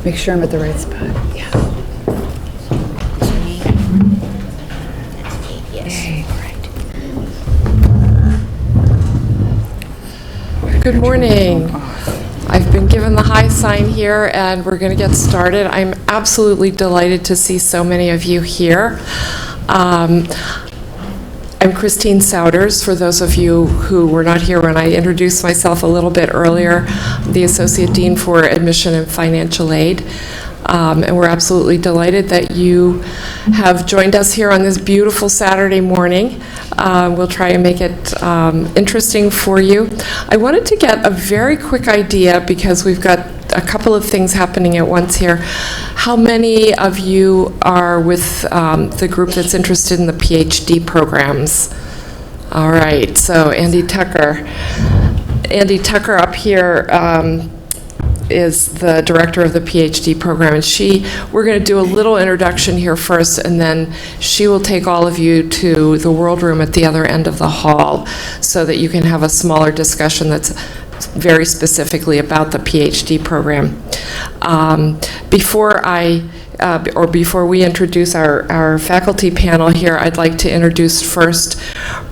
Make sure I'm at the right spot. Yeah. Good morning. I've been given the high sign here, and we're going to get started. I'm absolutely delighted to see so many of you here. I'm Christine Souders, for those of you who were not here when I introduced myself a little bit earlier, the Associate Dean for Admission and Financial Aid. And we're absolutely delighted that you have joined us here on this beautiful Saturday morning. We'll try and make it interesting for you. I wanted to get a very quick idea, because we've got a couple of things happening at once here. How many of you are with the group that's interested in the PhD programs? All right, so Andie Tucher up here is the director of the PhD program, and we're going to do a little introduction here first, and then she will take all of you to the World Room at the other end of the hall so that you can have a smaller discussion that's very specifically about the PhD program. Before we introduce our faculty panel here, I'd like to introduce first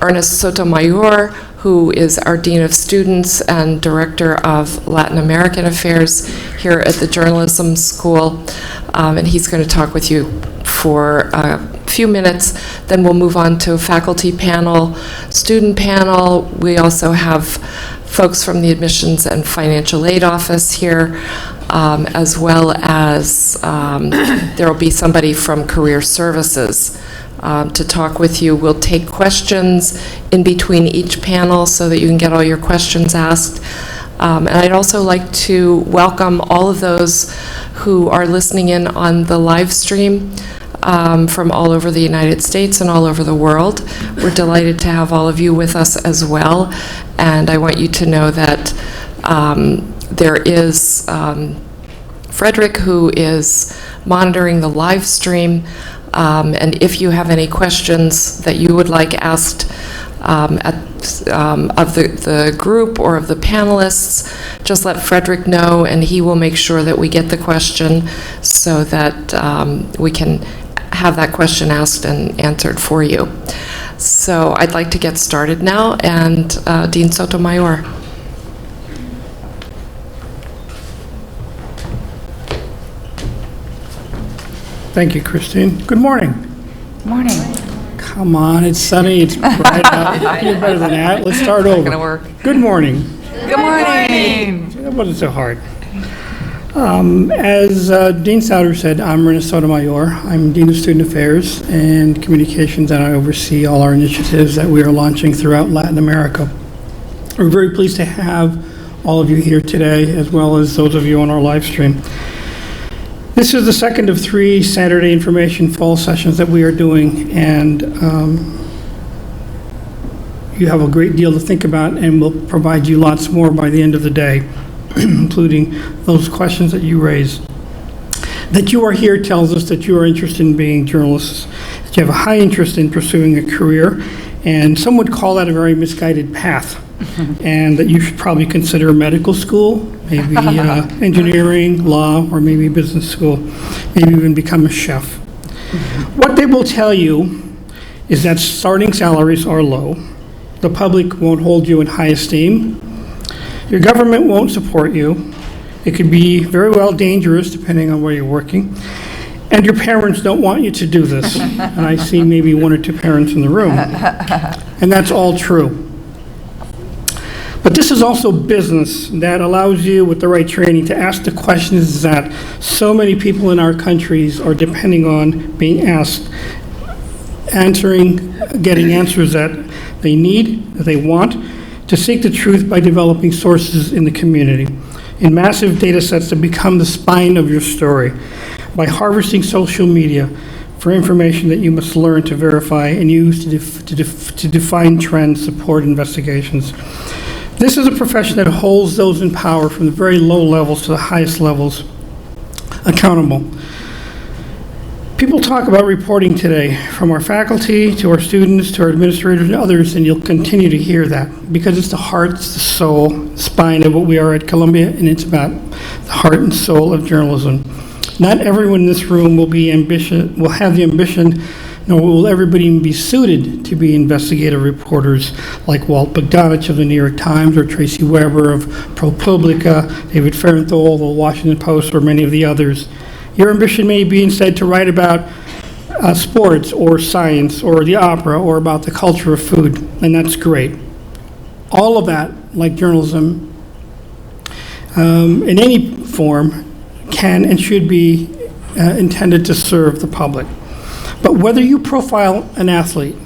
Ernest Sotomayor, who is our Dean of Students and Director of Latin American Affairs here at the Journalism School. And he's going to talk with you for a few minutes. Then we'll move on to a faculty panel, student panel. We also have folks from the Admissions and Financial Aid Office here, as well as there will be somebody from Career Services to talk with you. We'll take questions in between each panel so that you can get all your questions asked. And I'd also like to welcome all of those who are listening in on the live stream from all over the United States and all over the world. We're delighted to have all of you with us as well. And I want you to know that there is Frederick, who is monitoring the live stream. And if you have any questions that you would like asked of the group or of the panelists, just let Frederick know, and he will make sure that we get the question so that we can have that question asked and answered for you. So I'd like to get started now, and Dean Sotomayor. Thank you, Christine. Good morning. Morning. Come on, it's sunny, it's bright out. You're better than that. Let's start over. Not gonna work. Good morning. Good morning. That wasn't so hard. As Dean Souders said, I'm Ernest Sotomayor. I'm Dean of Student Affairs and Communications, and I oversee all our initiatives that we are launching throughout Latin America. We're very pleased to have all of you here today, as well as those of you on our live stream. This is the second of 3 Saturday Information Fall sessions that we are doing, and you have a great deal to think about, and we'll provide you lots more by the end of the day, including those questions that you raise. That you are here tells us that you are interested in being journalists, that you have a high interest in pursuing a career, and some would call that a very misguided path. And that you should probably consider medical school, maybe engineering, law, or maybe business school, maybe even become a chef. What they will tell you is that starting salaries are low, the public won't hold you in high esteem, your government won't support you, it could be very well dangerous depending on where you're working, and your parents don't want you to do this. And I see maybe 1 or 2 parents in the room. And that's all true. But this is also business that allows you, with the right training, to ask the questions that so many people in our countries are depending on being asked, getting answers that they need, that they want, to seek the truth by developing sources in the community, in massive data sets that become the spine of your story, by harvesting social media for information that you must learn to verify and use to define trends, support investigations. This is a profession that holds those in power from the very low levels to the highest levels accountable. People talk about reporting today, from our faculty to our students to our administrators and others, and you'll continue to hear that because it's the heart, it's the soul, the spine of what we are at Columbia, and it's about the heart and soul of journalism. Not everyone in this room will have the ambition, nor will everybody even be suited to be investigative reporters like Walt Bogdanich of the New York Times or Tracy Weber of ProPublica, David Fahrenthold of the Washington Post, or many of the others. Your ambition may be instead to write about sports or science or the opera or about the culture of food, and that's great. All of that, like journalism, in any form, can and should be intended to serve the public. But whether you profile an athlete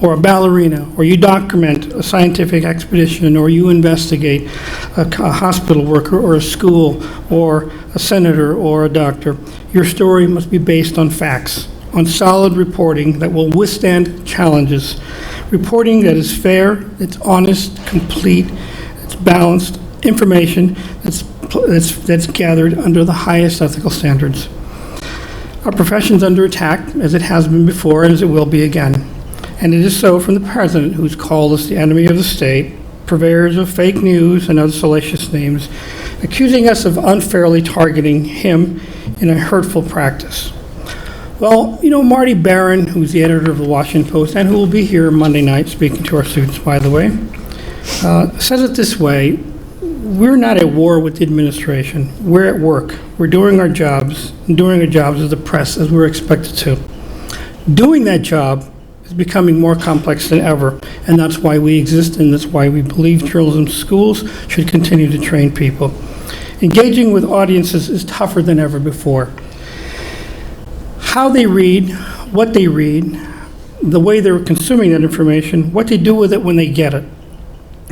or a ballerina, or you document a scientific expedition, or you investigate a hospital worker or a school or a senator or a doctor, your story must be based on facts, on solid reporting that will withstand challenges, reporting that is fair, it's honest, complete, it's balanced, information that's gathered under the highest ethical standards. Our profession's under attack, as it has been before and as it will be again. And it is so from the president, who's called us the enemy of the state, purveyors of fake news and other salacious names, accusing us of unfairly targeting him in a hurtful practice. Well, you know, Marty Barron, who's the editor of the Washington Post, and who will be here Monday night speaking to our students, by the way, says it this way: we're not at war with the administration. We're at work. We're doing our jobs, and doing our jobs as the press, as we're expected to. Doing that job is becoming more complex than ever, and that's why we exist, and that's why we believe journalism schools should continue to train people. Engaging with audiences is tougher than ever before. How they read, what they read, the way they're consuming that information, what they do with it when they get it,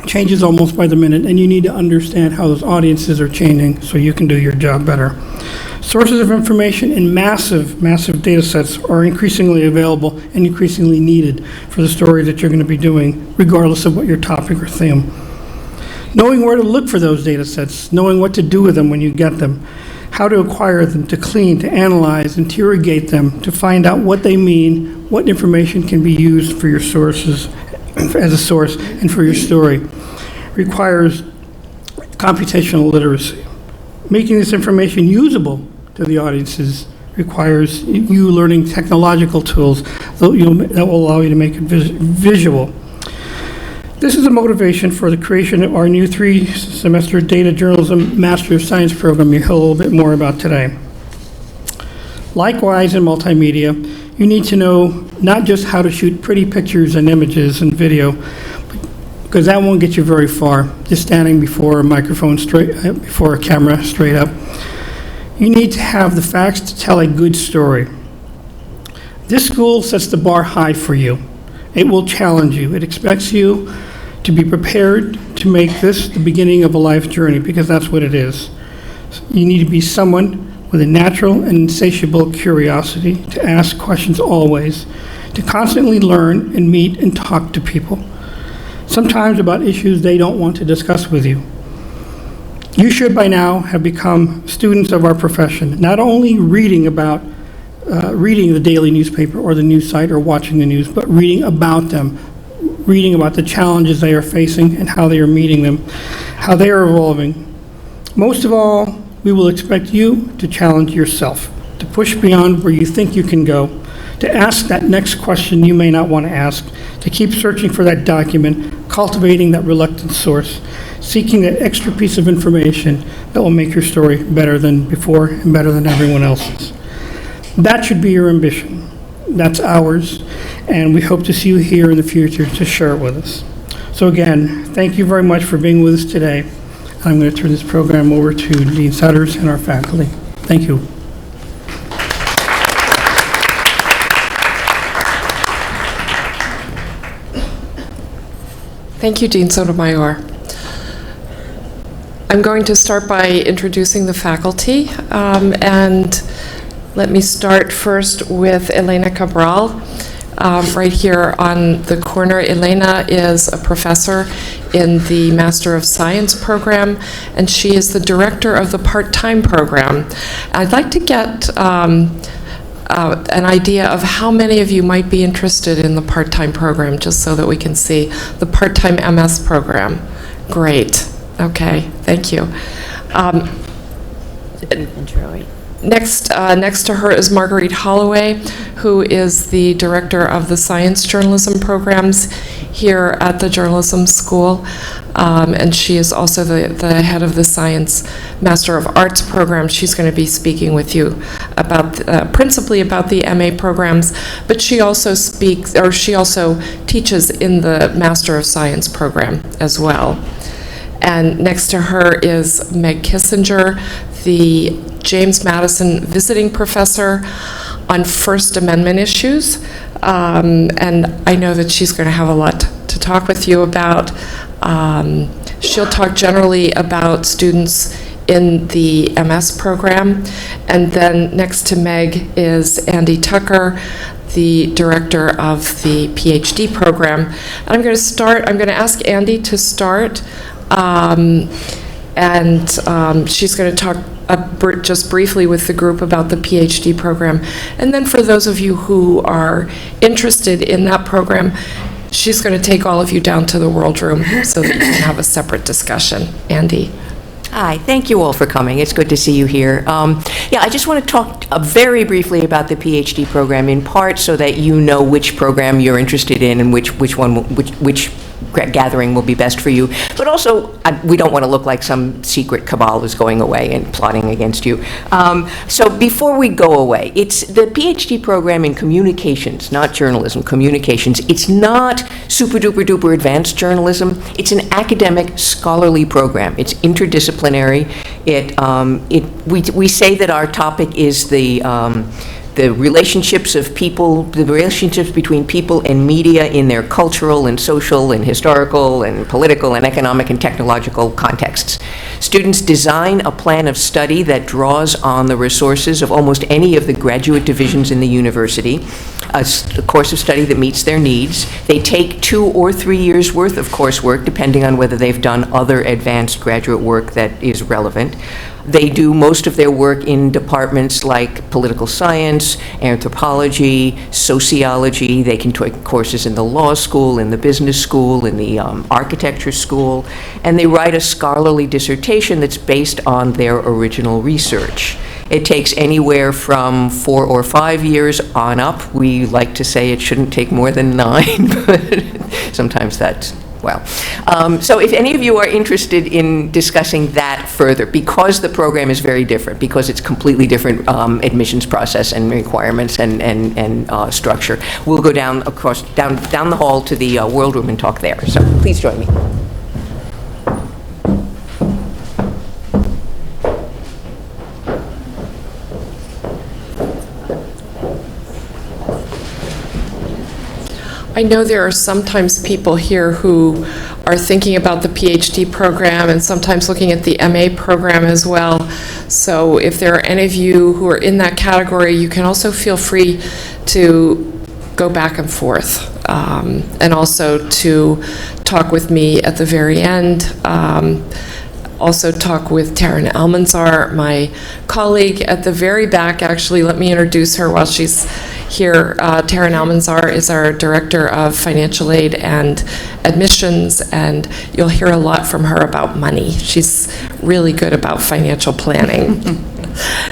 changes almost by the minute, and you need to understand how those audiences are changing so you can do your job better. Sources of information in massive data sets are increasingly available and increasingly needed for the story that you're going to be doing, regardless of what your topic or theme. Knowing where to look for those data sets, knowing what to do with them when you get them, how to acquire them, to clean, to analyze, interrogate them, to find out what they mean, what information can be used for your sources, as a source, and for your story, requires computational literacy. Making this information usable to the audiences requires you learning technological tools that will allow you to make it visual. This is a motivation for the creation of our new 3-semester Data Journalism Master of Science program you'll hear a little bit more about today. Likewise, in multimedia, you need to know not just how to shoot pretty pictures and images and video, because that won't get you very far, just standing before a microphone, before a camera straight up. You need to have the facts to tell a good story. This school sets the bar high for you. It will challenge you. It expects you to be prepared to make this the beginning of a life journey, because that's what it is. You need to be someone with a natural and insatiable curiosity, to ask questions always, to constantly learn and meet and talk to people, sometimes about issues they don't want to discuss with you. You should by now have become students of our profession, not only reading the daily newspaper or the news site or watching the news, but reading about them, reading about the challenges they are facing and how they are meeting them, how they are evolving. Most of all, we will expect you to challenge yourself, to push beyond where you think you can go, to ask that next question you may not want to ask, to keep searching for that document, cultivating that reluctant source, seeking that extra piece of information that will make your story better than before and better than everyone else's. That should be your ambition. That's ours, and we hope to see you here in the future to share it with us. So again, thank you very much for being with us today. I'm going to turn this program over to Dean Sutters and our faculty. Thank you. Thank you, Dean Sotomayor. I'm going to start by introducing the faculty, and let me start first with Elena Cabral. Right here on the corner, Elena is a professor in the Master of Science program, and she is the director of the part-time program. I'd like to get an idea of how many of you might be interested in the part-time program, just so that we can see the part-time MS program. Great. Okay, thank you. Next to her is Marguerite Holloway, who is the director of the science journalism programs here at the journalism school, and she is also the head of the science Master of Arts program. She's going to be speaking with you about principally about the MA programs, but she also teaches in the Master of Science program as well. And next to her is Meg Kissinger, the James Madison visiting professor on First Amendment issues. And I know that she's going to have a lot to talk with you about. She'll talk generally about students in the MS program. And then next to Meg is Andie Tucher, the director of the PhD program. And I'm going to ask Andie to start. She's going to talk just briefly with the group about the PhD program. And then for those of you who are interested in that program, she's going to take all of you down to the World Room so that you can have a separate discussion. Andie. Hi, thank you all for coming. It's good to see you here. I just want to talk very briefly about the PhD program, in part so that you know which program you're interested in and which gathering will be best for you. But also, we don't want to look like some secret cabal is going away and plotting against you. So before we go away, it's the PhD program in communications, not journalism, communications. It's not super duper duper advanced journalism. It's an academic scholarly program. It's interdisciplinary. We say that our topic is the relationships of people, the relationships between people and media in their cultural and social and historical and political and economic and technological contexts. Students design a plan of study that draws on the resources of almost any of the graduate divisions in the university, a course of study that meets their needs. They take 2 or 3 years worth of coursework, depending on whether they've done other advanced graduate work that is relevant. They do most of their work in departments like political science, anthropology, sociology. They can take courses in the law school, in the business school, in the architecture school, and they write a scholarly dissertation that's based on their original research. It takes anywhere from 4 or 5 years on up. We like to say it shouldn't take more than 9, but sometimes that's so if any of you are interested in discussing that further, because the program is very different, because it's completely different admissions process and requirements and structure, we'll go down the hall to the World Room and talk there. So please join me. I know there are sometimes people here who are thinking about the PhD program and sometimes looking at the MA program as well. So if there are any of you who are in that category, you can also feel free to go back and forth, and also to talk with me at the very end. Also talk with Taryn Almanzar, my colleague at the very back. Actually, let me introduce her while she's here. Taryn Almanzar is our Director of Financial Aid and Admissions, and you'll hear a lot from her about money. She's really good about financial planning.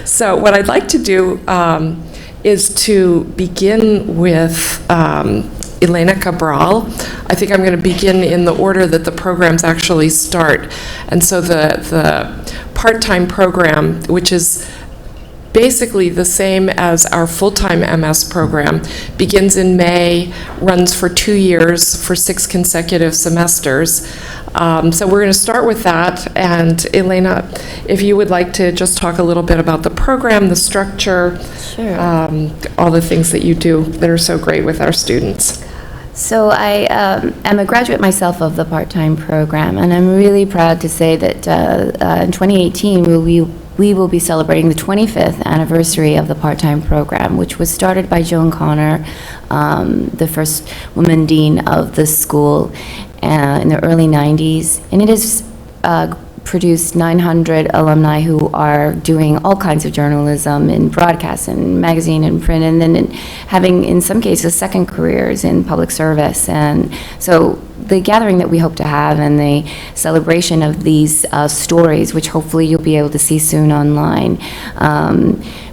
So what I'd like to do is to begin with Elena Cabral. I think I'm going to begin in the order that the programs actually start. And so the part-time program, which is basically the same as our full-time MS program, begins in May, runs for 2 years for 6 consecutive semesters. So we're going to start with that. And Elena, if you would like to just talk a little bit about the program, the structure, Sure. All the things that you do that are so great with our students. So I am a graduate myself of the part-time program, and I'm really proud to say that in 2018 we will be celebrating the 25th anniversary of the part-time program, which was started by Joan Connor, the first woman dean of the school in the early 90s. And it has produced 900 alumni who are doing all kinds of journalism in broadcast and magazine and print, and then having, in some cases, second careers in public service. And so the gathering that we hope to have and the celebration of these stories, which hopefully you'll be able to see soon online,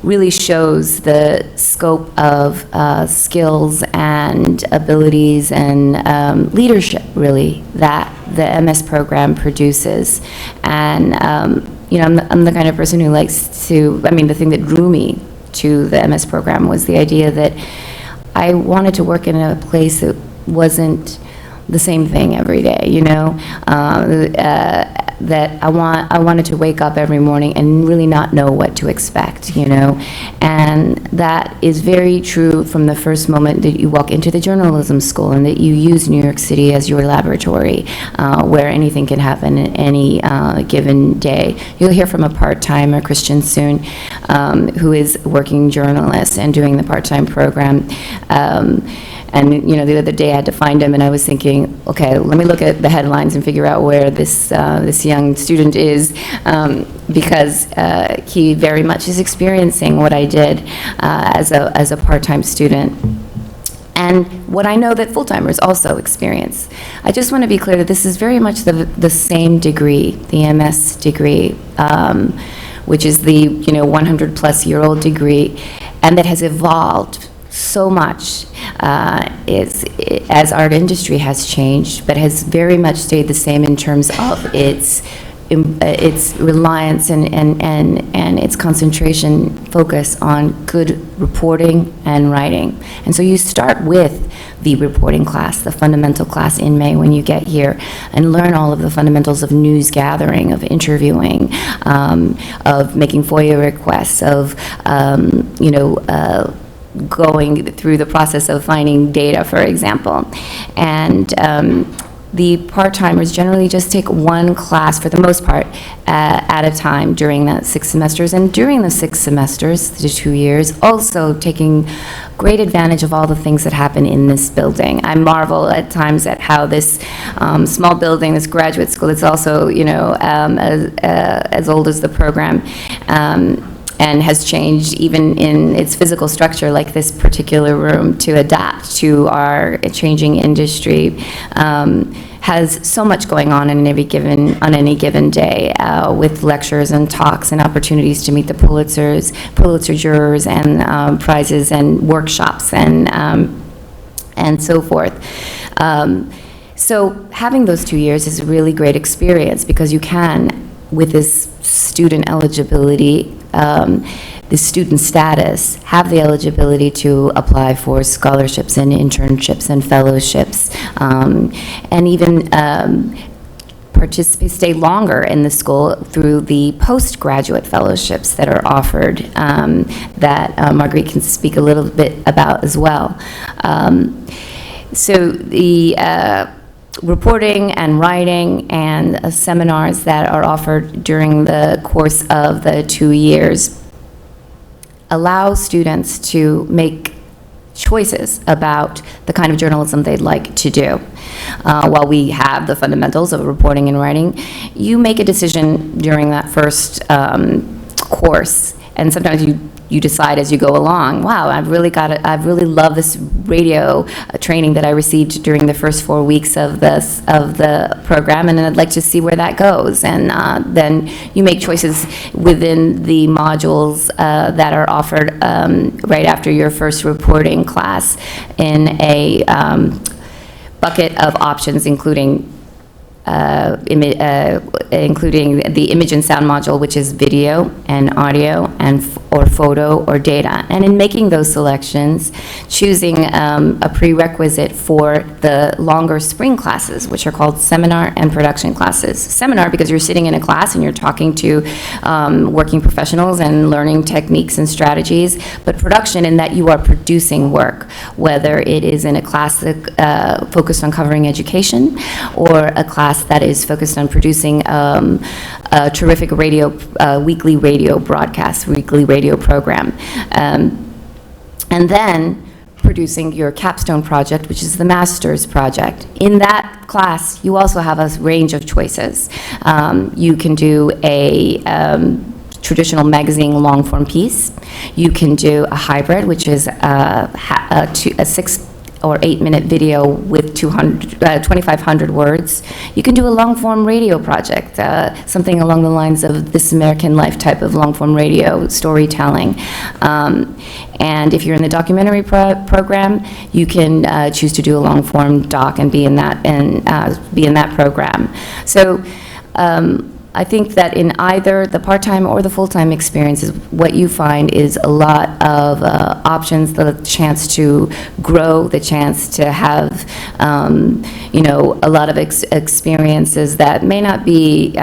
really shows the scope of skills and abilities and leadership, really, that the MS program produces. And, I'm the kind of person who likes to, the thing that drew me to the MS program was the idea that I wanted to work in a place that wasn't the same thing every day, that I wanted to wake up every morning and really not know what to expect, and that is very true from the first moment that you walk into the journalism school and that you use New York City as your laboratory, where anything can happen at any given day. You'll hear from a part-timer, Christian soon, who is working journalist and doing the part-time program. And, the other day I had to find him, and I was thinking, okay, let me look at the headlines and figure out where this young student is, because he very much is experiencing what I did as a part-time student, and what I know that full-timers also experience. I just want to be clear that this is very much the same degree, the MS degree, which is the 100-plus-year-old degree, and that has evolved so much as our industry has changed, but has very much stayed the same in terms of its reliance and its concentration focus on good reporting and writing. And so you start with the reporting class, the fundamental class in May when you get here, and learn all of the fundamentals of news gathering, of interviewing, of making FOIA requests, of going through the process of finding data, for example. And the part-timers generally just take one class, for the most part, at a time during that 6 semesters. And during the 6 semesters, the 2 years, also taking great advantage of all the things that happen in this building. I marvel at times at how this small building, this graduate school, it's also, as old as the program, and has changed even in its physical structure, like this particular room, to adapt to our changing industry, has so much going on on any given day, with lectures and talks and opportunities to meet the Pulitzer jurors, and prizes and workshops and so forth. So having those 2 years is a really great experience, because you can, with this student eligibility, the student status, have the eligibility to apply for scholarships and internships and fellowships, and even stay longer in the school through the postgraduate fellowships that are offered, that Marguerite can speak a little bit about as well. So the reporting and writing and seminars that are offered during the course of the 2 years allow students to make choices about the kind of journalism they'd like to do. While we have the fundamentals of reporting and writing, you make a decision during that first course, and sometimes you decide as you go along, wow, I've really loved this radio training that I received during the first 4 weeks of the program, and I'd like to see where that goes. And then you make choices within the modules that are offered right after your first reporting class in a bucket of options, including the image and sound module, which is video and audio or photo or data. And in making those selections, choosing a prerequisite for the longer spring classes, which are called seminar and production classes. Seminar, because you're sitting in a class and you're talking to working professionals and learning techniques and strategies, but production in that you are producing work, whether it is in a class that focused on covering education, or a class that is focused on producing a terrific weekly radio broadcast, weekly radio program. And then producing your capstone project, which is the master's project. In that class, you also have a range of choices. You can do a traditional magazine long-form piece. You can do a hybrid, which is a 6 or 8 minute video with 2,500 words. You can do a long-form radio project, something along the lines of This American Life type of long-form radio storytelling. And if you're in the documentary program, you can choose to do a long-form doc and be in that program. So I think that in either the part-time or the full-time experiences, what you find is a lot of options, the chance to grow, the chance to have, a lot of experiences that may not be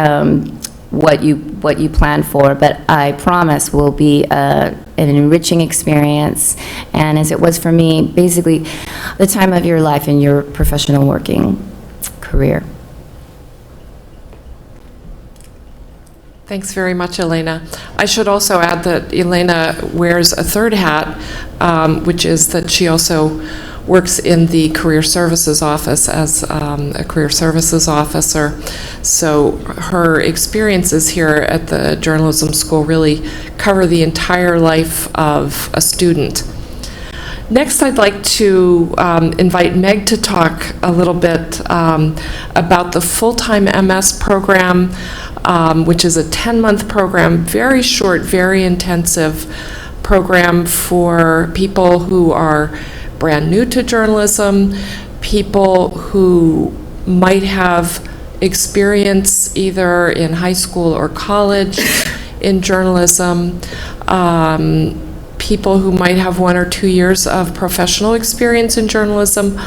what you plan for, but I promise will be an enriching experience. And as it was for me, basically the time of your life in your professional working career. Thanks very much, Elena. I should also add that Elena wears a third hat, which is that she also works in the Career Services Office as a Career Services Officer. So her experiences here at the journalism school really cover the entire life of a student. Next, I'd like to invite Meg to talk a little bit about the full-time MS program, which is a 10-month program, very short, very intensive program for people who are brand new to journalism, people who might have experience either in high school or college in journalism, people who might have 1 or 2 years of professional experience in journalism,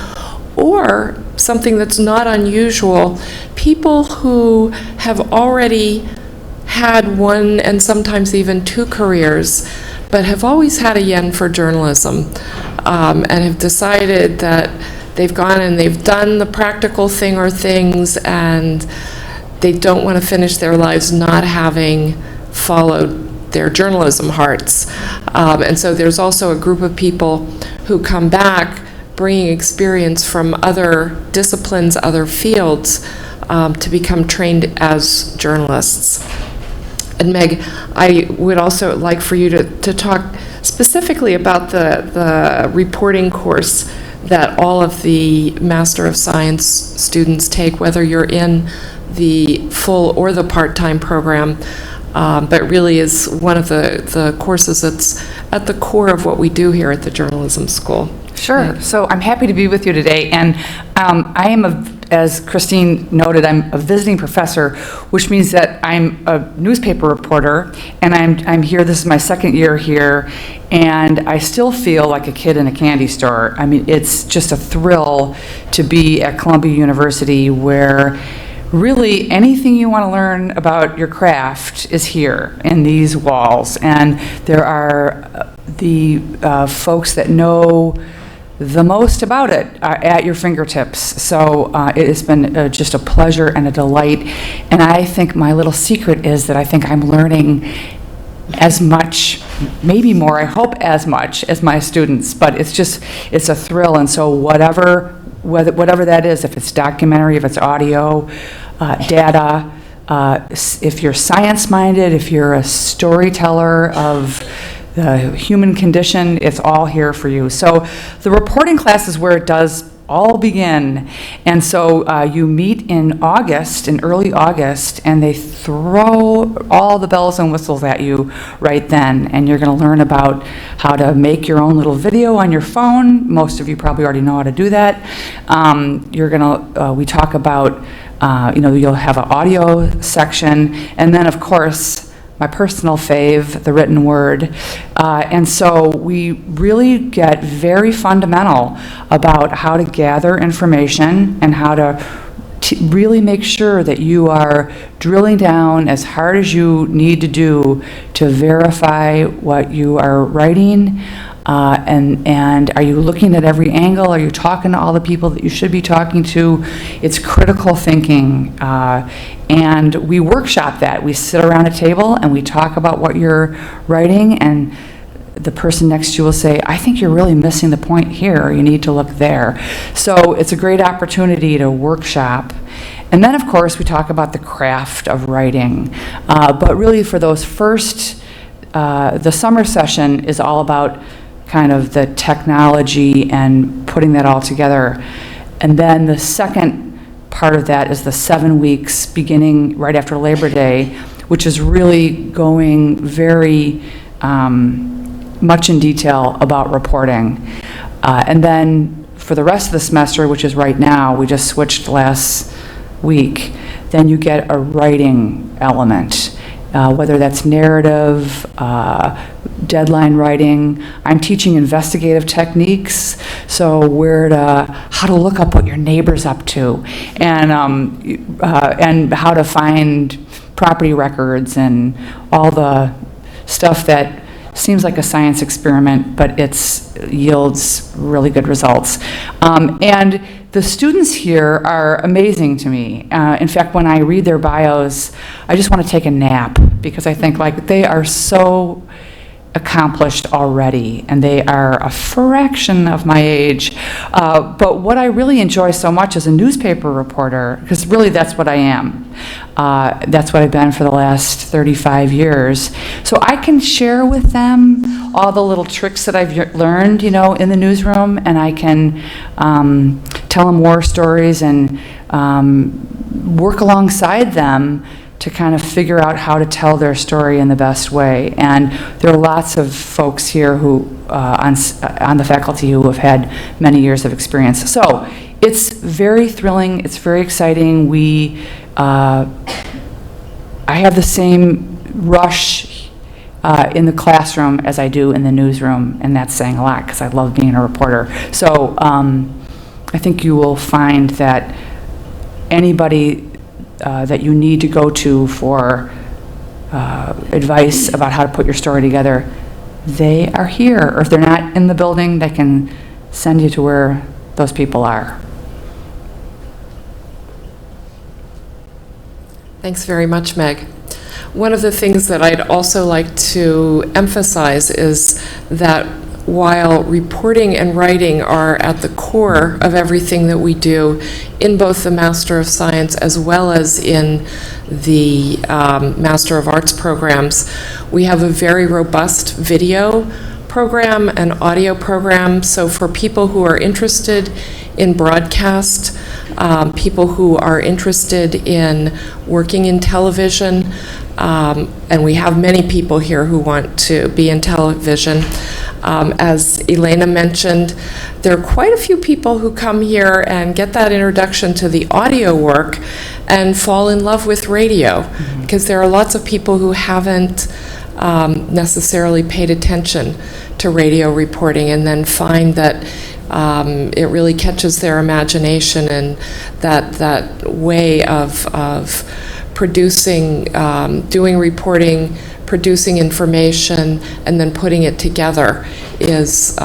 or something that's not unusual, people who have already had 1 and sometimes even 2 careers, but have always had a yen for journalism, and have decided that they've gone and they've done the practical thing or things, and they don't want to finish their lives not having followed their journalism hearts. And so there's also a group of people who come back bringing experience from other disciplines, other fields, to become trained as journalists. And Meg, I would also like for you to talk specifically about the reporting course that all of the Master of Science students take, whether you're in the full or the part-time program, but really is one of the courses that's at the core of what we do here at the journalism school. Sure. So I'm happy to be with you today. And I am, as Christine noted, I'm a visiting professor, which means that I'm a newspaper reporter, and I'm here. This is my second year here, and I still feel like a kid in a candy store. I mean, it's just a thrill to be at Columbia University, where really anything you want to learn about your craft is here in these walls. And there are the folks that know the most about it at your fingertips. So it has been just a pleasure and a delight. And I think my little secret is that I think I'm learning as much, maybe more, I hope as much as my students, but it's a thrill. And so whatever that is, if it's documentary, if it's audio, data, if you're science-minded, if you're a storyteller of the human condition, it's all here for you. So the reporting class is where it does all begin. And so you meet in August, in early August, and they throw all the bells and whistles at you right then. And you're going to learn about how to make your own little video on your phone. Most of you probably already know how to do that. We talk about, you'll have an audio section, and then of course, my personal fave, the written word. And so we really get very fundamental about how to gather information and how to really make sure that you are drilling down as hard as you need to do to verify what you are writing. And are you looking at every angle? Are you talking to all the people that you should be talking to? It's critical thinking. And we workshop that. We sit around a table and we talk about what you're writing, and the person next to you will say, I think you're really missing the point here, you need to look there. So it's a great opportunity to workshop. And then, of course, we talk about the craft of writing. But really for those first, the summer session is all about kind of the technology and putting that all together. And then the second part of that is the 7 weeks beginning right after Labor Day, which is really going very much in detail about reporting. And then for the rest of the semester, which is right now, we just switched last week, then you get a writing element, whether that's narrative, deadline writing. I'm teaching investigative techniques, so how to look up what your neighbor's up to, and how to find property records and all the stuff that seems like a science experiment, but it yields really good results. And the students here are amazing to me. In fact, when I read their bios, I just want to take a nap, because I think like they are so accomplished already, and they are a fraction of my age. But what I really enjoy so much as a newspaper reporter, because really that's what I am. That's what I've been for the last 35 years. So I can share with them all the little tricks that I've learned, in the newsroom, and I can tell them war stories and work alongside them to kind of figure out how to tell their story in the best way. And there are lots of folks here who, on the faculty, who have had many years of experience. So it's very thrilling, it's very exciting. I have the same rush in the classroom as I do in the newsroom, and that's saying a lot, because I love being a reporter. So I think you will find that anybody that you need to go to for advice about how to put your story together, they are here. Or if they're not in the building, they can send you to where those people are. Thanks very much, Meg. One of the things that I'd also like to emphasize is that while reporting and writing are at the core of everything that we do in both the Master of Science as well as in the Master of Arts programs, we have a very robust video program and audio program. So for people who are interested in broadcast, people who are interested in working in television, and we have many people here who want to be in television. As Elena mentioned, there are quite a few people who come here and get that introduction to the audio work and fall in love with radio, because there are lots of people who haven't necessarily paid attention to radio reporting and then find that it really catches their imagination, and that way of producing, doing reporting, producing information, and then putting it together is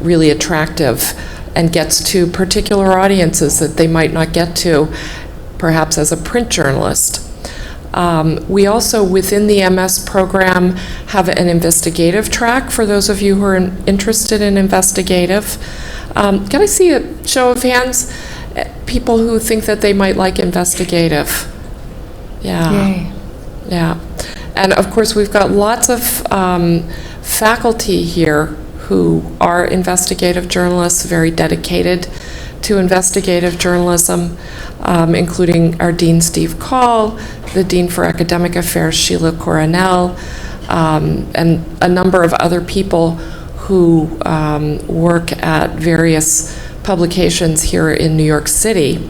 really attractive and gets to particular audiences that they might not get to, perhaps as a print journalist. We also, within the MS program, have an investigative track for those of you who are interested in investigative. Can I see a show of hands? People who think that they might like investigative. Yeah. Yay. Yeah. And of course, we've got lots of faculty here who are investigative journalists, very dedicated to investigative journalism, including our Dean Steve Call, the Dean for Academic Affairs Sheila Coronel, and a number of other people who work at various publications here in New York City,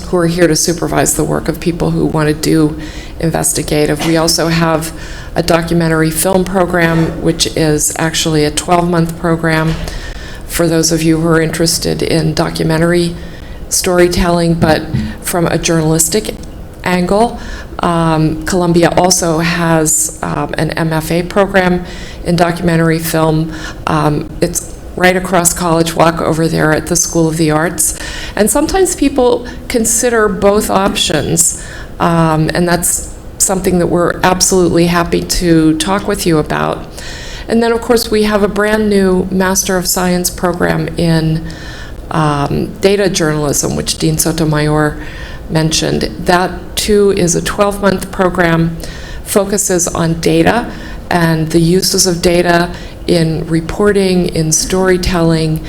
who are here to supervise the work of people who want to do investigative. We also have a documentary film program, which is actually a 12-month program for those of you who are interested in documentary storytelling, but from a journalistic angle. Columbia also has an MFA program in documentary film. It's right across College Walk over there at the School of the Arts. And sometimes people consider both options, and that's something that we're absolutely happy to talk with you about. And then, of course, we have a brand-new Master of Science program in data journalism, which Dean Sotomayor mentioned. That, too, is a 12-month program, focuses on data and the uses of data in reporting, in storytelling,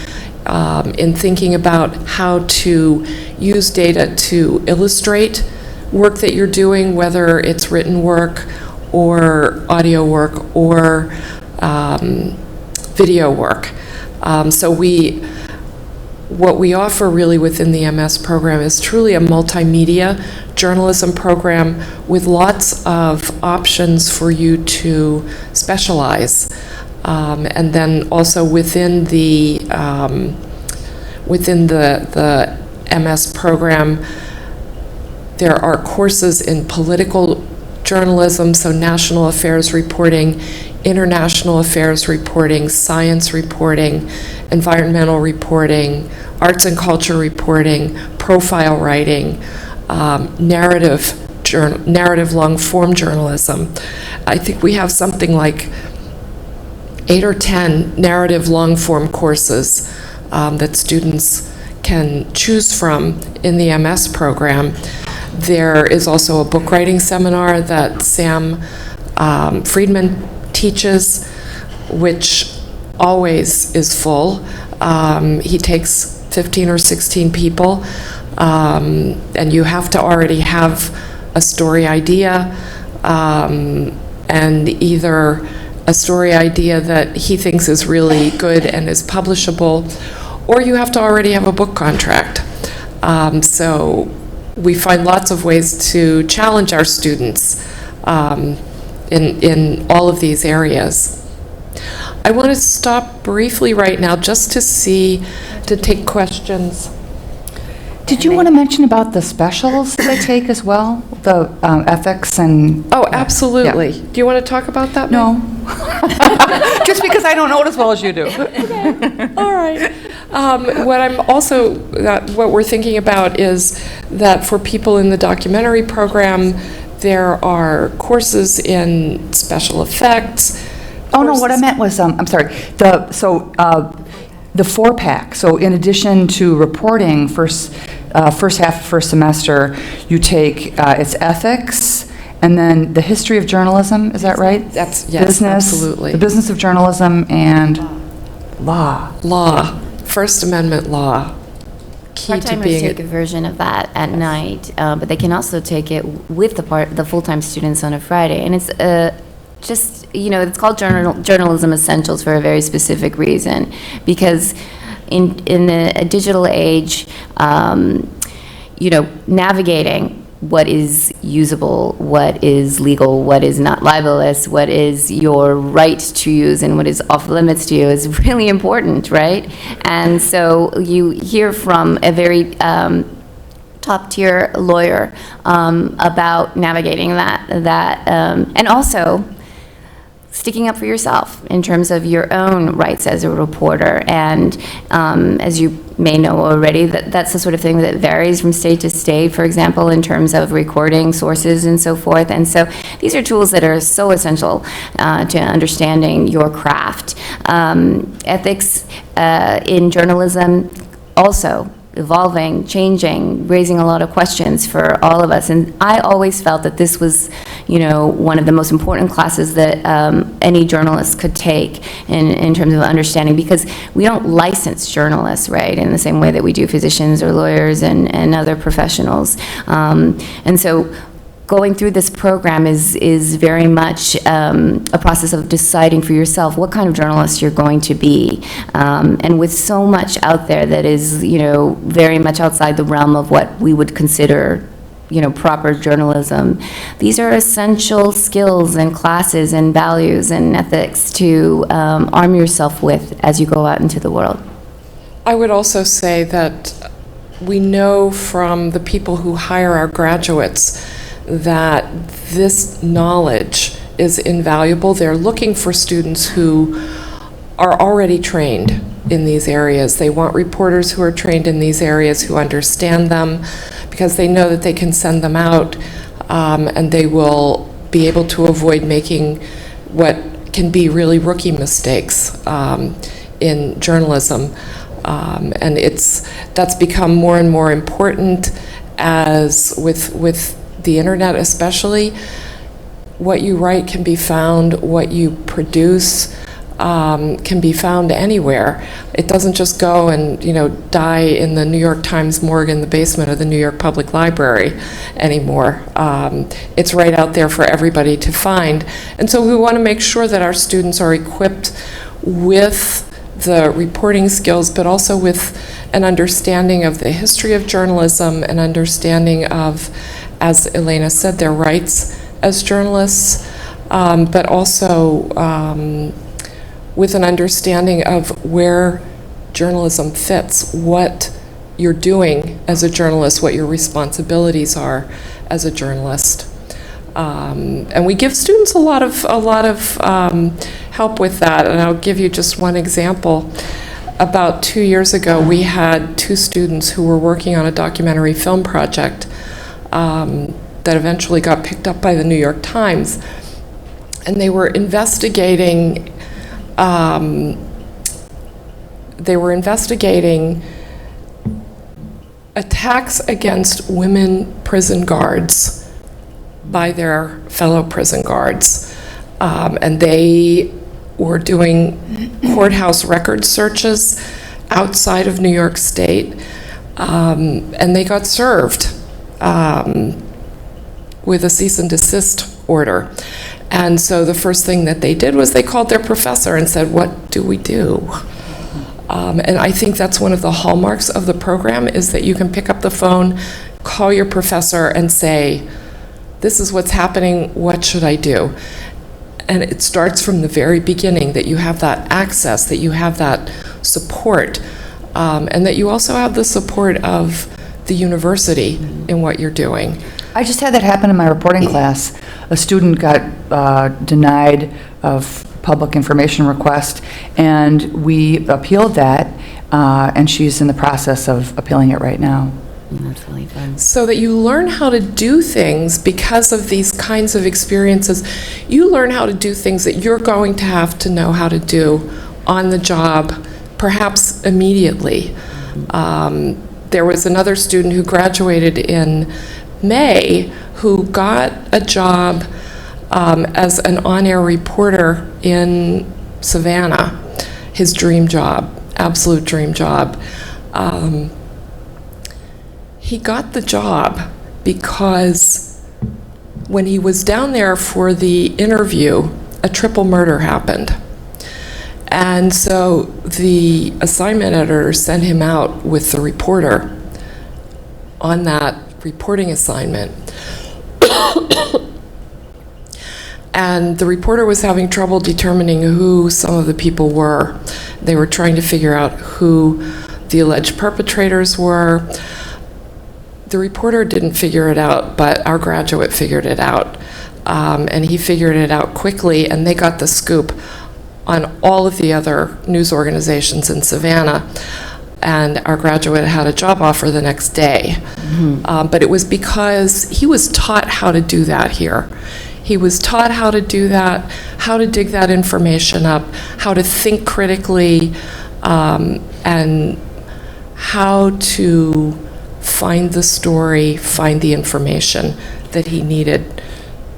in thinking about how to use data to illustrate work that you're doing, whether it's written work or audio work or video work. So what we offer really within the MS program is truly a multimedia journalism program with lots of options for you to specialize. And then also within the MS program, there are courses in political journalism, so national affairs reporting, international affairs reporting, science reporting, environmental reporting, arts and culture reporting, profile writing, narrative long-form journalism. I think we have something like 8 or 10 narrative long-form courses that students can choose from in the MS program. There is also a book writing seminar that Sam Friedman teaches, which always is full. He takes 15 or 16 people, and you have to already have a story idea, and either a story idea that he thinks is really good and is publishable, or you have to already have a book contract. So we find lots of ways to challenge our students in all of these areas. I want to stop briefly right now just to take questions. Did you want to mention about the specials that they take as well? The ethics and... Oh, absolutely. Yeah. Do you want to talk about that? No. Just because I don't know it as well as you do. All right. What we're thinking about is that for people in the documentary program, there are courses in special effects. Oh, no, what I meant was, I'm sorry, the 4-pack. So in addition to reporting, first half of first semester, you take it's ethics, and then the history of journalism, is that right? Yes, business, absolutely. The business of journalism and law. Law, First Amendment law. Key to Part-timers being take a version of that at night, but they can also take it with the full-time students on a Friday. And it's just, it's called Journalism Essentials for a very specific reason, because in the digital age, navigating what is usable, what is legal, what is not libelous, what is your right to use, and what is off limits to you is really important, right? And so you hear from a very top-tier lawyer about navigating that, and also sticking up for yourself in terms of your own rights as a reporter. And as you may know already, that's the sort of thing that varies from state to state, for example, in terms of recording sources and so forth. And so these are tools that are so essential to understanding your craft. Ethics in journalism also evolving, changing, raising a lot of questions for all of us. And I always felt that this was, one of the most important classes that any journalist could take in terms of understanding, because we don't license journalists, right, in the same way that we do physicians or lawyers and other professionals. And so going through this program is very much a process of deciding for yourself what kind of journalist you're going to be. And with so much out there that is, very much outside the realm of what we would consider, proper journalism, these are essential skills and classes and values and ethics to arm yourself with as you go out into the world. I would also say that we know from the people who hire our graduates that this knowledge is invaluable. They're looking for students who are already trained in these areas. They want reporters who are trained in these areas, who understand them, because they know that they can send them out and they will be able to avoid making what can be really rookie mistakes in journalism. And that's become more and more important as with the internet especially. What you write can be found, what you produce can be found anywhere. It doesn't just go and, die in the New York Times morgue in the basement of the New York Public Library anymore. It's right out there for everybody to find. And so we want to make sure that our students are equipped with the reporting skills, but also with an understanding of the history of journalism, an understanding of, as Elena said, their rights as journalists, but also with an understanding of where journalism fits, what you're doing as a journalist, what your responsibilities are as a journalist. And we give students a lot of help with that, and I'll give you just one example. About 2 years ago, we had 2 students who were working on a documentary film project that eventually got picked up by the New York Times, and they were investigating attacks against women prison guards by their fellow prison guards. And they were doing courthouse record searches outside of New York State, and they got served with a cease and desist order. And so the first thing that they did was they called their professor and said, "What do we do?" And I think that's one of the hallmarks of the program, is that you can pick up the phone, call your professor and say, "This is what's happening, what should I do?" And it starts from the very beginning, that you have that access, that you have that support, and that you also have the support of the university in what you're doing. I just had that happen in my reporting class. A student got denied of public information request, and we appealed that, and she's in the process of appealing it right now. That's really fun. So that you learn how to do things because of these kinds of experiences. You learn how to do things that you're going to have to know how to do on the job, perhaps immediately. There was another student who graduated in May who got a job as an on-air reporter in Savannah, his dream job, absolute dream job. He got the job because when he was down there for the interview, a triple murder happened. And so the assignment editor sent him out with the reporter on that reporting assignment. And the reporter was having trouble determining who some of the people were. They were trying to figure out who the alleged perpetrators were. The reporter didn't figure it out, but our graduate figured it out. And he figured it out quickly, and they got the scoop on all of the other news organizations in Savannah. And our graduate had a job offer the next day. But it was because he was taught how to do that here. He was taught how to do that, how to dig that information up, how to think critically, and how to find the story, find the information that he needed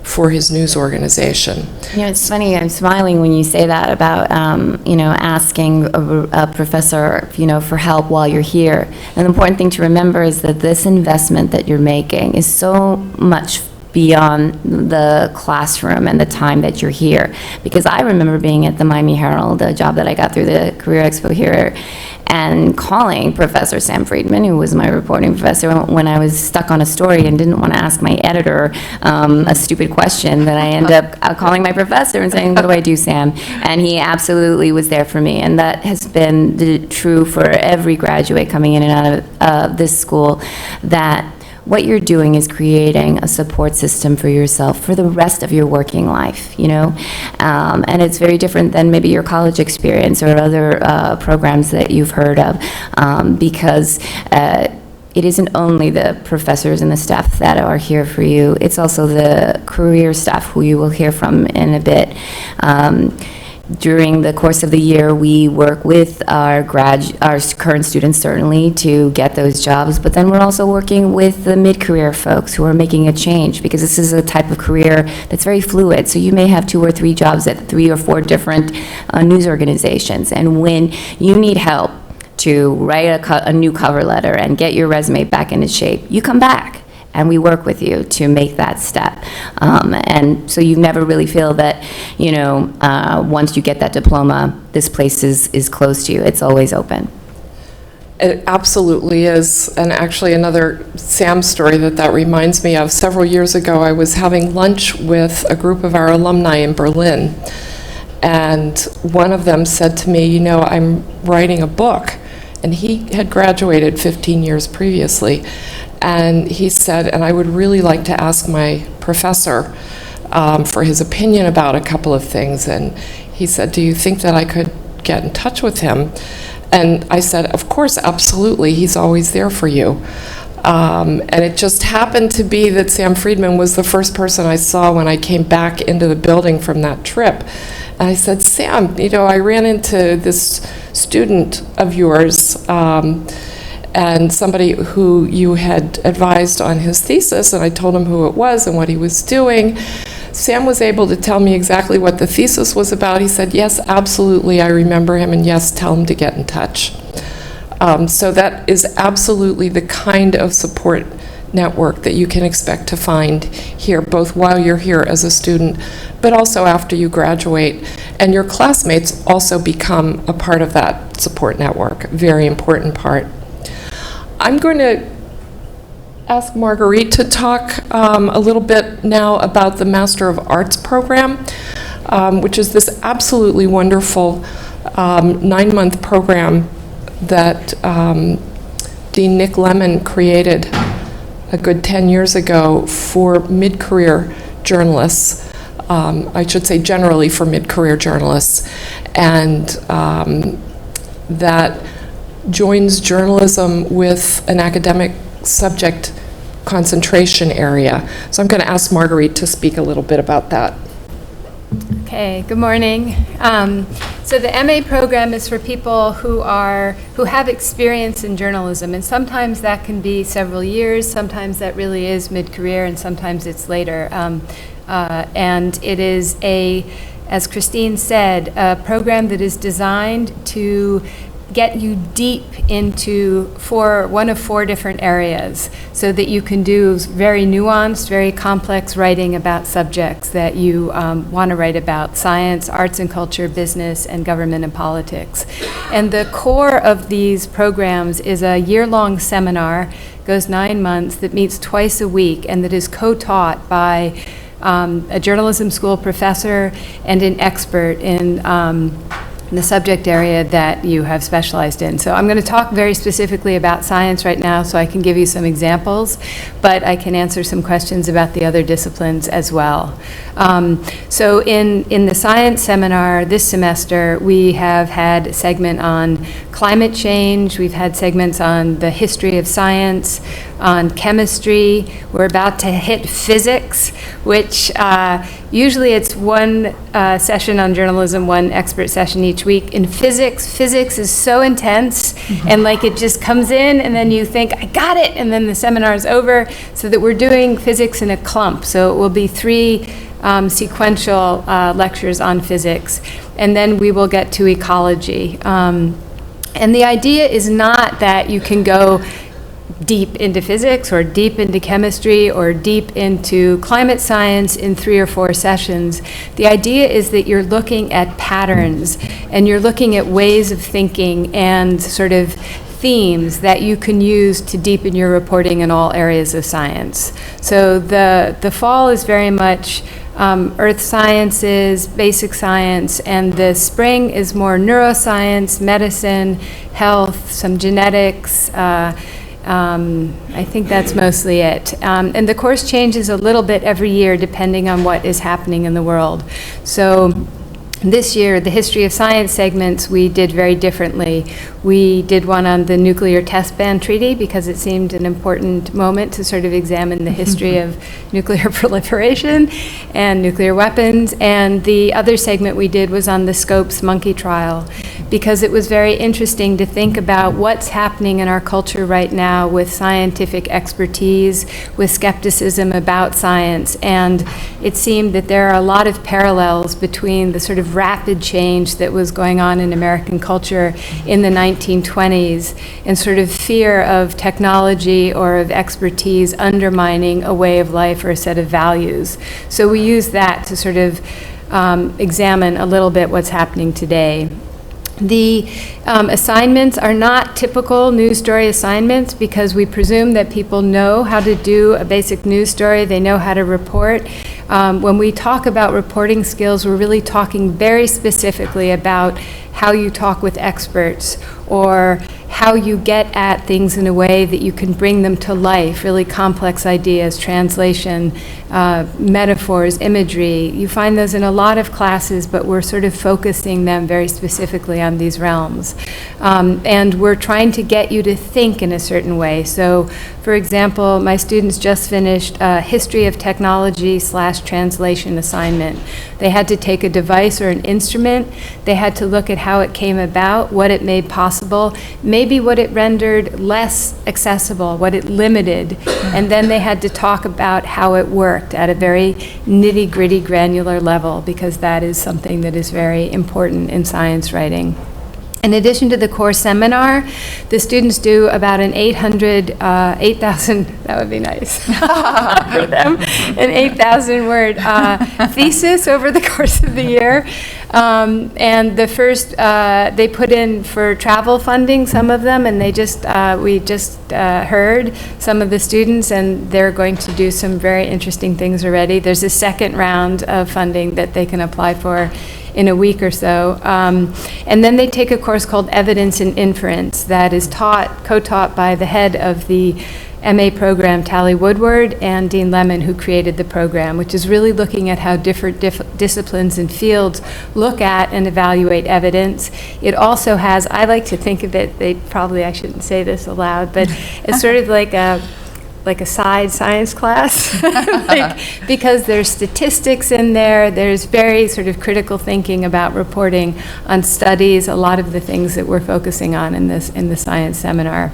for his news organization. It's funny, I'm smiling when you say that about, asking a professor, for help while you're here. And the important thing to remember is that this investment that you're making is so much beyond the classroom and the time that you're here. Because I remember being at the Miami Herald, a job that I got through the Career Expo here, and calling Professor Sam Friedman, who was my reporting professor, when I was stuck on a story and didn't want to ask my editor a stupid question, that I ended up calling my professor and saying, "What do I do, Sam?" And he absolutely was there for me. And that has been true for every graduate coming in and out of this school, that what you're doing is creating a support system for yourself for the rest of your working life, and it's very different than maybe your college experience or other programs that you've heard of, because it isn't only the professors and the staff that are here for you, it's also the career staff who you will hear from in a bit. During the course of the year, we work with our current students, certainly, to get those jobs, but then we're also working with the mid-career folks who are making a change, because this is a type of career that's very fluid. So you may have 2 or 3 jobs at 3 or 4 different news organizations, and when you need help to write a new cover letter and get your resume back into shape, you come back. And we work with you to make that step. And so you never really feel that, once you get that diploma, this place is close to you. It's always open. It absolutely is. And actually another Sam story that reminds me of, several years ago, I was having lunch with a group of our alumni in Berlin. And one of them said to me, I'm writing a book. And he had graduated 15 years previously. And he said, and I would really like to ask my professor for his opinion about a couple of things. And he said, do you think that I could get in touch with him? And I said, of course, absolutely. He's always there for you. And it just happened to be that Sam Friedman was the first person I saw when I came back into the building from that trip. And I said, Sam, I ran into this student of yours, and somebody who you had advised on his thesis, and I told him who it was and what he was doing. Sam was able to tell me exactly what the thesis was about. He said, yes, absolutely, I remember him, and yes, tell him to get in touch. So that is absolutely the kind of support network that you can expect to find here, both while you're here as a student, but also after you graduate. And your classmates also become a part of that support network, very important part. I'm going to ask Marguerite to talk a little bit now about the Master of Arts program, which is this absolutely wonderful 9-month program that Dean Nick Lemon created a good 10 years ago for mid-career journalists. I should say generally for mid-career journalists, and that joins journalism with an academic subject concentration area. So I'm going to ask Marguerite to speak a little bit about that. Okay, good morning. So the MA program is for people who have experience in journalism, and sometimes that can be several years, sometimes that really is mid-career, and sometimes it's later. And it is as Christine said, a program that is designed to get you deep into one of 4 different areas, so that you can do very nuanced, very complex writing about subjects that you want to write about: science, arts and culture, business, and government and politics. And the core of these programs is a year-long seminar, goes 9 months, that meets twice a week, and that is co-taught by a journalism school professor and an expert in the subject area that you have specialized in. So I'm going to talk very specifically about science right now, so I can give you some examples, but I can answer some questions about the other disciplines as well. So in the science seminar this semester, we have had a segment on climate change, we've had segments on the history of science, on chemistry, we're about to hit physics, which usually it's one session on journalism, one expert session each week. In physics is so intense, and like it just comes in and then you think, I got it, and then the seminar is over, so that we're doing physics in a clump. So it will be 3 sequential lectures on physics, and then we will get to ecology. And the idea is not that you can go deep into physics or deep into chemistry or deep into climate science in 3 or 4 sessions. The idea is that you're looking at patterns, and you're looking at ways of thinking and sort of themes that you can use to deepen your reporting in all areas of science. So the fall is very much earth sciences, basic science, and the spring is more neuroscience, medicine, health, some genetics. I think that's mostly it. And the course changes a little bit every year depending on what is happening in the world. So This year, the history of science segments we did very differently. We did one on the nuclear test ban treaty because it seemed an important moment to sort of examine the history of nuclear proliferation and nuclear weapons. And the other segment we did was on the Scopes monkey trial, because it was very interesting to think about what's happening in our culture right now with scientific expertise, with skepticism about science. And it seemed that there are a lot of parallels between the sort of rapid change that was going on in American culture in the 1920s and sort of fear of technology or of expertise undermining a way of life or a set of values. So we use that to sort of examine a little bit what's happening today. The assignments are not typical news story assignments because we presume that people know how to do a basic news story, they know how to report. When we talk about reporting skills, we're really talking very specifically about how you talk with experts or how you get at things in a way that you can bring them to life, really complex ideas, translation, metaphors, imagery. You find those in a lot of classes, but we're sort of focusing them very specifically on these realms. And we're trying to get you to think in a certain way. So, for example, my students just finished a history of technology / translation assignment. They had to take a device or an instrument. They had to look at how it came about, what it made possible, maybe what it rendered less accessible, what it limited, and then they had to talk about how it worked at a very nitty-gritty granular level, because that is something that is very important in science writing. In addition to the core seminar, the students do about an 8,000, that would be nice for them, an 8,000 word thesis over the course of the year. And the first, they put in for travel funding, some of them, and we just heard some of the students, and they're going to do some very interesting things already. There's a second round of funding that they can apply for in a week or so. And then they take a course called Evidence and Inference that is co-taught by the head of the MA program, Tally Woodward, and Dean Lemon, who created the program, which is really looking at how different disciplines and fields look at and evaluate evidence. It also has, I like to think of it, I shouldn't say this aloud, but it's sort of like a side science class, because there's statistics in there, there's very sort of critical thinking about reporting on studies, a lot of the things that we're focusing on in the science seminar.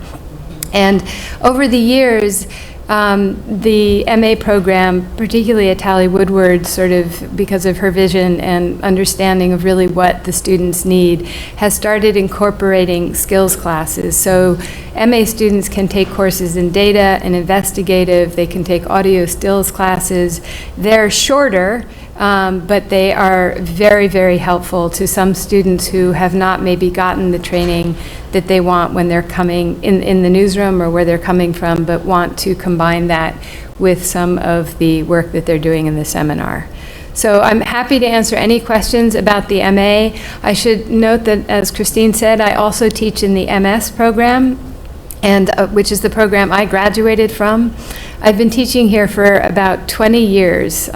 And over the years, the MA program, particularly at Tally Woodward, sort of because of her vision and understanding of really what the students need, has started incorporating skills classes. So MA students can take courses in data and investigative, they can take audio stills classes. They're shorter, but they are very, very helpful to some students who have not maybe gotten the training that they want when they're coming in the newsroom or where they're coming from, but want to combine that with some of the work that they're doing in the seminar. So I'm happy to answer any questions about the MA. I should note that, as Christine said, I also teach in the MS program, and which is the program I graduated from. I've been teaching here for about 20 years.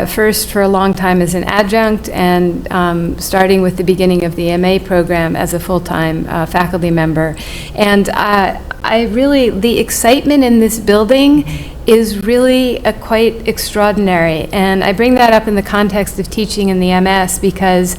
First for a long time as an adjunct, and starting with the beginning of the MA program as a full-time faculty member. And the excitement in this building is really quite extraordinary. And I bring that up in the context of teaching in the MS because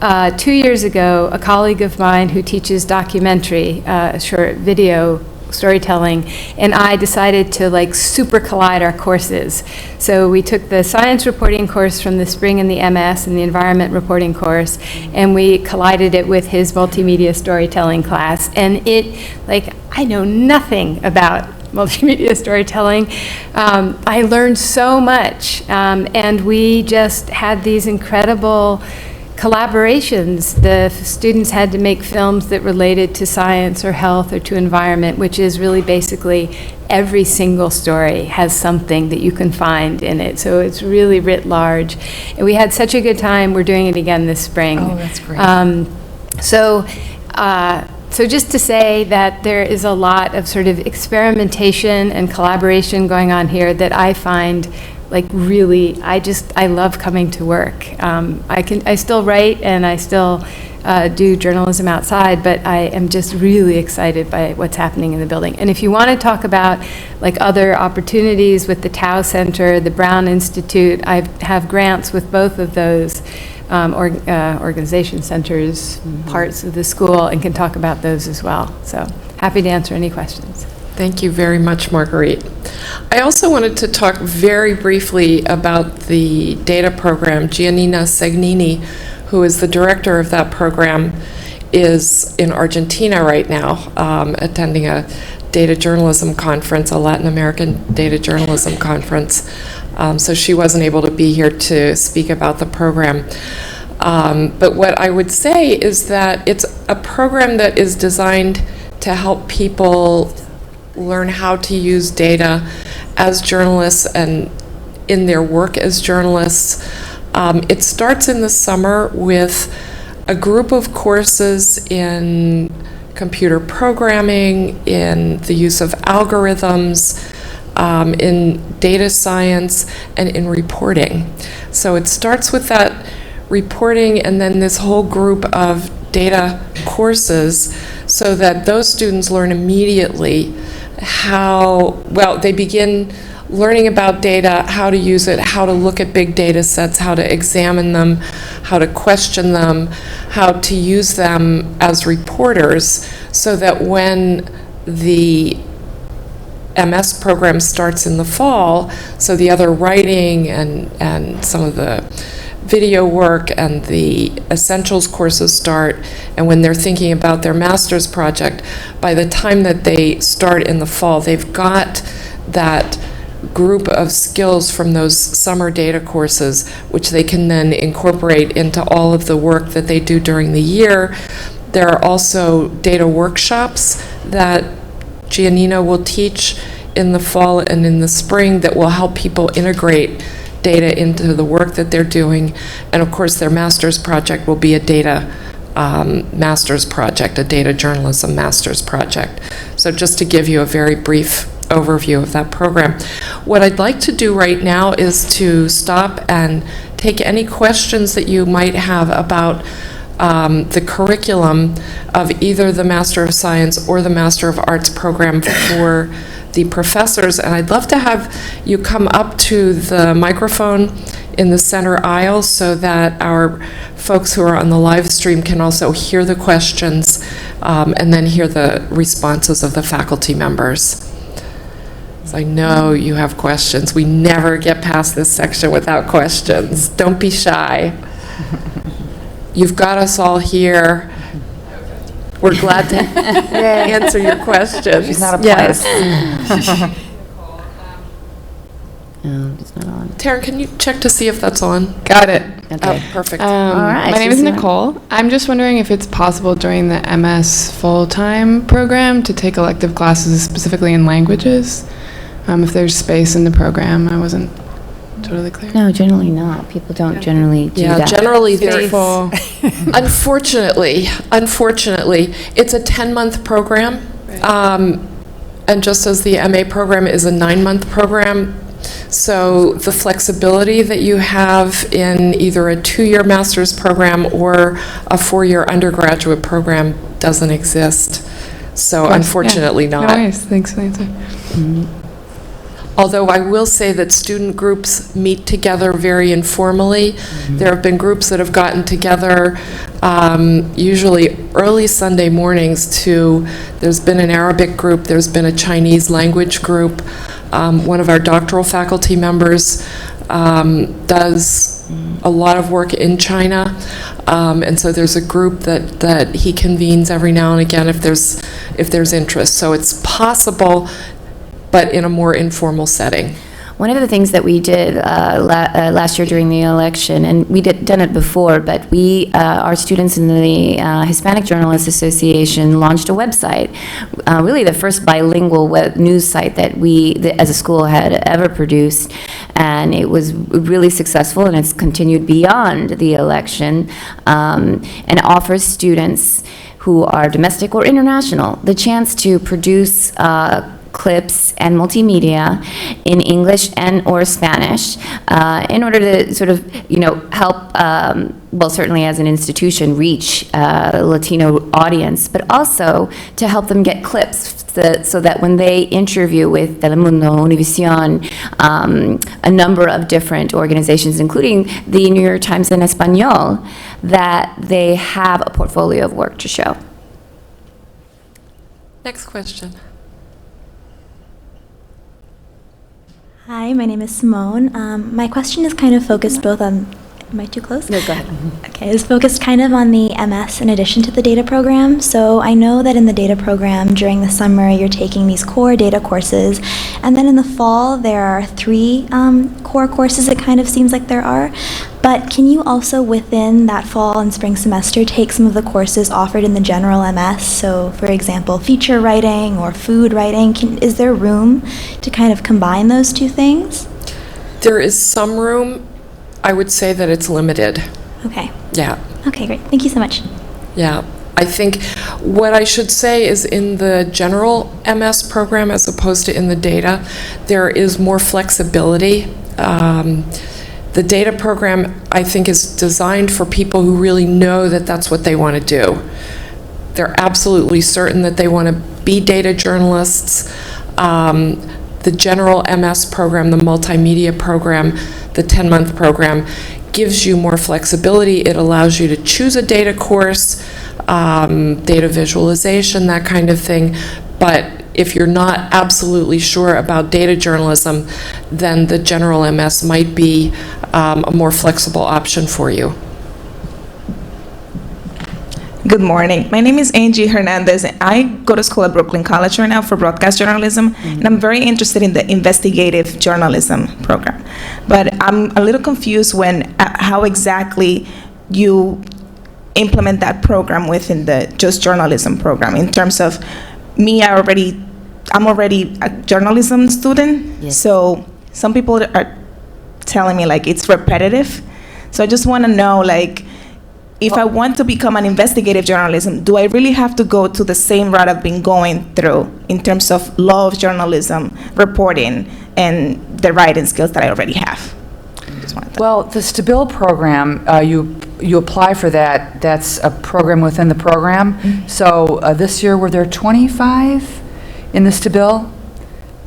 2 years ago, a colleague of mine who teaches documentary, short video storytelling, and I decided to super collide our courses. So we took the science reporting course from the spring in the MS and the environment reporting course, and we collided it with his multimedia storytelling class. And I know nothing about multimedia storytelling. I learned so much, and we just had these incredible collaborations. The students had to make films that related to science or health or to environment, which is really basically every single story has something that you can find in it. So it's really writ large. And we had such a good time. We're doing it again this spring. Oh, that's great. So just to say that there is a lot of sort of experimentation and collaboration going on here that I find like really, I love coming to work. I still write and I still do journalism outside, but I am just really excited by what's happening in the building. And if you want to talk about like other opportunities with the Tao Center, the Brown Institute, I have grants with both of those organization centers, parts of the school, and can talk about those as well. So happy to answer any questions. Thank you very much, Marguerite. I also wanted to talk very briefly about the data program. Giannina Segnini, who is the director of that program, is in Argentina right now, attending a data journalism conference, a Latin American data journalism conference. So she wasn't able to be here to speak about the program. But what I would say is that it's a program that is designed to help people learn how to use data as journalists and in their work as journalists. It starts in the summer with a group of courses in computer programming, in the use of algorithms, in data science, and in reporting. So it starts with that reporting and then this whole group of data courses so that those students learn immediately they begin learning about data, how to use it, how to look at big data sets, how to examine them, how to question them, how to use them as reporters, so that when the MS program starts in the fall, so the other writing and some of the video work and the essentials courses start, and when they're thinking about their master's project, by the time that they start in the fall, they've got that group of skills from those summer data courses, which they can then incorporate into all of the work that they do during the year. There are also data workshops that Giannina will teach in the fall and in the spring that will help people integrate data into the work that they're doing. And of course, their master's project will be a data master's project, a data journalism master's project. So just to give you a very brief overview of that program. What I'd like to do right now is to stop and take any questions that you might have about the curriculum of either the Master of Science or the Master of Arts program for the professors. And I'd love to have you come up to the microphone in the center aisle so that our folks who are on the live stream can also hear the questions and then hear the responses of the faculty members. So I know you have questions. We never get past this section without questions. Don't be shy. You've got us all here. We're glad to answer your questions. She's not a Yes. No, it's not on. Taryn, can you check to see if that's on? Got it. Okay. Oh, perfect. All right, My name is Susan. Nicole. I'm just wondering if it's possible during the MS full-time program to take elective classes specifically in languages. If there's space in the program, I wasn't totally clear. No, generally not. People don't generally do Yeah, that. generally It's they're full. Unfortunately, it's a 10-month program. And just as the MA program is a 9-month program, so the flexibility that you have in either a 2-year master's program or a 4-year undergraduate program doesn't exist. So unfortunately No not. worries. Thanks for the answer. Although I will say that student groups meet together very informally. There have been groups that have gotten together usually early Sunday mornings there's been an Arabic group, there's been a Chinese language group. One of our doctoral faculty members does a lot of work in China, and so there's a group that he convenes every now and again if there's interest. So it's possible, but in a more informal setting. One of the things that we did last year during the election, and we done it before, but our students in the Hispanic Journalists Association launched a website, really the first bilingual web news site that we, as a school, had ever produced, and it was really successful, and it's continued beyond the election, and offers students who are domestic or international the chance to produce clips, and multimedia in English and or Spanish in order to sort of, help, well, certainly as an institution, reach a Latino audience, but also to help them get clips so that when they interview with Telemundo, Univision, a number of different organizations, including the New York Times en Español, that they have a portfolio of work to show. Next question. Hi, my name is Simone. My question is kind of focused both on, am I too close? No, go ahead. Okay, it's focused kind of on the MS in addition to the data program. So I know that in the data program during the summer you're taking these core data courses, and then in the fall there are 3 core courses, it kind of seems like there are. But can you also within that fall and spring semester take some of the courses offered in the general MS? So for example, feature writing or food writing, is there room to kind of combine those 2 things? There is some room. I would say that it's limited. Okay. Yeah. Okay, great. Thank you so much. Yeah. I think what I should say is in the general MS program as opposed to in the data, there is more flexibility. The data program, I think, is designed for people who really know that that's what they want to do. They're absolutely certain that they want to be data journalists. The general MS program, the multimedia program, the 10-month program gives you more flexibility. It allows you to choose a data course, data visualization, that kind of thing. But if you're not absolutely sure about data journalism, then the general MS might be a more flexible option for you. Good morning. My name is Angie Hernandez. I go to school at Brooklyn College right now for broadcast journalism, and I'm very interested in the investigative journalism program. But I'm a little confused when how exactly you implement that program within the just journalism program. In terms of me, I'm already a journalism student, Yes. so some people are telling me like it's repetitive. So I just want to know like, if I want to become an investigative journalism, do I really have to go to the same route I've been going through in terms of law of journalism, reporting, and the writing skills that I already have? Well, the Stabil program, you apply for that. That's a program within the program. Mm-hmm. So this year, were there 25 in the Stabil?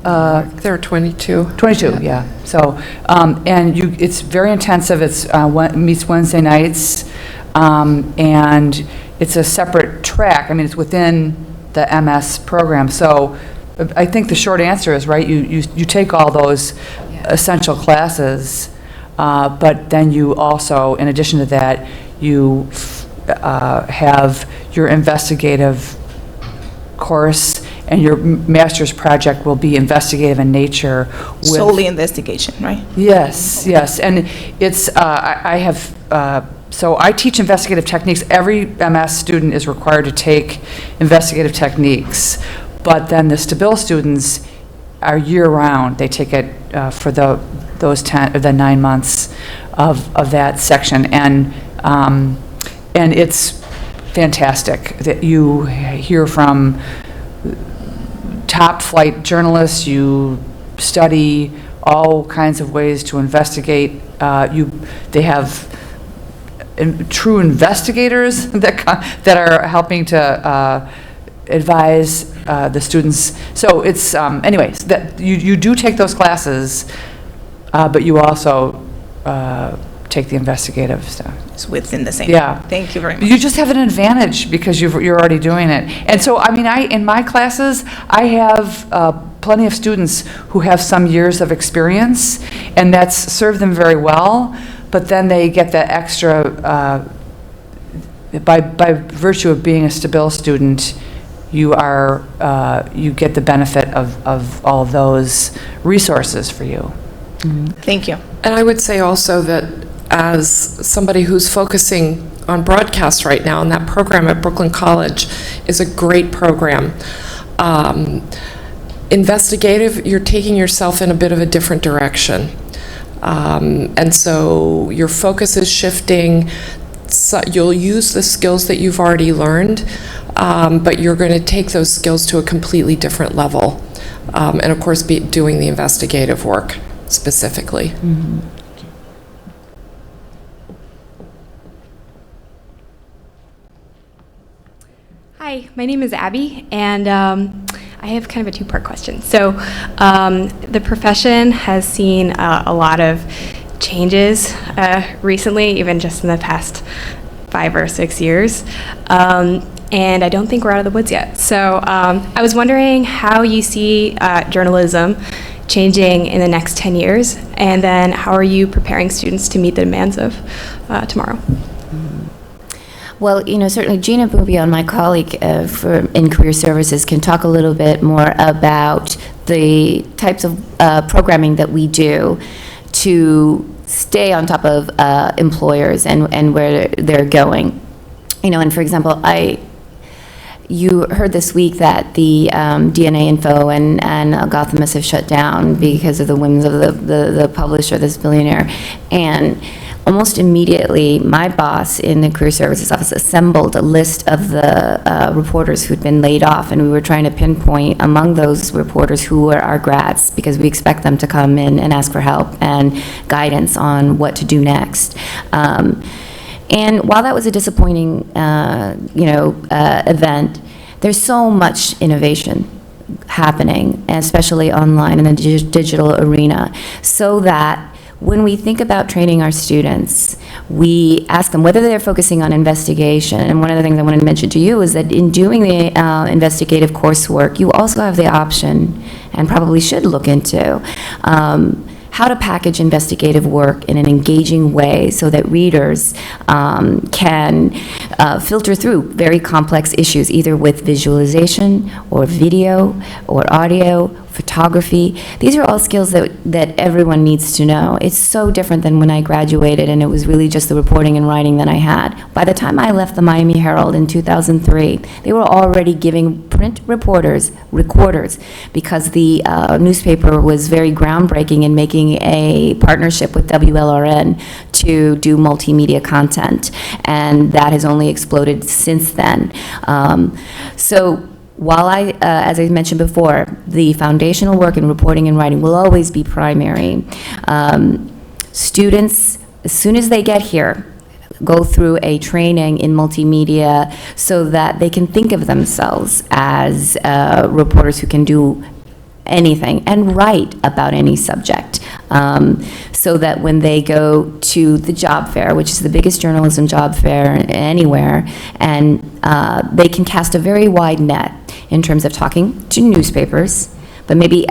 There are 22. 22, yeah. So, and it's very intensive. It's meets Wednesday nights. And it's a separate track. I mean, it's within the MS program. So I think the short answer is, right, you take all those essential classes, but then you also, in addition to that, you have your investigative course, and your master's project will be investigative in nature. Solely investigation, right? Yes, yes. And it's, so I teach investigative techniques. Every MS student is required to take investigative techniques, but then the Stabil students are year-round. They take it for the 9 months of that section, and it's fantastic that you hear from top-flight journalists. You study all kinds of ways to investigate. They have true investigators that are helping to advise the students. So it's, anyways, that you do take those classes, but you also take the investigative stuff. It's within the same. Yeah. Thank you very much. You just have an advantage because you're already doing it. And so, I mean, in my classes, I have plenty of students who have some years of experience, and that's served them very well. But then they get that extra, by virtue of being a Stabil student, you get the benefit of all of those resources for you. Thank you. And I would say also that as somebody who's focusing on broadcast right now, and that program at Brooklyn College is a great program. Investigative, you're taking yourself in a bit of a different direction. And so your focus is shifting. So you'll use the skills that you've already learned, but you're going to take those skills to a completely different level. and of course doing the investigative work specifically. Mm-hmm. Hi, my name is Abby, and I have kind of a two-part question. So the profession has seen a lot of changes recently, even just in the past 5 or 6 years, and I don't think we're out of the woods yet. So I was wondering how you see journalism changing in the next 10 years, and then how are you preparing students to meet the demands of tomorrow? Well, certainly Gina Boubion, my colleague in Career Services, can talk a little bit more about the types of programming that we do to stay on top of employers and where they're going. And for example, you heard this week that the DNA Info and Gothamus have shut down because of the whims of the publisher, this billionaire. And almost immediately, my boss in the Career Services office assembled a list of the reporters who'd been laid off, and we were trying to pinpoint among those reporters who were our grads, because we expect them to come in and ask for help and guidance on what to do next. And while that was a disappointing, event, there's so much innovation happening, especially online in the digital arena, so that when we think about training our students, we ask them whether they're focusing on investigation. And one of the things I wanted to mention to you is that in doing the investigative coursework, you also have the option, and probably should look into, how to package investigative work in an engaging way so that readers can filter through very complex issues, either with visualization or video or audio, photography. These are all skills that everyone needs to know. It's so different than when I graduated and it was really just the reporting and writing that I had. By the time I left the Miami Herald in 2003, they were already giving print reporters recorders, because the newspaper was very groundbreaking in making a partnership with WLRN to do multimedia content, and that has only exploded since then. So while as I mentioned before, the foundational work in reporting and writing will always be primary, students, as soon as they get here, go through a training in multimedia so that they can think of themselves as reporters who can do anything and write about any subject, so that when they go to the job fair, which is the biggest journalism job fair anywhere, and they can cast a very wide net in terms of talking to newspapers, but maybe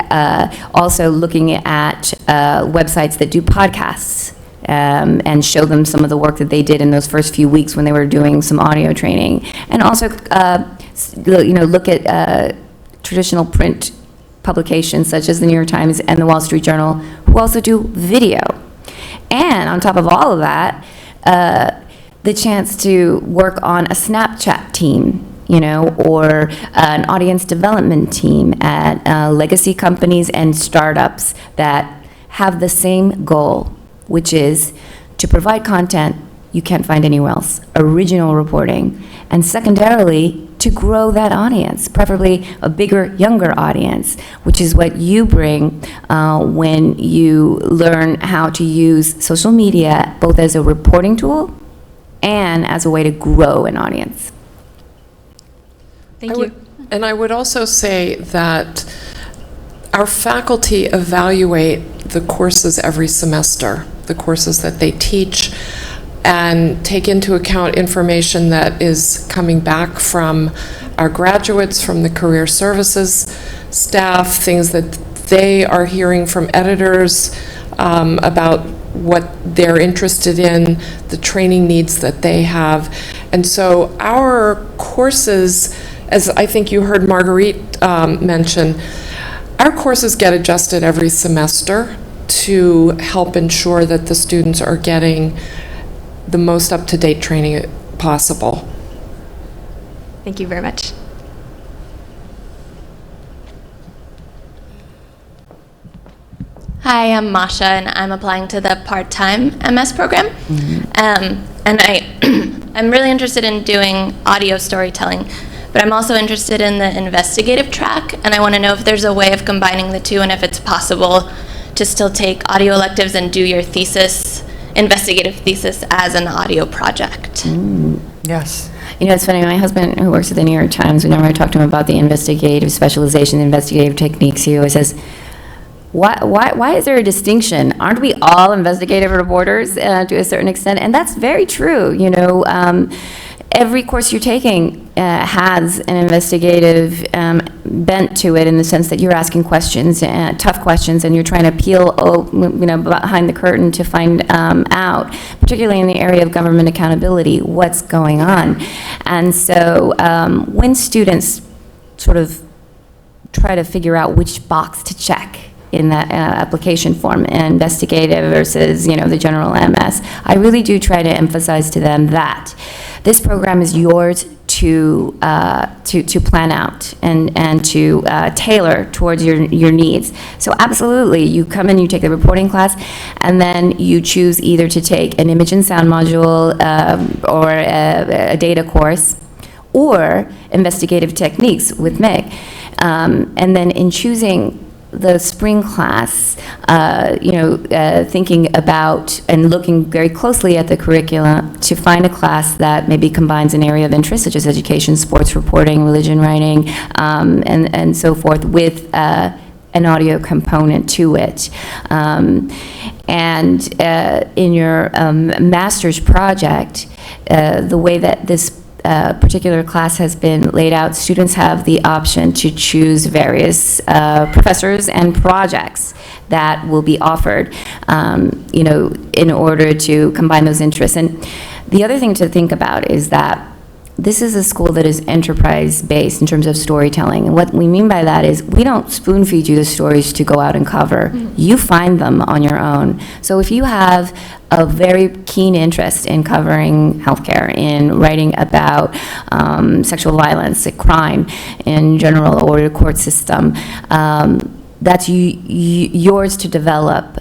also looking at websites that do podcasts, and show them some of the work that they did in those first few weeks when they were doing some audio training, and also look at traditional print publications such as the New York Times and the Wall Street Journal, who also do video. And on top of all of that, the chance to work on a Snapchat team, or an audience development team at legacy companies and startups that have the same goal, which is to provide content you can't find anywhere else, original reporting, and secondarily, to grow that audience, preferably a bigger, younger audience, which is what you bring when you learn how to use social media both as a reporting tool and as a way to grow an audience. Thank you. And I would also say that our faculty evaluate the courses every semester, the courses that they teach, and take into account information that is coming back from our graduates, from the career services staff, things that they are hearing from editors about what they're interested in, the training needs that they have. And so our courses, as I think you heard Marguerite mention, our courses get adjusted every semester to help ensure that the students are getting the most up-to-date training possible. Thank you very much. Hi, I'm Masha, and I'm applying to the part-time MS program. Mm-hmm. And I'm really interested in doing audio storytelling, but I'm also interested in the investigative track, and I want to know if there's a way of combining the two and if it's possible to still take audio electives and do your thesis, investigative thesis, as an audio project. Yes. You know, it's funny, my husband, who works at the New York Times, whenever I talk to him about the investigative specialization, the investigative techniques, he always says, why is there a distinction? Aren't we all investigative reporters to a certain extent? And that's very true. You know, every course you're taking has an investigative bent to it, in the sense that you're asking questions, tough questions, and you're trying to peel, behind the curtain to find out, particularly in the area of government accountability, what's going on. And so when students sort of try to figure out which box to check in that application form, investigative versus, the general MS, I really do try to emphasize to them that this program is yours to plan out and to tailor towards your needs. So absolutely, you come in, you take the reporting class, and then you choose either to take an image and sound module or a data course, or investigative techniques with Meg. And then in choosing the spring class, thinking about and looking very closely at the curricula to find a class that maybe combines an area of interest, such as education, sports reporting, religion writing, and so forth, with an audio component to it. And in your master's project, the way that this particular class has been laid out, students have the option to choose various professors and projects that will be offered, in order to combine those interests. And the other thing to think about is that this is a school that is enterprise-based in terms of storytelling. And what we mean by that is we don't spoon-feed you the stories to go out and cover. You find them on your own. So if you have a very keen interest in covering healthcare, in writing about sexual violence, crime in general, or the court system, that's yours to develop.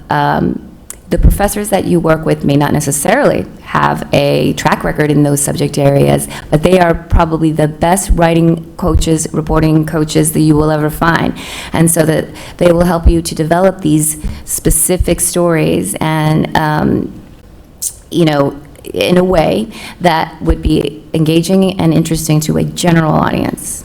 The professors that you work with may not necessarily have a track record in those subject areas, but they are probably the best writing coaches, reporting coaches that you will ever find. And so that they will help you to develop these specific stories and, in a way that would be engaging and interesting to a general audience.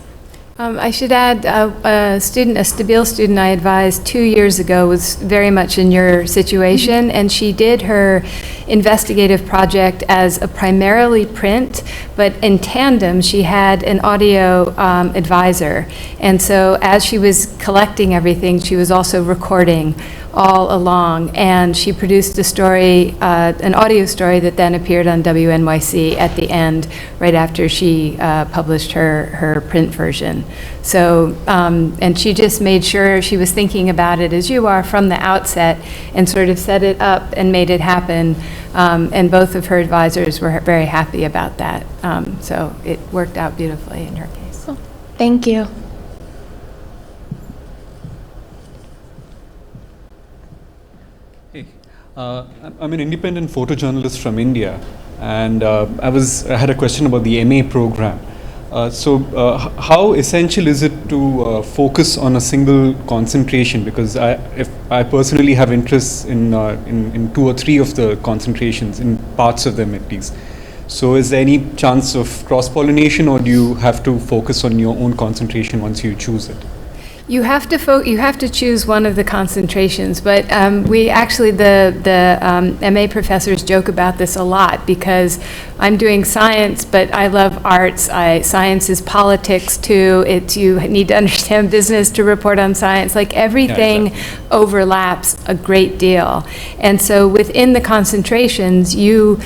I should add, a Stabile student I advised 2 years ago was very much in your situation, and she did her investigative project as a primarily print, but in tandem, she had an audio advisor. And so as she was collecting everything, she was also recording all along, and she produced a story, an audio story that then appeared on WNYC at the end, right after she published her print version. So, and she just made sure she was thinking about it as you are from the outset, and sort of set it up and made it happen. And both of her advisors were very happy about that. So it worked out beautifully in her case. Cool. Thank you. I'm an independent photojournalist from India, and I had a question about the MA program. How essential is it to focus on a single concentration? Because if I personally have interests in 2 or 3 of the concentrations, in parts of them at least. So is there any chance of cross-pollination, or do you have to focus on your own concentration once you choose it? You have to choose one of the concentrations, but we actually, the MA professors joke about this a lot, because I'm doing science, but I love arts. Science is politics too. You need to understand business to report on science. Like everything overlaps a great deal. And so within the concentrations, you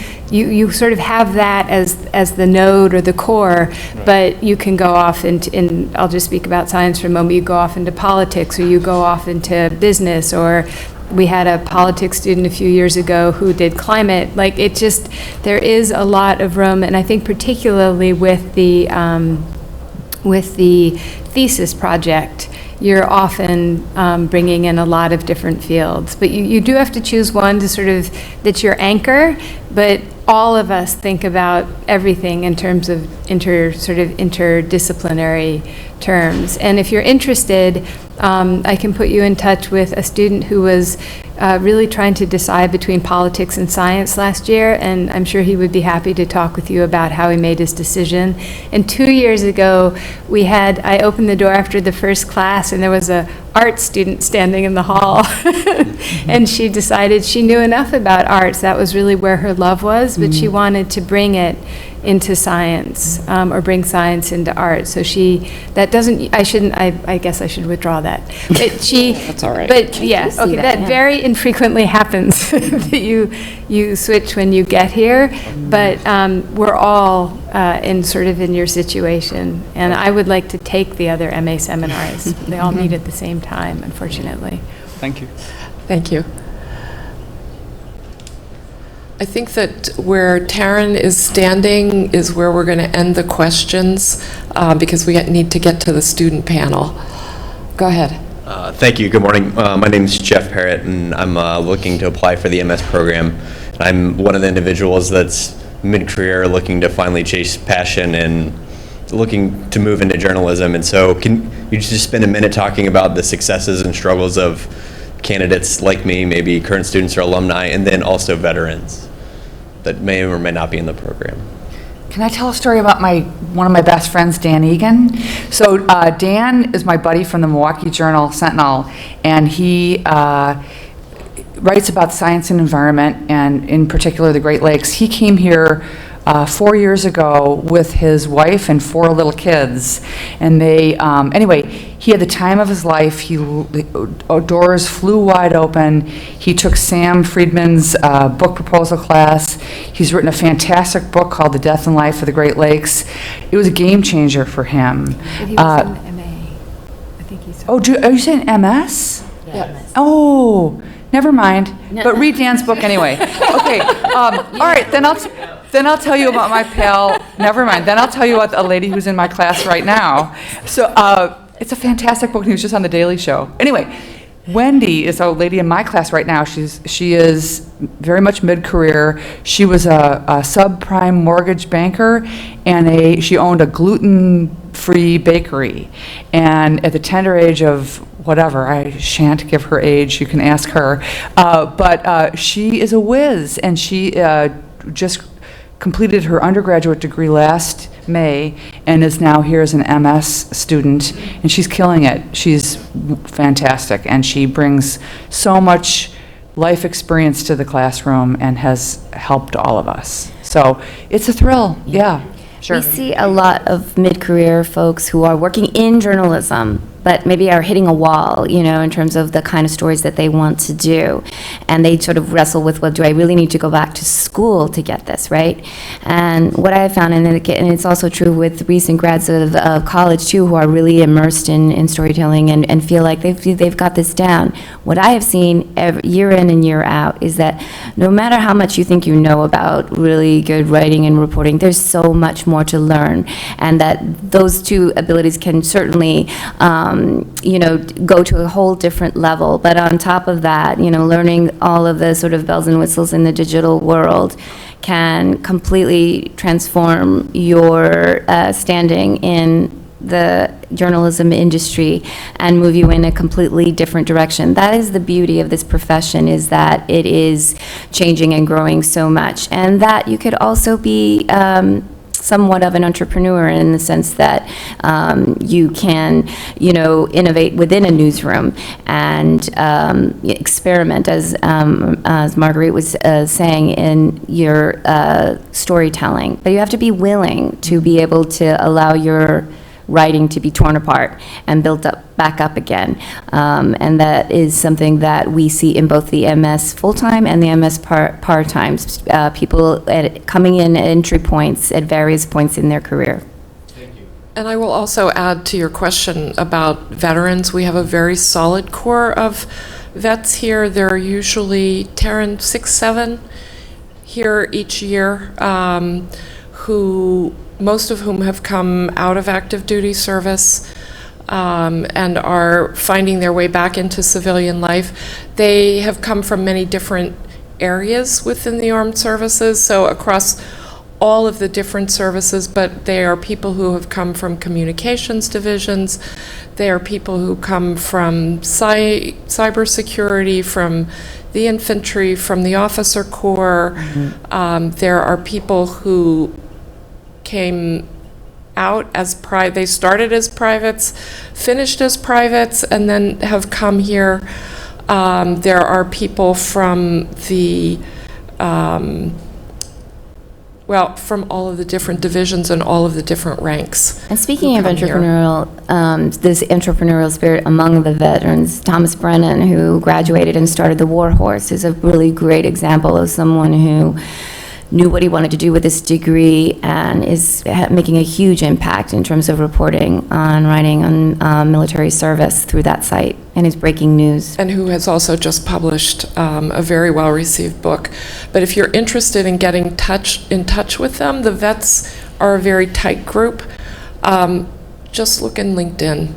sort of have that as the node or the core, but you can go off into, I'll just speak about science for a moment, you go off into politics, or you go off into business, or we had a politics student a few years ago who did climate. Like there is a lot of room, and I think particularly with the thesis project, you're often bringing in a lot of different fields. But you do have to choose one to sort of, that's your anchor, but all of us think about everything in terms of interdisciplinary terms. And if you're interested, I can put you in touch with a student who was really trying to decide between politics and science last year, and I'm sure he would be happy to talk with you about how he made his decision. And 2 years ago, I opened the door after the first class, and there was a art student standing in the hall. And she decided she knew enough about arts. That was really where her love was, but she wanted to bring it into science, or bring science into art. So I guess I should withdraw that. But That's all right. But yes, okay, that very infrequently happens that you switch when you get here, but we're all in your situation. And I would like to take the other MA seminars. They all meet at the same time, unfortunately. Thank you. Thank you. I think that where Taryn is standing is where we're going to end the questions, because we need to get to the student panel. Go ahead. Thank you. Good morning. My name is Jeff Parrott, and I'm looking to apply for the MS program. I'm one of the individuals that's mid-career looking to finally chase passion and looking to move into journalism. And so can you just spend a minute talking about the successes and struggles of candidates like me, maybe current students or alumni, and then also veterans that may or may not be in the program? Can I tell a story about one of my best friends, Dan Egan? So Dan is my buddy from the Milwaukee Journal Sentinel, and he writes about science and environment, and in particular the Great Lakes. He came here 4 years ago with his wife and 4 little kids, and they anyway, he had the time of his life. Doors flew wide open. He took Sam Friedman's book proposal class. He's written a fantastic book called The Death and Life of the Great Lakes. It was a game changer for him. But he was in MA. I think he's. Are you saying MS? Yeah. Oh, never mind. But read Dan's book anyway. Okay. All right. Then I'll tell you about my pal. Never mind. Then I'll tell you about a lady who's in my class right now. So it's a fantastic book. And he was just on the Daily Show. Anyway, Wendy is a lady in my class right now. She is very much mid-career. She was a subprime mortgage banker, and she owned a gluten-free bakery. And at the tender age of whatever, I shan't give her age, you can ask her, but she is a whiz, and she just completed her undergraduate degree last May and is now here as an MS student, and she's killing it. She's fantastic, and she brings so much life experience to the classroom and has helped all of us. So it's a thrill. Yeah, sure. We see a lot of mid-career folks who are working in journalism, but maybe are hitting a wall, in terms of the kind of stories that they want to do. And they sort of wrestle with, well, do I really need to go back to school to get this, right? And what I have found, and it's also true with recent grads of college too, who are really immersed in storytelling and feel like they've got this down. What I have seen year in and year out is that no matter how much you think you know about really good writing and reporting, there's so much more to learn. And that those two abilities can certainly go to a whole different level. But on top of that, learning all of the sort of bells and whistles in the digital world can completely transform your standing in the journalism industry and move you in a completely different direction. That is the beauty of this profession, is that it is changing and growing so much. And that you could also be somewhat of an entrepreneur in the sense that you can, innovate within a newsroom and experiment, as Marguerite was saying, in your storytelling. But you have to be willing to be able to allow your writing to be torn apart and built back up again. And that is something that we see in both the MS full-time and the MS part-time. People coming in at entry points at various points in their career. Thank you. And I will also add to your question about veterans. We have a very solid core of vets here. There are usually 6, 7 here each year, most of whom have come out of active duty service and are finding their way back into civilian life. They have come from many different areas within the armed services, so across all of the different services, but they are people who have come from communications divisions, they are people who come from cybersecurity, from the infantry, from the officer corps. There are people who came out as they started as privates, finished as privates, and then have come here. There are people from the from all of the different divisions and all of the different ranks. And speaking of entrepreneurial, this entrepreneurial spirit among the veterans, Thomas Brennan, who graduated and started the War Horse, is a really great example of someone who knew what he wanted to do with this degree and is making a huge impact in terms of reporting on writing on military service through that site and his breaking news. And who has also just published a very well-received book. But if you're interested in getting in touch with them, the vets are a very tight group. Just look in LinkedIn,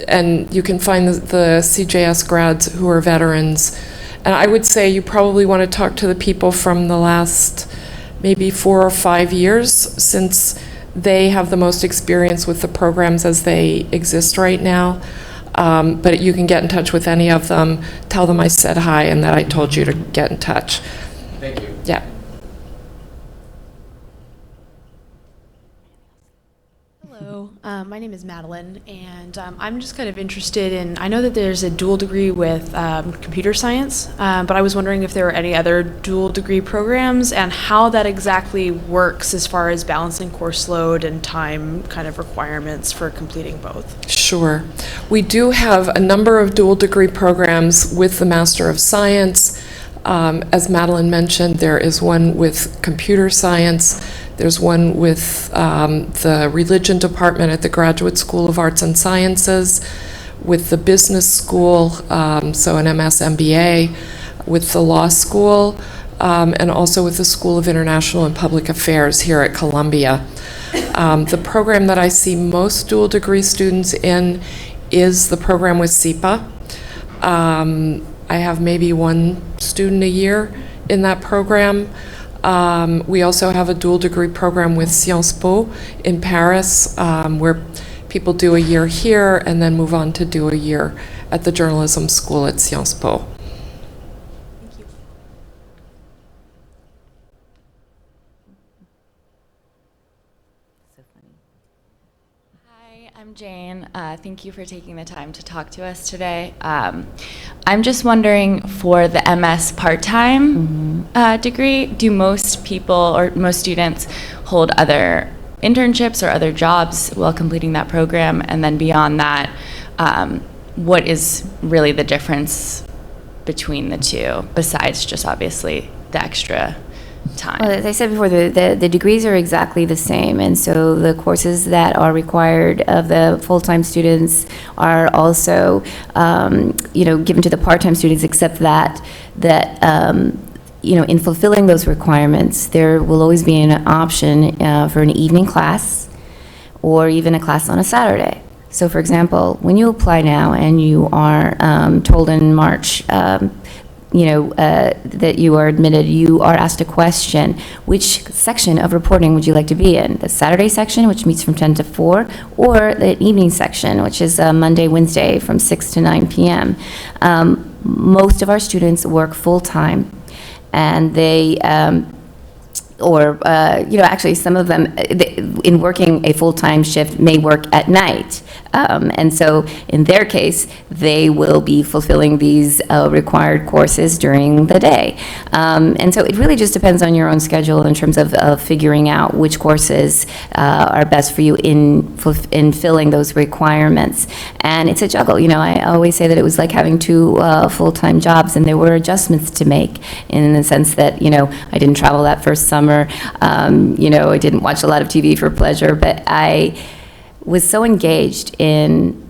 and you can find the CJS grads who are veterans. And I would say you probably want to talk to the people from the last maybe 4 or 5 years, since they have the most experience with the programs as they exist right now. But you can get in touch with any of them, tell them I said hi and that I told you to get in touch. Thank you. Yeah. Hello, my name is Madeline, and I'm just kind of interested in, I know that there's a dual degree with computer science, but I was wondering if there are any other dual degree programs and how that exactly works as far as balancing course load and time kind of requirements for completing both. Sure. We do have a number of dual degree programs with the Master of Science. As Madeline mentioned, there is one with computer science. There's one with the religion department at the Graduate School of Arts and Sciences, with the business school, so an MS MBA, with the law school, and also with the School of International and Public Affairs here at Columbia. The program that I see most dual degree students in is the program with SIPA. I have maybe one student a year in that program. We also have a dual degree program with Sciences Po in Paris, where people do a year here and then move on to do a year at the journalism school at Sciences Po. Thank you. Hi, I'm Jane. Thank you for taking the time to talk to us today. I'm just wondering, for the MS part-time degree, do most people or most students hold other internships or other jobs while completing that program? And then beyond that, what is really the difference between the two, besides just obviously the extra time? Well, as I said before, the degrees are exactly the same, and so the courses that are required of the full-time students are also, given to the part-time students, except that in fulfilling those requirements, there will always be an option for an evening class or even a class on a Saturday. So, for example, when you apply now and you are told in March that you are admitted, you are asked a question: which section of reporting would you like to be in? The Saturday section, which meets from 10 to 4, or the evening section, which is Monday, Wednesday from 6 to 9 p.m. Most of our students work full-time, and they actually some of them, in working a full-time shift, may work at night. And so in their case, they will be fulfilling these required courses during the day. And so it really just depends on your own schedule in terms of figuring out which courses are best for you in filling those requirements. And it's a juggle. I always say that it was like having two full-time jobs, and there were adjustments to make, in the sense that, I didn't travel that first summer. I didn't watch a lot of TV for pleasure, but I was so engaged in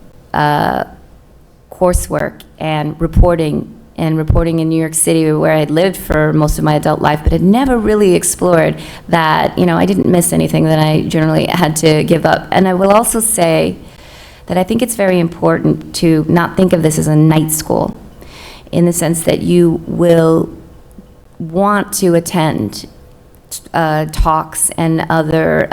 coursework and reporting in New York City, where I'd lived for most of my adult life, but had never really explored that, I didn't miss anything that I generally had to give up. And I will also say that I think it's very important to not think of this as a night school, in the sense that you will want to attend talks and other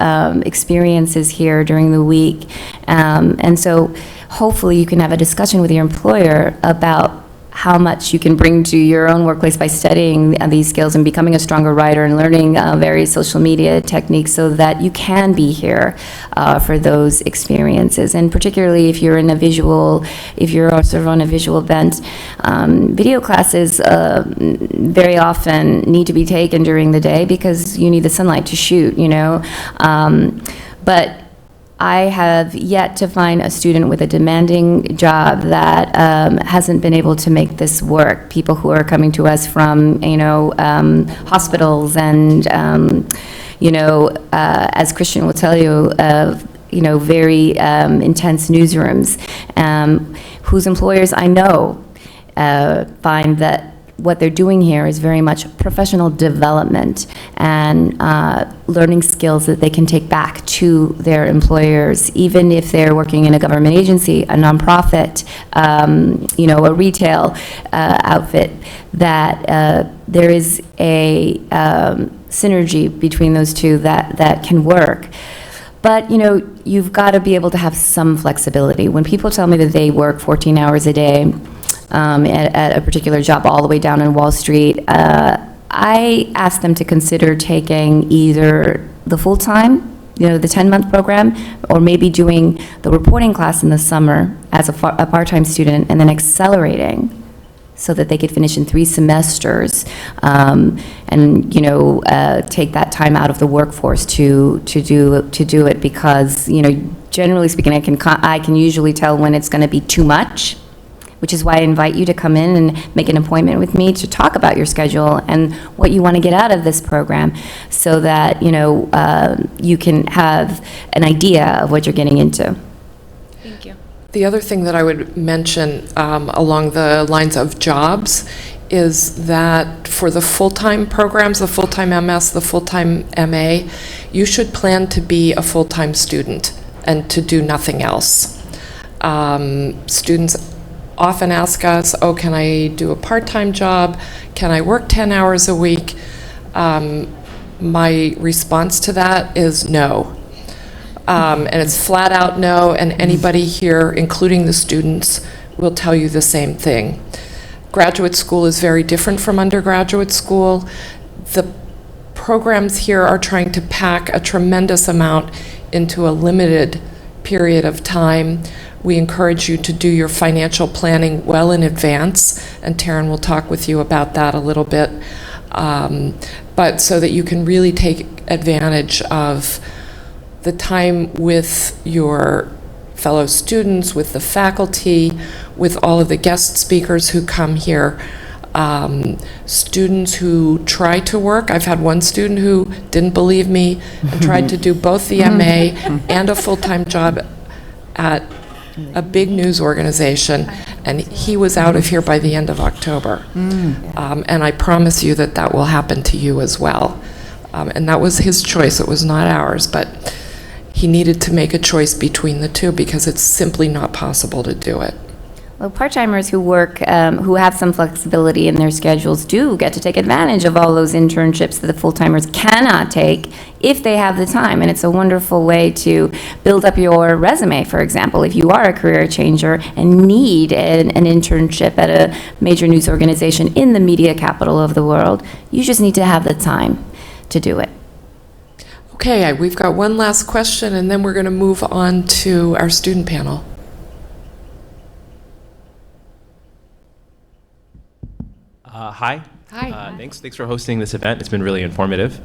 experiences here during the week. And so hopefully you can have a discussion with your employer about how much you can bring to your own workplace by studying these skills and becoming a stronger writer and learning various social media techniques so that you can be here for those experiences. And particularly if you're sort of on a visual bent, video classes very often need to be taken during the day because you need the sunlight to shoot, but I have yet to find a student with a demanding job that hasn't been able to make this work. People who are coming to us from, hospitals and, as Christian will tell you, very intense newsrooms, whose employers I know find that what they're doing here is very much professional development and learning skills that they can take back to their employers, even if they're working in a government agency, a nonprofit, a retail outfit, that there is a synergy between those two that can work. But, you've got to be able to have some flexibility. When people tell me that they work 14 hours a day, at a particular job all the way down in Wall Street, I asked them to consider taking either the full-time, the 10-month program, or maybe doing the reporting class in the summer as a part-time student and then accelerating so that they could finish in 3 semesters and take that time out of the workforce to do it, because generally speaking, I can usually tell when it's going to be too much, which is why I invite you to come in and make an appointment with me to talk about your schedule and what you want to get out of this program so that, you can have an idea of what you're getting into. Thank you. The other thing that I would mention along the lines of jobs is that for the full-time programs, the full-time MS, the full-time MA, you should plan to be a full-time student and to do nothing else. Students often ask us, can I do a part-time job? Can I work 10 hours a week? My response to that is no. And it's flat out no, and anybody here, including the students, will tell you the same thing. Graduate school is very different from undergraduate school. The programs here are trying to pack a tremendous amount into a limited period of time. We encourage you to do your financial planning well in advance, and Taryn will talk with you about that a little bit, but so that you can really take advantage of the time with your fellow students, with the faculty, with all of the guest speakers who come here. Students who try to work. I've had one student who didn't believe me and tried to do both the MA and a full-time job at a big news organization, and he was out of here by the end of October. And I promise you that will happen to you as well. And that was his choice, it was not ours, but he needed to make a choice between the two because it's simply not possible to do it. Well, part-timers who work, who have some flexibility in their schedules do get to take advantage of all those internships that the full-timers cannot take if they have the time. And it's a wonderful way to build up your resume, for example. If you are a career changer and need an internship at a major news organization in the media capital of the world, you just need to have the time to do it. Okay, we've got one last question, and then we're going to move on to our student panel. Hi. Hi. Thanks for hosting this event. It's been really informative.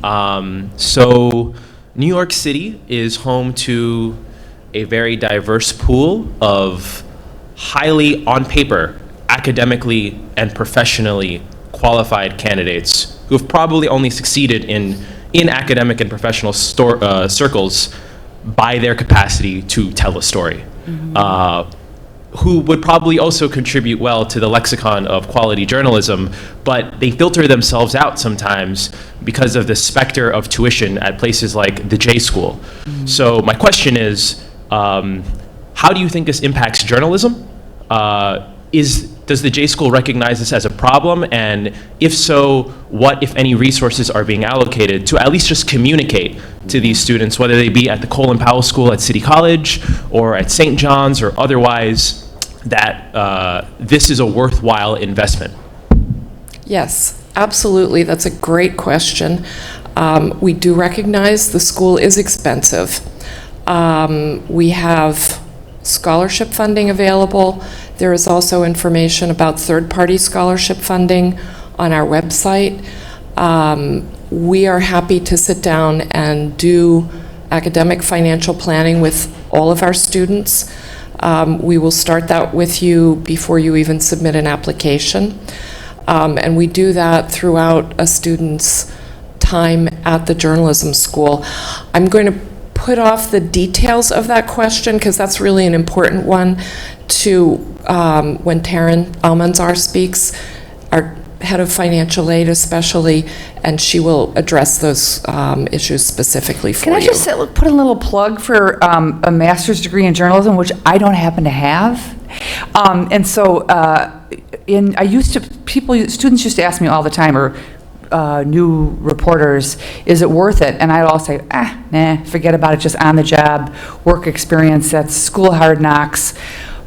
So New York City is home to a very diverse pool of highly, on paper, academically and professionally qualified candidates who have probably only succeeded in academic and professional circles by their capacity to tell a story. Who would probably also contribute well to the lexicon of quality journalism, but they filter themselves out sometimes because of the specter of tuition at places like the J School. So my question is, how do you think this impacts journalism? does the J School recognize this as a problem? And if so, what, if any, resources are being allocated to at least just communicate to these students, whether they be at the Colin Powell School at City College or at St. John's or otherwise, that this is a worthwhile investment? Yes, absolutely. That's a great question. We do recognize the school is expensive. We have scholarship funding available. There is also information about third-party scholarship funding on our website. We are happy to sit down and do academic financial planning with all of our students. We will start that with you before you even submit an application. And we do that throughout a student's time at the journalism school. I'm going to put off the details of that question because that's really an important one to when Taryn Almanzar speaks, our head of financial aid especially, and she will address those issues specifically for you. Can I just put a little plug for a master's degree in journalism, which I don't happen to have? And so students used to ask me all the time, or new reporters, is it worth it? And I'd all say, nah, forget about it, just on the job, work experience, that's school hard knocks.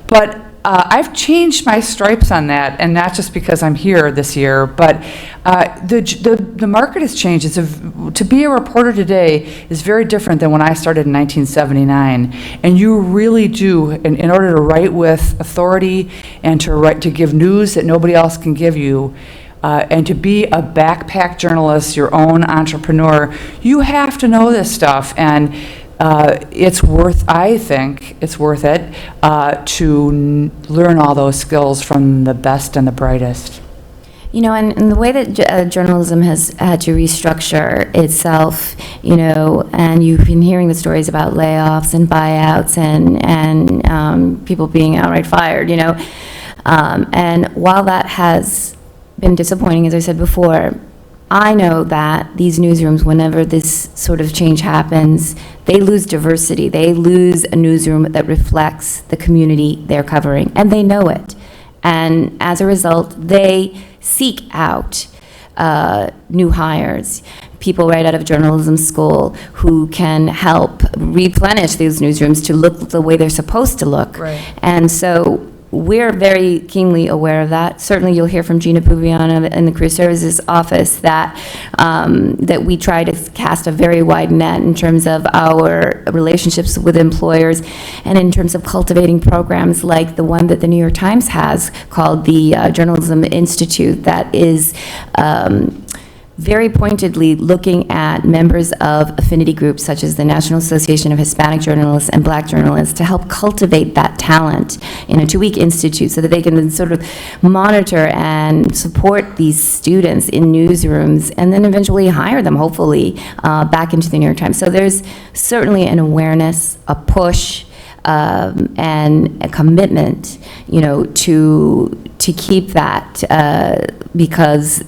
But I've changed my stripes on that, and not just because I'm here this year, but the market has changed. To be a reporter today is very different than when I started in 1979. And you really do, in order to write with authority and to give news that nobody else can give you, and to be a backpack journalist, your own entrepreneur, you have to know this stuff. And I think it's worth it to learn all those skills from the best and the brightest. You know, and the way that journalism has had to restructure itself, you know, and you've been hearing the stories about layoffs and buyouts and people being outright fired, you know, and while that has been disappointing, as I said before, I know that these newsrooms, whenever this sort of change happens, they lose diversity. They lose a newsroom that reflects the community they're covering, and they know it. And as a result, they seek out new hires, people right out of journalism school who can help replenish these newsrooms to look the way they're supposed to look. Right. And so we're very keenly aware of that. Certainly, you'll hear from Gina Pugliana in the Career Services Office that that we try to cast a very wide net in terms of our relationships with employers and in terms of cultivating programs like the one that the New York Times has called the Journalism Institute that is very pointedly looking at members of affinity groups such as the National Association of Hispanic Journalists and Black Journalists to help cultivate that talent in a 2-week institute so that they can then sort of monitor and support these students in newsrooms and then eventually hire them, hopefully, back into the New York Times. So there's certainly an awareness, a push, and a commitment, you know, to keep that because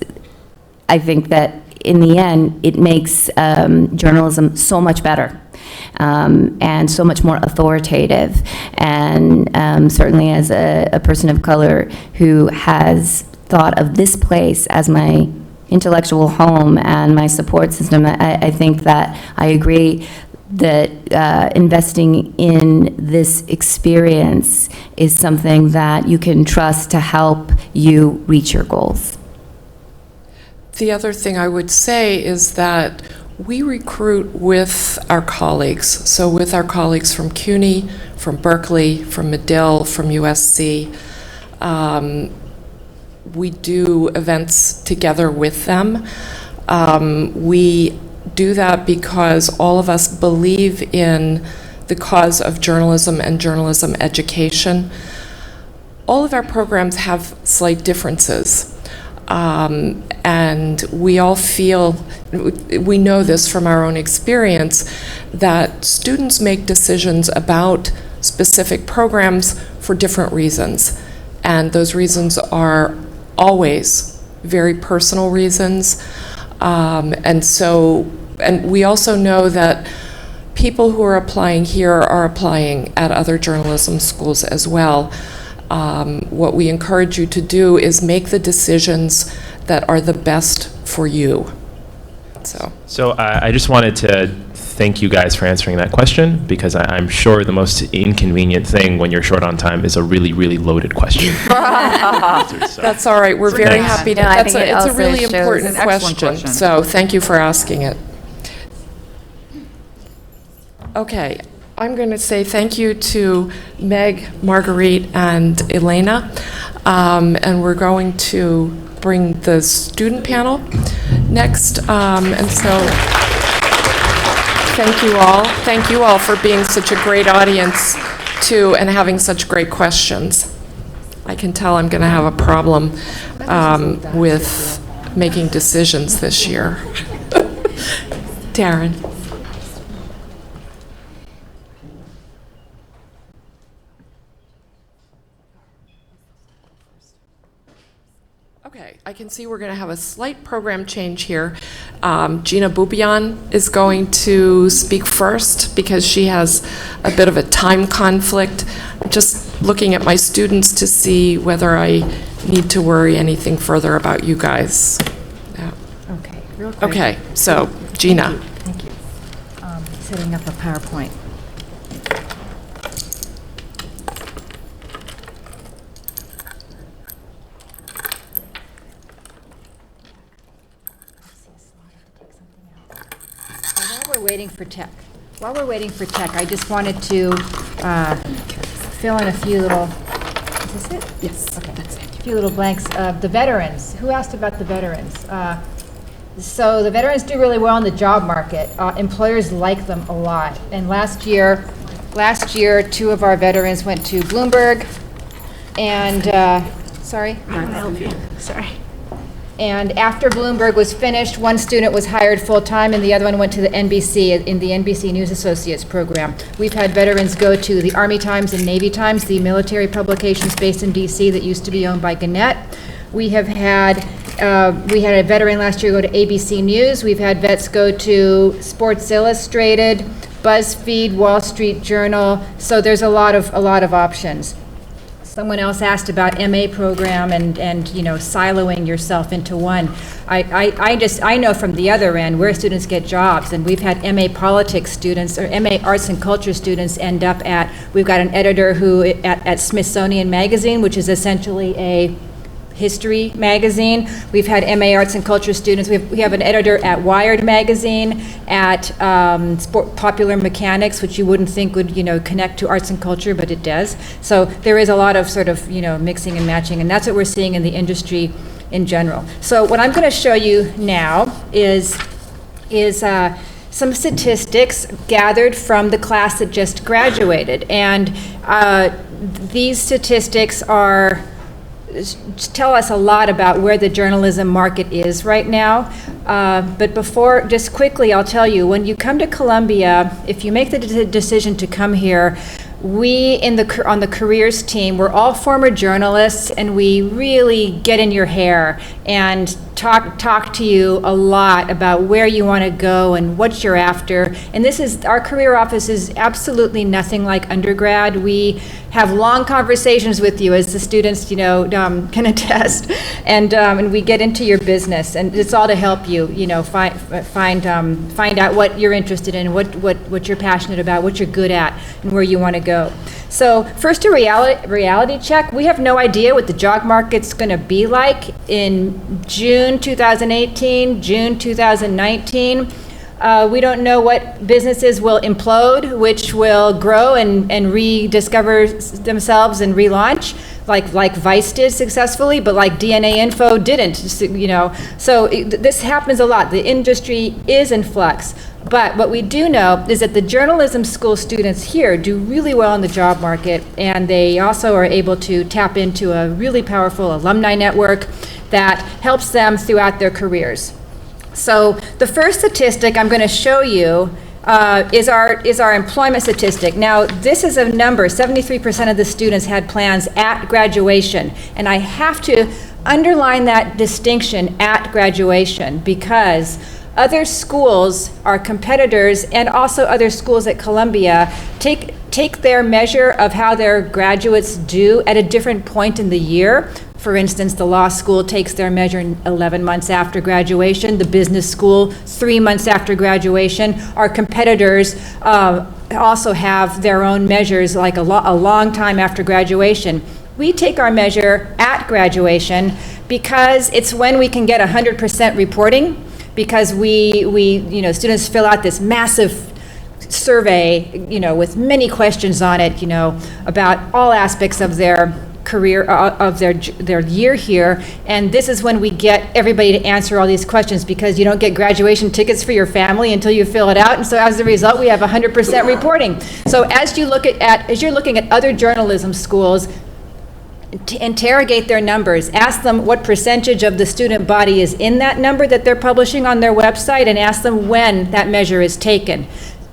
I think that in the end, it makes journalism so much better and so much more authoritative. And certainly as a person of color who has thought of this place as my intellectual home and my support system, I think that I agree that investing in this experience is something that you can trust to help you reach your goals. The other thing I would say is that we recruit with our colleagues. So with our colleagues from CUNY, from Berkeley, from Medill, from USC. We do events together with them. We do that because all of us believe in the cause of journalism and journalism education. All of our programs have slight differences. And we all feel, we know this from our own experience, that students make decisions about specific programs for different reasons. And those reasons are always very personal reasons. And we also know that people who are applying here are applying at other journalism schools as well. what we encourage you to do is make the decisions that are the best for you. So I just wanted to thank you guys for answering that question, because I'm sure the most inconvenient thing when you're short on time is a really, really loaded question. That's all right. We're very happy to. No, I It's think it a also really shows- important It's an excellent question. question. So thank you for asking it. Okay, I'm going to say thank you to Meg, Marguerite, and Elena. And we're going to bring the student panel next. And so thank you all. Thank you all for being such a great audience, too, and having such great questions. I can tell I'm going to have a problem with making decisions this year. Darren. Okay, I can see we're going to have a slight program change here. Gina Bubian is going to speak first because she has a bit of a time conflict. I'm just looking at my students to see whether I need to worry anything further about you guys. Yeah. Okay, real quick. Okay, so Gina. Thank you. Setting up a PowerPoint. While we're waiting for tech, I just wanted to fill in a few little, is this it? Yes. Okay, that's it. A few little blanks. The veterans, who asked about the veterans? So the veterans do really well in the job market. Employers like them a lot. And last year, 2 of our veterans went to Bloomberg, and, sorry? I'll help you. Sorry. And after Bloomberg was finished, one student was hired full-time and the other one went to the NBC, in the NBC News Associates program. We've had veterans go to the Army Times and Navy Times, the military publications based in DC that used to be owned by Gannett. We had a veteran last year go to ABC News. We've had vets go to Sports Illustrated, BuzzFeed, Wall Street Journal. So there's a lot of options. Someone else asked about MA program and siloing yourself into one. I know from the other end where students get jobs, and we've had MA politics students or MA arts and culture students end up we've got an editor who at Smithsonian Magazine, which is essentially a history magazine. We've had MA Arts and Culture students. We have an editor at Wired magazine, at Popular Mechanics, which you wouldn't think would connect to arts and culture, but it does. So there is a lot of sort of mixing and matching, and that's what we're seeing in the industry in general. So what I'm going to show you now is some statistics gathered from the class that just graduated, and these statistics tell us a lot about where the journalism market is right now. But before, just quickly, I'll tell you, when you come to Columbia, if you make the decision to come here, we on the careers team, we're all former journalists, and we really get in your hair and talk to you a lot about where you want to go and what you're after. And our career office is absolutely nothing like undergrad. We have long conversations with you, as the students can attest, and we get into your business, and it's all to help you find out what you're interested in, what you're passionate about, what you're good at, and where you want to go. So first, a reality check. We have no idea what the job market's going to be like in June 2018, June 2019. We don't know what businesses will implode, which will grow and rediscover themselves and relaunch, like Vice did successfully, but like DNA Info didn't. So this happens a lot. The industry is in flux. But what we do know is that the journalism school students here do really well in the job market, and they also are able to tap into a really powerful alumni network that helps them throughout their careers. So the first statistic I'm going to show you is our employment statistic. Now, this is a number. 73% of the students had plans at graduation, and I have to underline that distinction, at graduation, because other schools, our competitors, and also other schools at Columbia take take their measure of how their graduates do at a different point in the year. For instance, the law school takes their measure 11 months after graduation, the business school 3 months after graduation. Our competitors also have their own measures, like a long time after graduation. We take our measure at graduation because it's when we can get 100% reporting, because we students fill out this massive survey, with many questions on it, about all aspects of their career, of their year here, and this is when we get everybody to answer all these questions, because you don't get graduation tickets for your family until you fill it out, and so as a result, we have 100% reporting. So as you're looking at other journalism schools, to interrogate their numbers, ask them what percentage of the student body is in that number that they're publishing on their website, and ask them when that measure is taken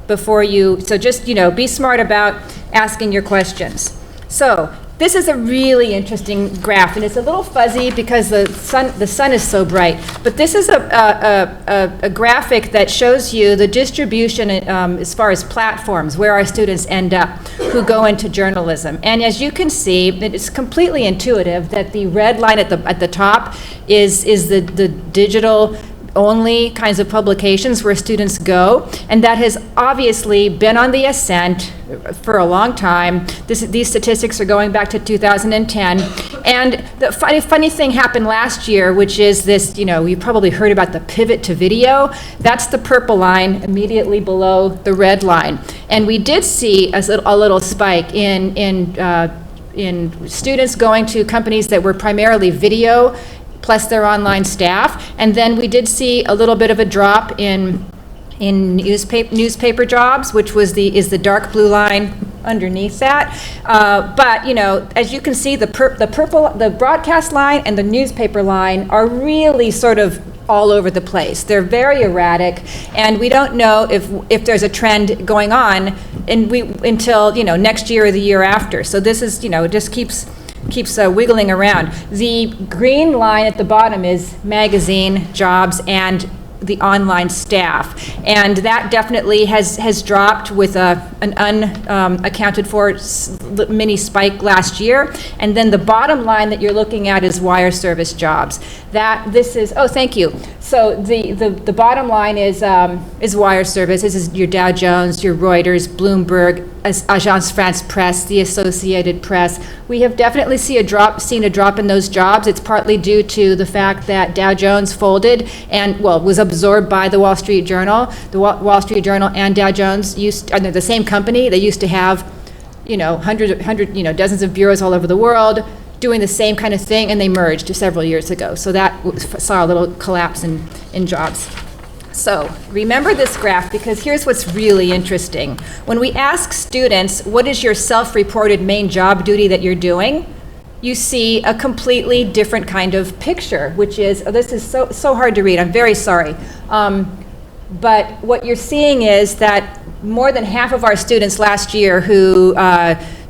before so just, be smart about asking your questions. So this is a really interesting graph, and it's a little fuzzy because the sun is so bright, but this is a graphic that shows you the distribution as far as platforms, where our students end up who go into journalism. And as you can see, it's completely intuitive that the red line at the top is the digital only kinds of publications where students go, and that has obviously been on the ascent for a long time. These statistics are going back to 2010, and the funny thing happened last year, which is this, you probably heard about the pivot to video. That's the purple line immediately below the red line, and we did see a little spike in students going to companies that were primarily video plus their online staff, and then we did see a little bit of a drop in newspaper jobs, which is the dark blue line underneath that. But as you can see, the broadcast line and the newspaper line are really sort of all over the place. They're very erratic, and we don't know if there's a trend going on, until next year or the year after. So this is it just keeps wiggling around. The green line at the bottom is magazine, jobs, and the online staff, and that definitely has dropped with an unaccounted for mini spike last year. And then the bottom line that you're looking at is wire service jobs. Thank you. So the bottom line is wire service. This is your Dow Jones, your Reuters, Bloomberg, Agence France Presse, the Associated Press. We have definitely seen a drop in those jobs. It's partly due to the fact that Dow Jones folded and was absorbed by the Wall Street Journal. The Wall Street Journal and Dow Jones are the same company. They used to have dozens of bureaus all over the world doing the same kind of thing, and they merged several years ago. So that saw a little collapse in jobs. So remember this graph, because here's what's really interesting. When we ask students, what is your self-reported main job duty that you're doing, you see a completely different kind of picture, which is, this is so hard to read, I'm very sorry. But what you're seeing is that more than half of our students last year who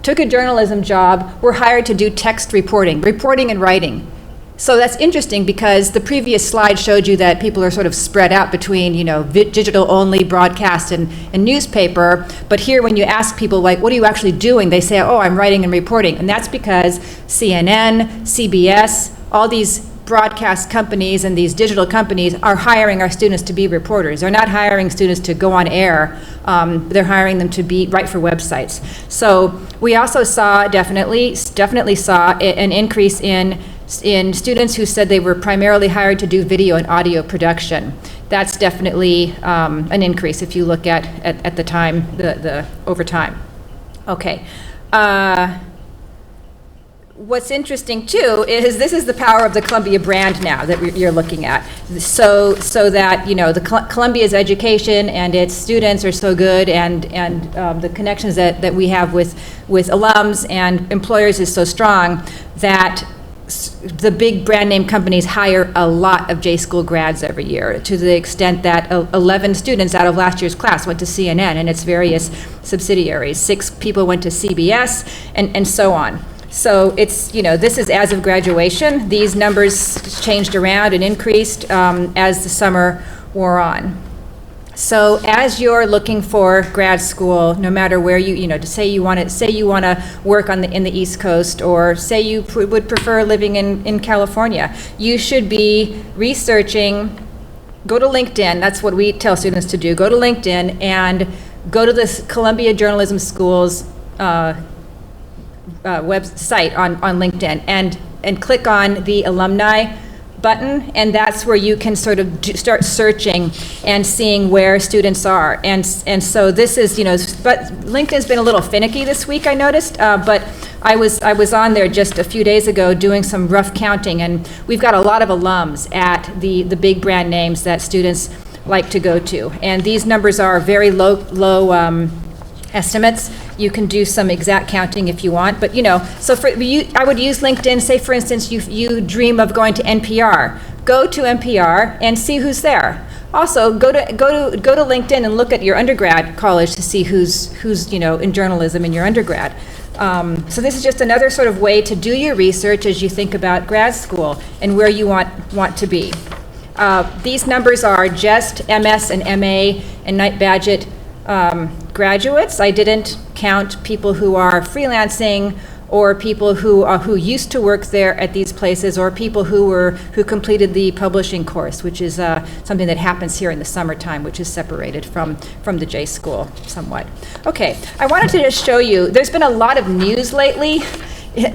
took a journalism job were hired to do text reporting and writing. So that's interesting, because the previous slide showed you that people are sort of spread out between, digital only, broadcast, and newspaper. But here, when you ask people, like, what are you actually doing? They say, oh, I'm writing and reporting. And that's because CNN, CBS, all these broadcast companies and these digital companies are hiring our students to be reporters. They're not hiring students to go on air. They're hiring them to write for websites. So we also definitely saw an increase in students who said they were primarily hired to do video and audio production. That's definitely an increase if you look at the time, the over time. Okay. What's interesting too is this is the power of the Columbia brand now that you're looking at. So that the Columbia's education and its students are so good, and the connections that we have with alums and employers is so strong that the big brand name companies hire a lot of J-School grads every year, to the extent that 11 students out of last year's class went to CNN and its various subsidiaries. 6 people went to CBS, and so on. So it's, this is as of graduation. These numbers changed around and increased as the summer wore on. So as you're looking for grad school, no matter where to say you want to work in the East Coast, or say you would prefer living in California, you should be researching. Go to LinkedIn. That's what we tell students to do. Go to LinkedIn and go to the Columbia Journalism School's website on LinkedIn and click on the alumni button, and that's where you can sort of start searching and seeing where students are. And so this is, but LinkedIn's been a little finicky this week, I noticed, but I was on there just a few days ago doing some rough counting, and we've got a lot of alums at the big brand names that students like to go to. And these numbers are very low estimates. You can do some exact counting if you want, but so for you, I would use LinkedIn. Say, for instance, you dream of going to NPR. Go to NPR and see who's there. Also, go to LinkedIn and look at your undergrad college to see who's in journalism in your undergrad. So this is just another sort of way to do your research as you think about grad school and where you want to be. These numbers are just MS and MA and Knight Bagehot graduates. I didn't count people who are freelancing, or people who used to work there at these places, or people who completed the publishing course, which is something that happens here in the summertime, which is separated from the J School somewhat. Okay, I wanted to just show you, there's been a lot of news lately,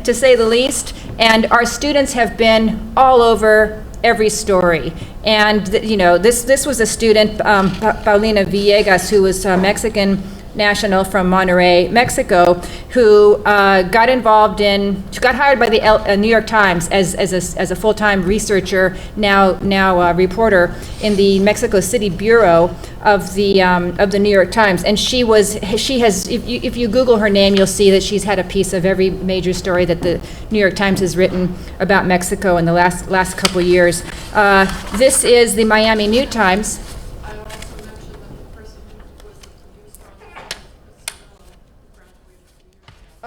to say the least, and our students have been all over every story. And this was a student, Paulina Villegas, who was a Mexican national from Monterrey, Mexico, who got hired by the New York Times as a full-time researcher, now reporter in the Mexico City bureau of the New York Times. And she has, if you Google her name, you'll see that she's had a piece of every major story that the New York Times has written about Mexico in the last couple of years. This is the Miami New Times.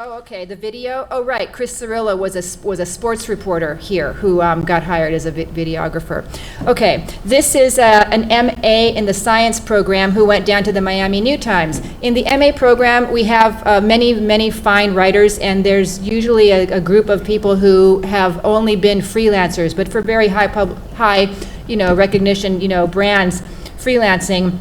Oh, okay, the video? Oh, right, Chris Cirillo was a sports reporter here who got hired as a videographer. Okay, this is an MA in the science program who went down to the Miami New Times. In the MA program, we have many fine writers, and there's usually a group of people who have only been freelancers, but for very high recognition, brands freelancing.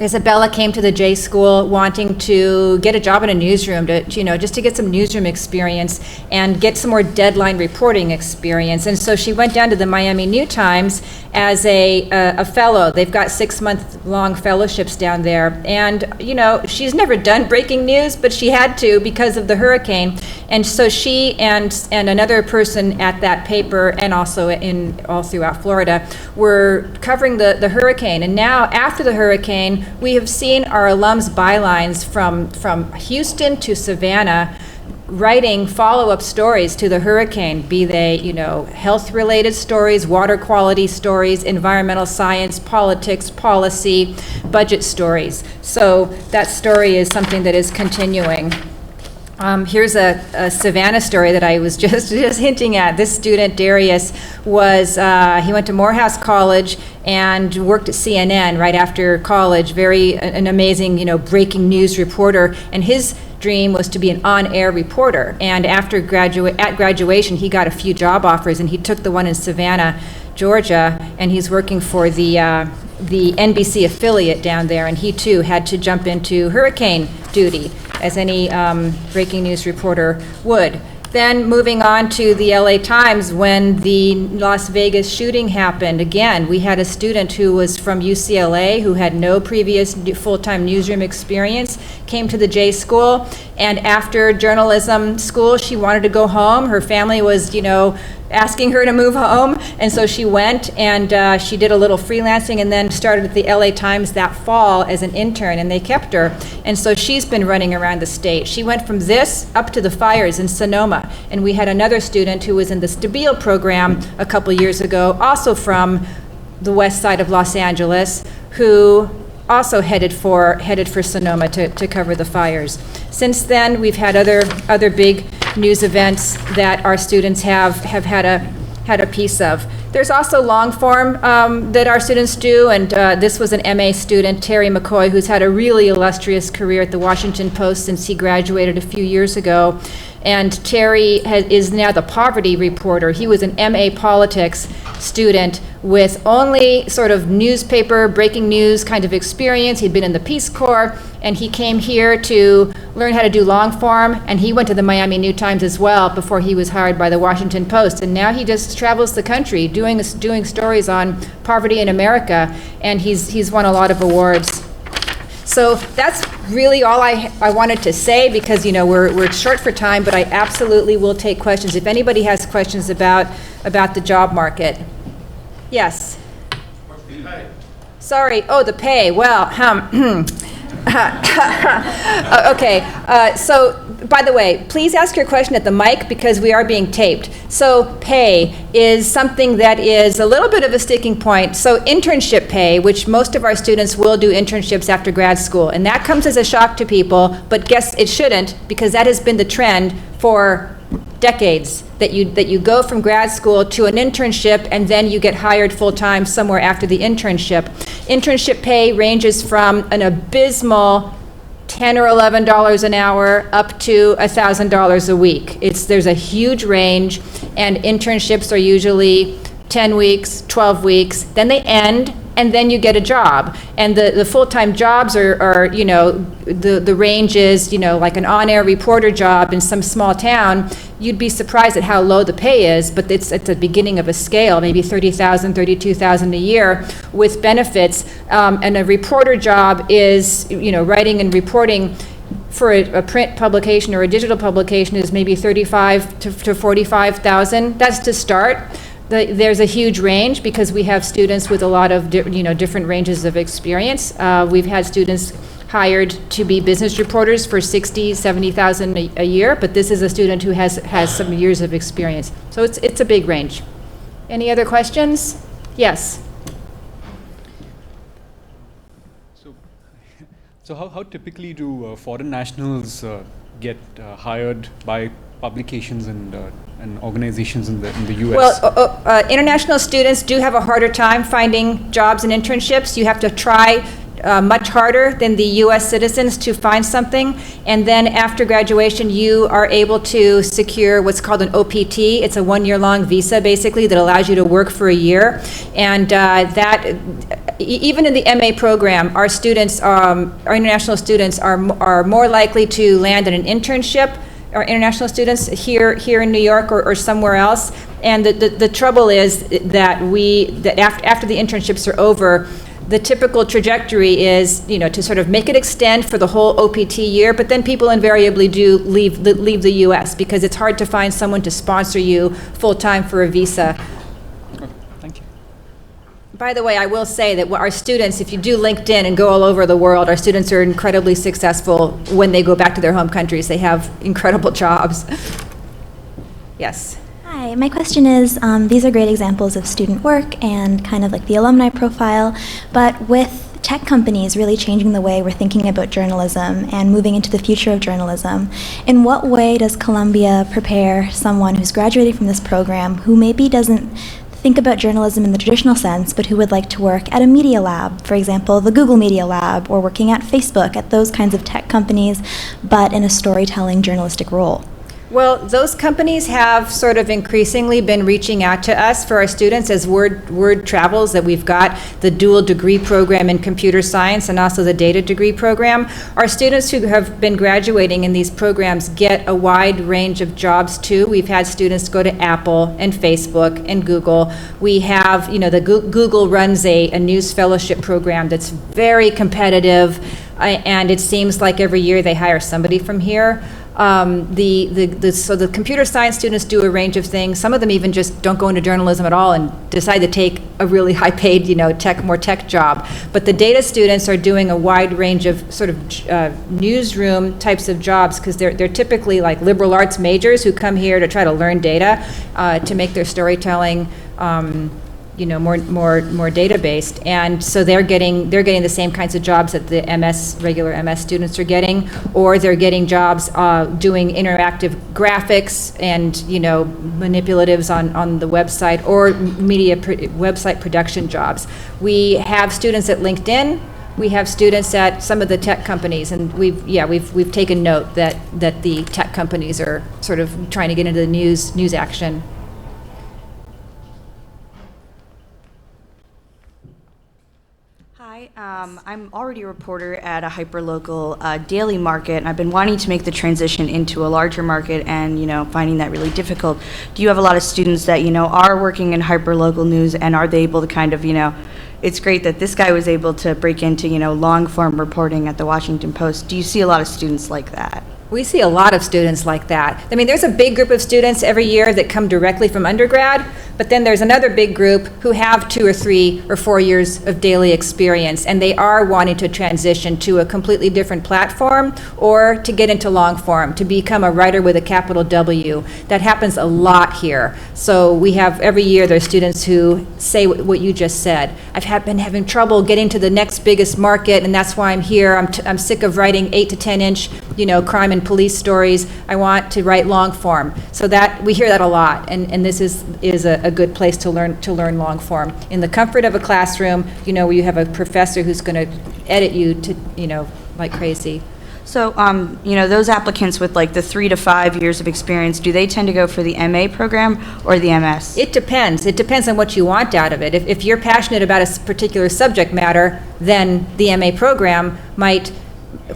Isabella came to the J School wanting to get a job in a newsroom, just to get some newsroom experience and get some more deadline reporting experience. And so she went down to the Miami New Times as a fellow. They've got 6-month-long fellowships down there. And, she's never done breaking news, but she had to because of the hurricane. And so she and another person at that paper, and also all throughout Florida, were covering the hurricane. And now, after the hurricane, we have seen our alums' bylines from Houston to Savannah writing follow-up stories to the hurricane, be they, health-related stories, water quality stories, environmental science, politics, policy, budget stories. So that story is something that is continuing. Here's a Savannah story that I was just hinting at. This student, Darius, he went to Morehouse College and worked at CNN right after college. An amazing, breaking news reporter. And his dream was to be an on-air reporter. And at graduation, he got a few job offers, and he took the one in Savannah, Georgia, and he's working for the NBC affiliate down there. And he too had to jump into hurricane duty, as any breaking news reporter would. Then moving on to the LA Times, when the Las Vegas shooting happened, again, we had a student who was from UCLA who had no previous full-time newsroom experience, came to the J School, and after journalism school, she wanted to go home. Her family was, asking her to move home, and so she went and she did a little freelancing and then started at the LA Times that fall as an intern, and they kept her. And so she's been running around the state. She went from this up to the fires in Sonoma, and we had another student who was in the Stabile program a couple years ago, also from the west side of Los Angeles, who also headed for Sonoma to cover the fires. Since then, we've had other big news events that our students have had a piece of. There's also long form that our students do, and this was an MA student, Terry McCoy, who's had a really illustrious career at the Washington Post since he graduated a few years ago. And Terry is now the poverty reporter. He was an MA politics student with only sort of newspaper, breaking news kind of experience. He'd been in the Peace Corps, and he came here to learn how to do long form, and he went to the Miami New Times as well before he was hired by the Washington Post. And now he just travels the country doing stories on poverty in America, and he's won a lot of awards. So that's really all I wanted to say, because we're short for time, but I absolutely will take questions if anybody has questions about the job market. Yes. What's the pay? Sorry. Oh, the pay. Well, okay. So, by the way, please ask your question at the mic because we are being taped. So, pay is something that is a little bit of a sticking point. So, internship pay, which most of our students will do internships after grad school, and that comes as a shock to people, but guess it shouldn't, because that has been the trend for decades, that you go from grad school to an internship and then you get hired full-time somewhere after the internship. Internship pay ranges from an abysmal $10 or $11 an hour up to $1,000 a week. There's a huge range, and internships are usually 10 weeks, 12 weeks, then they end, and then you get a job. And the full-time jobs are the range is, like an on-air reporter job in some small town. You'd be surprised at how low the pay is, but it's at the beginning of a scale, maybe $30,000, $32,000 a year with benefits. And a reporter job is, writing and reporting for a print publication or a digital publication is maybe $35,000 to $45,000. That's to start. There's a huge range because we have students with a lot of different ranges of experience. We've had students hired to be business reporters for $60,000, $70,000 a year, but this is a student who has some years of experience. So it's a big range. Any other questions? Yes. So how typically do foreign nationals get hired by publications and organizations in the U.S.? Well, international students do have a harder time finding jobs and internships. You have to try much harder than the U.S. citizens to find something. And then after graduation, you are able to secure what's called an OPT. It's a 1-year-long visa, basically, that allows you to work for a year. And that, even in the MA program, our students, our international students are more likely to land in an internship, our international students here in New York or somewhere else. And the trouble is that after the internships are over, the typical trajectory is, to sort of make it extend for the whole OPT year, but then people invariably do leave the U.S. because it's hard to find someone to sponsor you full-time for a visa. Thank you. By the way, I will say that our students, if you do LinkedIn and go all over the world, our students are incredibly successful when they go back to their home countries. They have incredible jobs. Yes. Hi, my question is, these are great examples of student work and kind of like the alumni profile, but with tech companies really changing the way we're thinking about journalism and moving into the future of journalism, in what way does Columbia prepare someone who's graduating from this program who maybe doesn't think about journalism in the traditional sense, but who would like to work at a media lab, for example, the Google Media Lab, or working at Facebook, at those kinds of tech companies, but in a storytelling journalistic role? Well, those companies have sort of increasingly been reaching out to us for our students as word travels that we've got the dual degree program in computer science and also the data degree program. Our students who have been graduating in these programs get a wide range of jobs too. We've had students go to Apple and Facebook and Google. We have, Google runs a news fellowship program that's very competitive, and it seems like every year they hire somebody from here. So the computer science students do a range of things. Some of them even just don't go into journalism at all and decide to take a really high-paid, more tech job. But the data students are doing a wide range of sort of newsroom types of jobs because they're typically like liberal arts majors who come here to try to learn data to make their storytelling more data-based. And so they're getting the same kinds of jobs that the regular MS students are getting, or they're getting jobs doing interactive graphics and, manipulatives on the website, or website production jobs. We have students at LinkedIn. We have students at some of the tech companies, and we've taken note that the tech companies are sort of trying to get into the news action. Hi, I'm already a reporter at a hyperlocal daily market, and I've been wanting to make the transition into a larger market, and finding that really difficult. Do you have a lot of students that are working in hyperlocal news, and are they able to kind of it's great that this guy was able to break into long form reporting at the Washington Post. Do you see a lot of students like that? We see a lot of students like that. I mean, there's a big group of students every year that come directly from undergrad, but then there's another big group who have 2 or 3 or 4 years of daily experience, and they are wanting to transition to a completely different platform, or to get into long form, to become a writer with a capital W. That happens a lot here. So we have, every year, there's students who say what you just said. I've been having trouble getting to the next biggest market, and that's why I'm here. I'm sick of writing 8 to 10 inch, crime and police stories. I want to write long form. So that, we hear that a lot, and this is a good place to learn long form. In the comfort of a classroom, where you have a professor who's going to edit you to, like crazy. So, those applicants with like the 3 to 5 years of experience, do they tend to go for the MA program or the MS? It depends. It depends on what you want out of it. If you're passionate about a particular subject matter, then the MA program might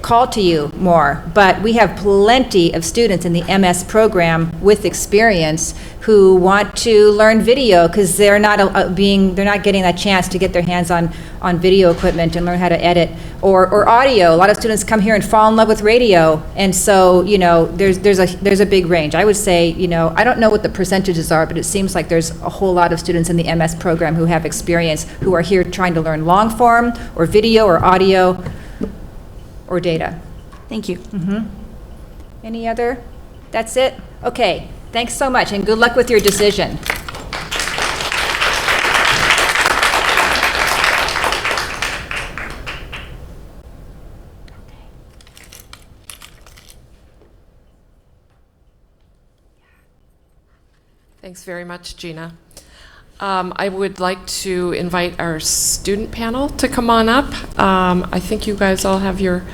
call to you more. But we have plenty of students in the MS program with experience who want to learn video, because they're not getting that chance to get their hands on video equipment and learn how to edit, or audio. A lot of students come here and fall in love with radio, and so there's a big range. I would say, I don't know what the percentages are, but it seems like there's a whole lot of students in the MS program who have experience, who are here trying to learn long form or video or audio or data. Thank you. Any other? That's it? Okay. Thanks so much, and good luck with your decision. Thanks very much, Gina. I would like to invite our student panel to come on up. I think you guys all have your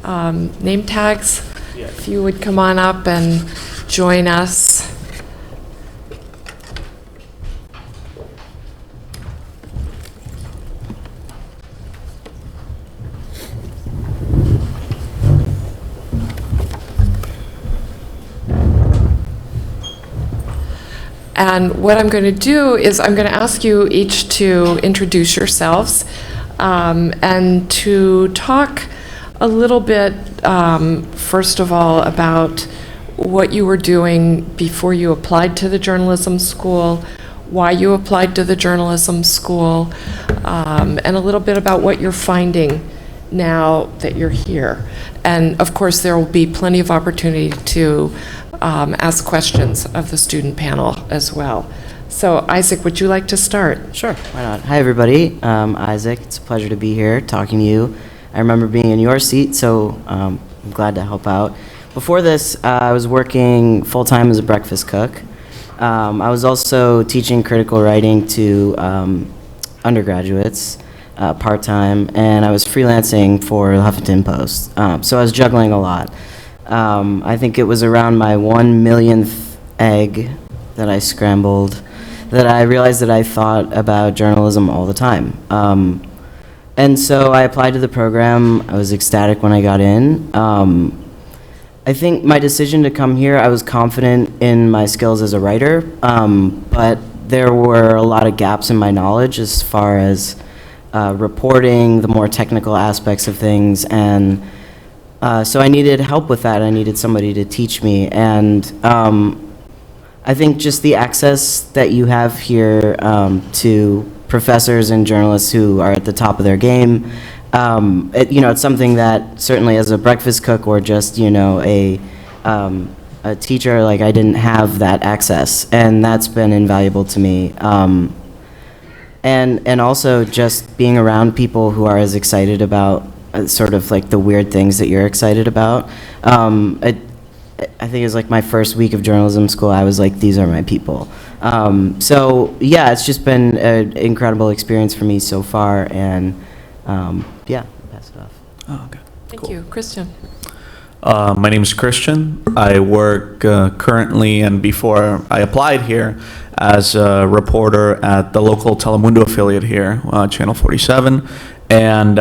name tags. Yes. If you would come on up and join us. And what I'm going to do is I'm going to ask you each to introduce yourselves and to talk a little bit, first of all, about what you were doing before you applied to the journalism school, why you applied to the journalism school, and a little bit about what you're finding now that you're here. And of course, there will be plenty of opportunity to ask questions of the student panel as well. So Isaac, would you like to start? Sure, why not? Hi everybody, I'm Isaac. It's a pleasure to be here talking to you. I remember being in your seat, so I'm glad to help out. Before this, I was working full-time as a breakfast cook. I was also teaching critical writing to undergraduates part-time, and I was freelancing for the Huffington Post. So I was juggling a lot. I think it was around my 1 millionth egg that I scrambled that I realized that I thought about journalism all the time. And so I applied to the program. I was ecstatic when I got in. I think my decision to come here, I was confident in my skills as a writer, but there were a lot of gaps in my knowledge as far as reporting, the more technical aspects of things, and so I needed help with that. I needed somebody to teach me, and I think just the access that you have here to professors and journalists who are at the top of their game, it's something that certainly as a breakfast cook or just a teacher, like I didn't have that access, and that's been invaluable to me. and also just being around people who are as excited about sort of like the weird things that you're excited about. I think it was like my first week of journalism school, I was like, these are my people. So yeah, it's just been an incredible experience for me so far, and yeah, I'll pass it off. Oh, okay. Thank you. Christian. My name is Christian. I work currently and before I applied here as a reporter at the local Telemundo affiliate here, Channel 47. And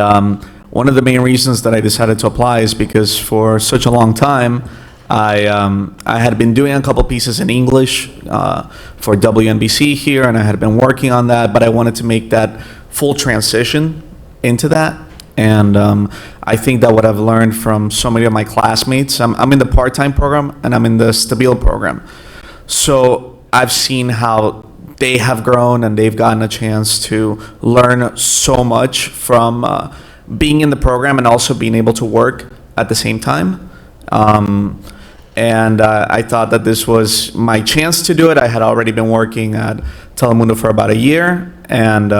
one of the main reasons that I decided to apply is because for such a long time, I had been doing a couple pieces in English for WNBC here, and I had been working on that, but I wanted to make that full transition into that. And I think that what I've learned from so many of my classmates, I'm in the part-time program and I'm in the Stabile program. So I've seen how they have grown and they've gotten a chance to learn so much from being in the program and also being able to work at the same time. And I thought that this was my chance to do it. I had already been working at Telemundo for about a year, and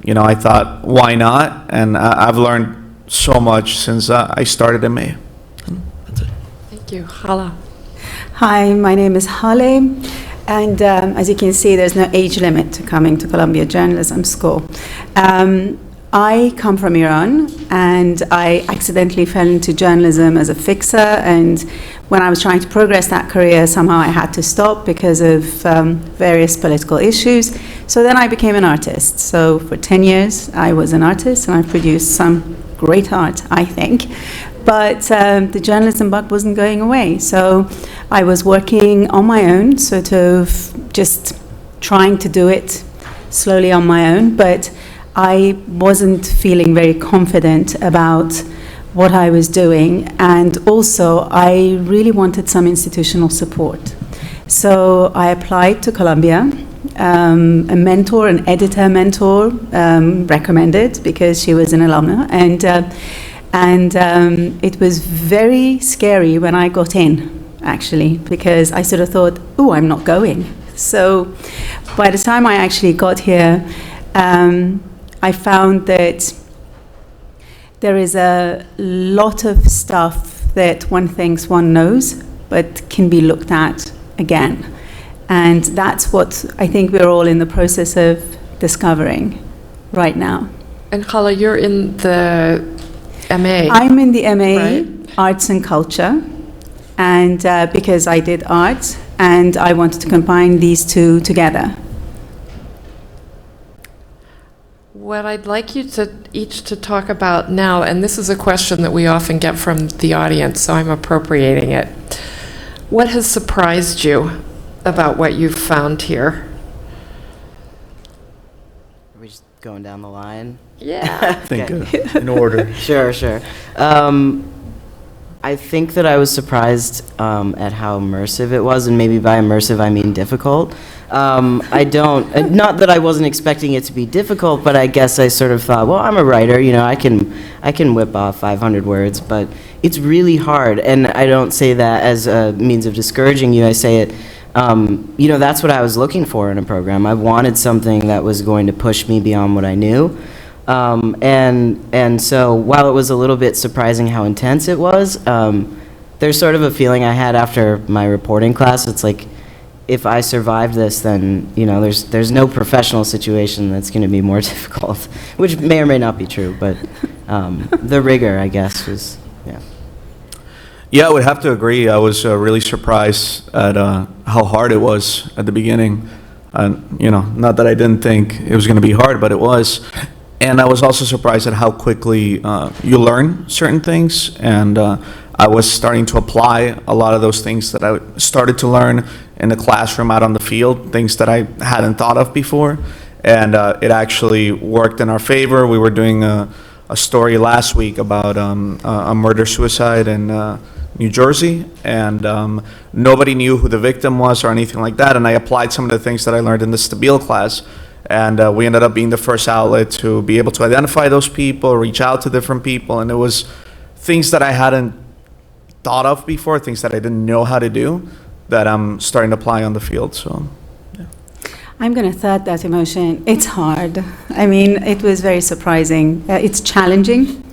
you know, I thought, why not? And I've learned so much since I started in May. That's it. Thank you. Hala. Hi, my name is Holloway, and as you can see, there's no age limit to coming to Columbia Journalism School. I come from Iran, and I accidentally fell into journalism as a fixer, and when I was trying to progress that career, somehow I had to stop because of various political issues. So then I became an artist. So for 10 years, I was an artist, and I produced some great art, I think. But the journalism bug wasn't going away. So I was working on my own, sort of just trying to do it slowly on my own, but I wasn't feeling very confident about what I was doing, and also I really wanted some institutional support. So I applied to Columbia. A mentor, an editor mentor, recommended because she was an alumna, and it was very scary when I got in, actually, because I sort of thought, oh, I'm not going. So by the time I actually got here, I found that there is a lot of stuff that one thinks one knows, but can be looked at again. And that's what I think we're all in the process of discovering right now. And Hala, you're in the MA. I'm in the MA, right? Arts and Culture, and because I did art, and I wanted to combine these two together. What I'd like you to each to talk about now, and this is a question that we often get from the audience, so I'm appropriating it. What has surprised you about what you've found here? Are we just going down the line? Yeah. Think in order. Sure. I think that I was surprised at how immersive it was, and maybe by immersive I mean difficult. Not that I wasn't expecting it to be difficult, but I guess I sort of thought, well, I'm a writer, you know, I can whip off 500 words, but it's really hard, and I don't say that as a means of discouraging you. I say it, you know, that's what I was looking for in a program. I wanted something that was going to push me beyond what I knew. And so while it was a little bit surprising how intense it was, there's sort of a feeling I had after my reporting class. It's like, if I survived this, then, you know, there's no professional situation that's going to be more difficult, which may or may not be true, but the rigor, I guess, was, yeah. Yeah, I would have to agree. I was really surprised at how hard it was at the beginning. You know, not that I didn't think it was going to be hard, but it was. And I was also surprised at how quickly you learn certain things, and I was starting to apply a lot of those things that I started to learn in the classroom out on the field, things that I hadn't thought of before, and it actually worked in our favor. We were doing a story last week about a murder-suicide in New Jersey, and nobody knew who the victim was or anything like that, and I applied some of the things that I learned in the Stabile class, and we ended up being the first outlet to be able to identify those people, reach out to different people, and it was things that I hadn't thought of before, things that I didn't know how to do, that I'm starting to apply on the field. So, yeah. I'm going to third that emotion. It's hard. I mean, it was very surprising. It's challenging.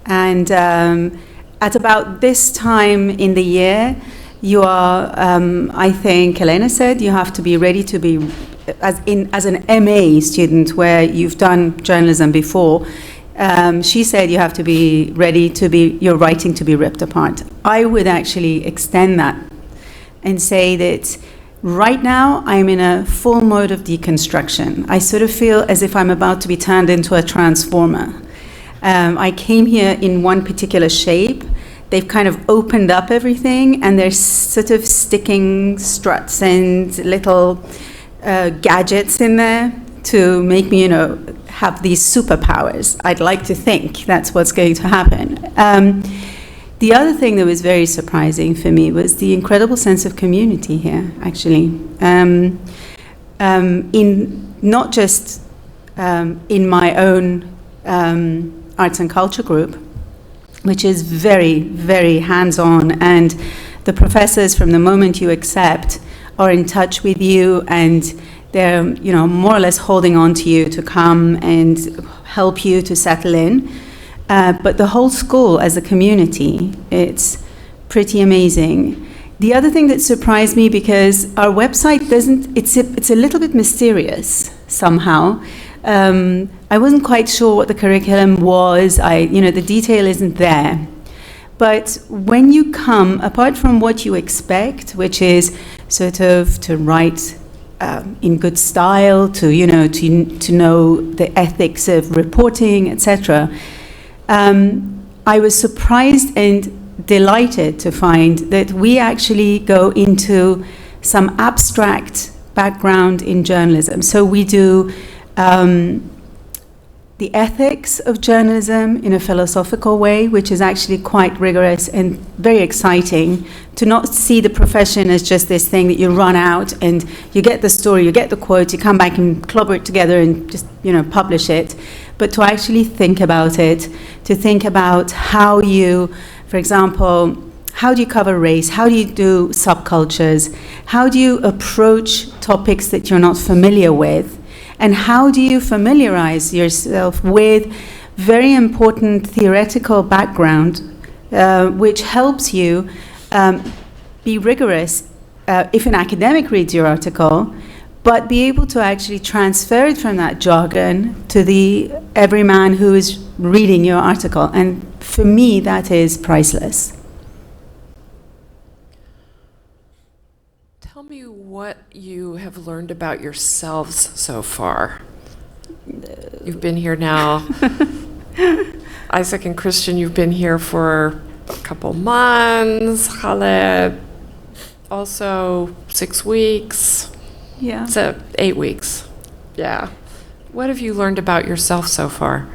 And at about this time in the year, you are, I think Elena said, you have to be ready to be, as an MA student where you've done journalism before, she said you have to be ready to be, your writing to be ripped apart. I would actually extend that and say that right now I'm in a full mode of deconstruction. I sort of feel as if I'm about to be turned into a transformer. I came here in one particular shape. They've kind of opened up everything, and they're sort of sticking struts and little gadgets in there to make me, have these superpowers. I'd like to think that's what's going to happen. The other thing that was very surprising for me was the incredible sense of community here, actually. In not just in my own arts and culture group, which is very, very hands-on, and the professors, from the moment you accept, are in touch with you, and they're, more or less holding on to you to come and help you to settle in. But the whole school as a community, it's pretty amazing. The other thing that surprised me, because our website doesn't, it's a little bit mysterious somehow. I wasn't quite sure what the curriculum was. The detail isn't there. But when you come, apart from what you expect, which is sort of to write in good style, to know the ethics of reporting, etc., I was surprised and delighted to find that we actually go into some abstract background in journalism. So we do the ethics of journalism in a philosophical way, which is actually quite rigorous and very exciting, to not see the profession as just this thing that you run out and you get the story, you get the quote, you come back and clobber it together and just, publish it, but to actually think about it, to think about how you, for example, how do you cover race? How do you do subcultures? How do you approach topics that you're not familiar with? And how do you familiarize yourself with very important theoretical background, which helps you be rigorous if an academic reads your article, but be able to actually transfer it from that jargon to the everyman who is reading your article. And for me, that is priceless. Tell me what you have learned about yourselves so far. You've been here now. Isaac and Christian, you've been here for a couple months. Khaled, also 6 weeks. Yeah. So 8 weeks. Yeah. What have you learned about yourself so far?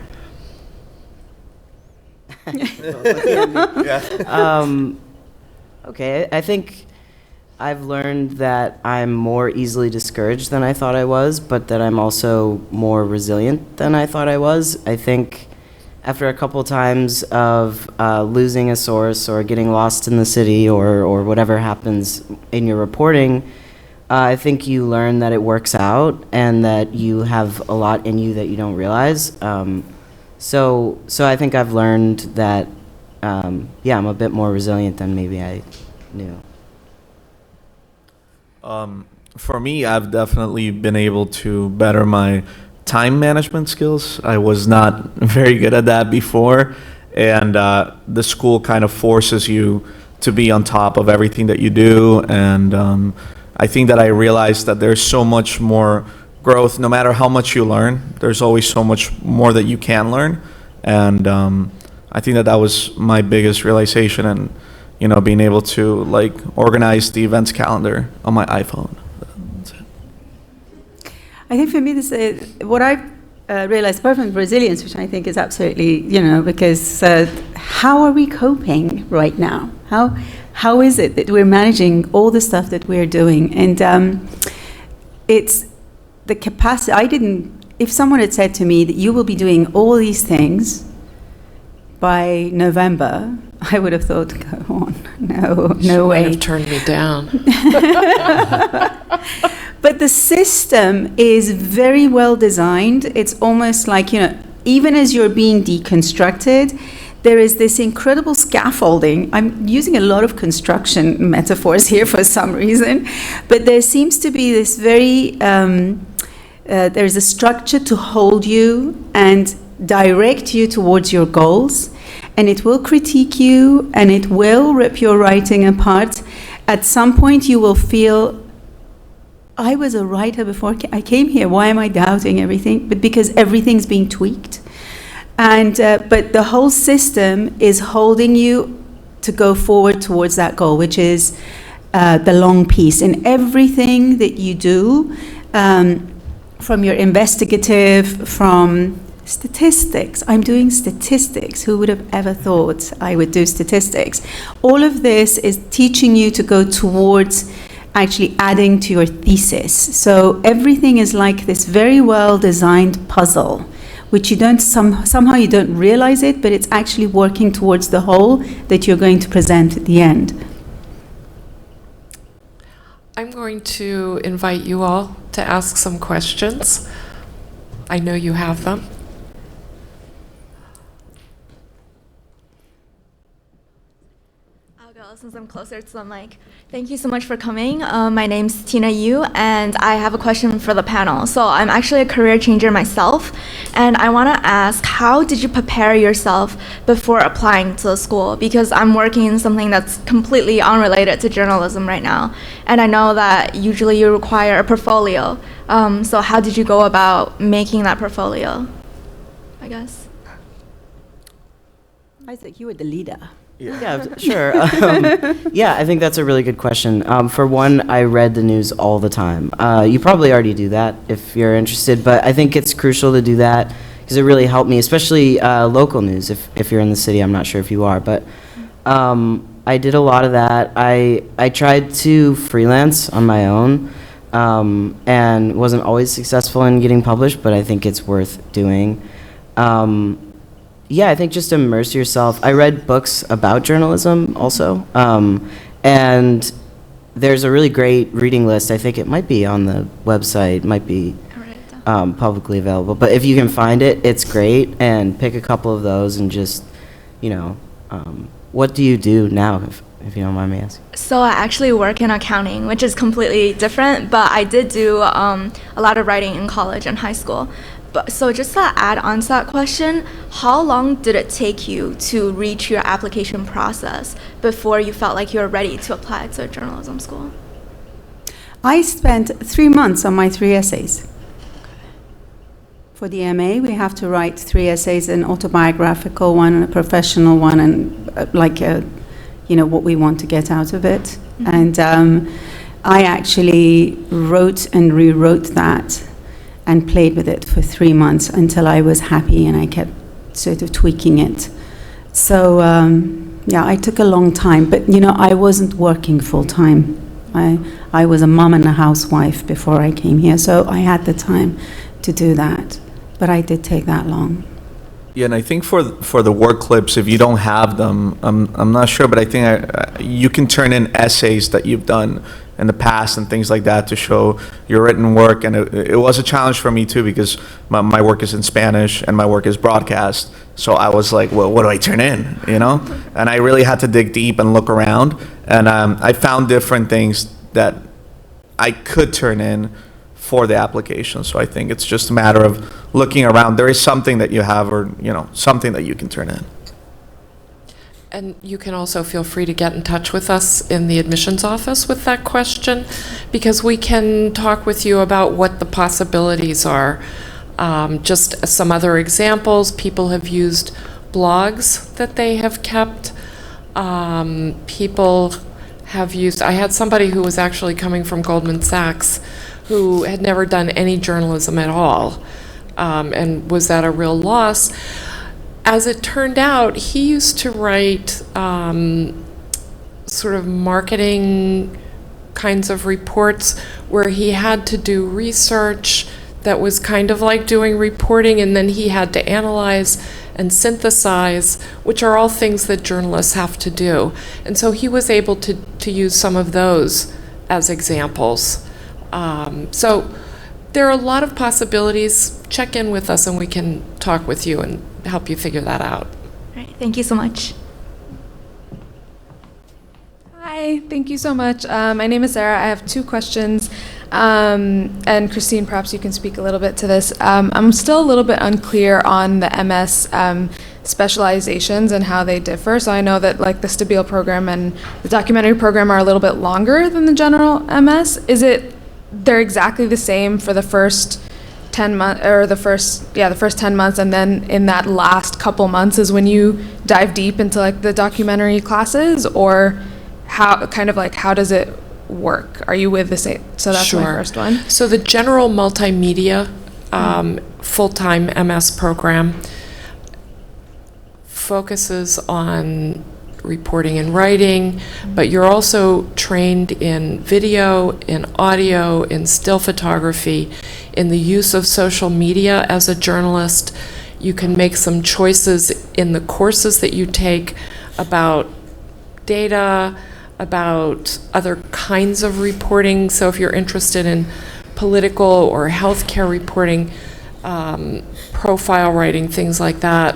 Okay, I think I've learned that I'm more easily discouraged than I thought I was, but that I'm also more resilient than I thought I was. I think after a couple times of losing a source or getting lost in the city or whatever happens in your reporting, I think you learn that it works out and that you have a lot in you that you don't realize. So I think I've learned that, I'm a bit more resilient than maybe I knew. For me, I've definitely been able to better my time management skills. I was not very good at that before, and the school kind of forces you to be on top of everything that you do, and I think that I realized that there's so much more growth. No matter how much you learn, there's always so much more that you can learn, and I think that was my biggest realization, and being able to organize the events calendar on my iPhone. That's it. I think for me, this what I've realized, apart from resilience, which I think is absolutely, because how are we coping right now? How is it that we're managing all the stuff that we're doing? And it's the capacity. If someone had said to me that you will be doing all these things by November, I would have thought, go on, no way. She might have turned me down. but the system is very well designed. It's almost like, even as you're being deconstructed, there is this incredible scaffolding. I'm using a lot of construction metaphors here for some reason, but there seems to be this very, there's a structure to hold you and direct you towards your goals, and it will critique you, and it will rip your writing apart. At some point you will feel, I was a writer before I came here, why am I doubting everything? But because everything's being tweaked. And but the whole system is holding you to go forward towards that goal, which is the long piece. And everything that you do, from your investigative, from statistics. I'm doing statistics. Who would have ever thought I would do statistics? All of this is teaching you to go towards actually adding to your thesis. So everything is like this very well designed puzzle, which you don't somehow you don't realize it, but it's actually working towards the whole that you're going to present at the end. I'm going to invite you all to ask some questions. I know you have them. I'll go since I'm closer to the mic. Thank you so much for coming. My name's Tina Yu, and I have a question for the panel. So I'm actually a career changer myself, and I want to ask, how did you prepare yourself before applying to the school? Because I'm working in something that's completely unrelated to journalism right now, and I know that usually you require a portfolio. So how did you go about making that portfolio, I guess? Isaac, you were the leader. Yeah, sure. Yeah, I think that's a really good question. For one, I read the news all the time. You probably already do that if you're interested, but I think it's crucial to do that because it really helped me, especially local news. If you're in the city, I'm not sure if you are, but I did a lot of that. I tried to freelance on my own and wasn't always successful in getting published, but I think it's worth doing. Yeah, I think just immerse yourself. I read books about journalism also, and there's a really great reading list. I think it might be on the website, might be publicly available. But if you can find it, it's great, and pick a couple of those and just, what do you do now, if you don't mind me asking? So I actually work in accounting, which is completely different, but I did do a lot of writing in college and high school. So just to add on to that question, how long did it take you to reach your application process before you felt like you were ready to apply to a journalism school? I spent 3 months on my 3 essays. For the MA, we have to write 3 essays, an autobiographical one, a professional one, and what we want to get out of it. And I actually wrote and rewrote that and played with it for 3 months until I was happy, and I kept sort of tweaking it. So, I took a long time, but I wasn't working full time. I was a mom and a housewife before I came here, so I had the time to do that, but I did take that long. Yeah, and I think for the work clips, if you don't have them, I'm not sure, but I think you can turn in essays that you've done in the past and things like that to show your written work. And it was a challenge for me too, because my work is in Spanish and my work is broadcast. So I was like, well, what do I turn in, And I really had to dig deep and look around. And I found different things that I could turn in for the application. So I think it's just a matter of looking around. There is something that you have, or something that you can turn in. And you can also feel free to get in touch with us in the admissions office with that question, because we can talk with you about what the possibilities are. Just some other examples: people have used blogs that they have kept. People have used, I had somebody who was actually coming from Goldman Sachs who had never done any journalism at all, and was at a real loss. As it turned out, he used to write sort of marketing kinds of reports where he had to do research that was kind of like doing reporting, and then he had to analyze and synthesize, which are all things that journalists have to do. And so he was able to use some of those as examples. So there are a lot of possibilities. Check in with us and we can talk with you and help you figure that out. All right, thank you so much. Hi, thank you so much. My name is Sarah. I have two questions. And Christine, perhaps you can speak a little bit to this. I'm still a little bit unclear on the MS specializations and how they differ. So I know that like the Stabile program and the documentary program are a little bit longer than the general MS. They're exactly the same for the first 10 months, or the first 10 months, and then in that last couple months is when you dive deep into like the documentary classes, or how does it work? Are you with the same? So that's my first one. So the general multimedia full-time MS program focuses on reporting and writing, but you're also trained in video, in audio, in still photography, in the use of social media as a journalist. You can make some choices in the courses that you take about data, about other kinds of reporting. So if you're interested in political or healthcare reporting, profile writing, things like that,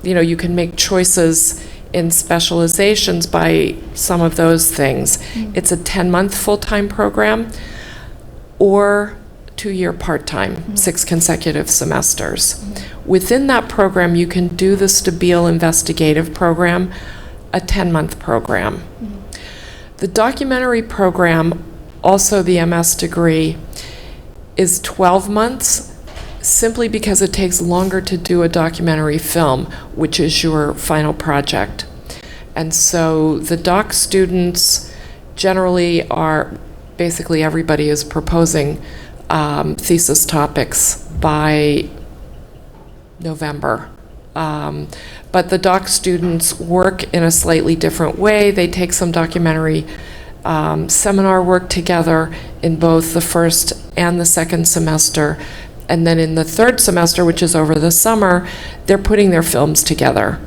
you can make choices in specializations by some of those things. It's a 10-month full-time program or 2-year part-time, 6 consecutive semesters. Within that program, you can do the Stabile investigative program, a 10-month program. The documentary program, also the MS degree, is 12 months, simply because it takes longer to do a documentary film, which is your final project. And so the doc students generally are, basically everybody is proposing thesis topics by November. But the doc students work in a slightly different way. They take some documentary seminar work together in both the first and the second semester. And then in the third semester, which is over the summer, they're putting their films together.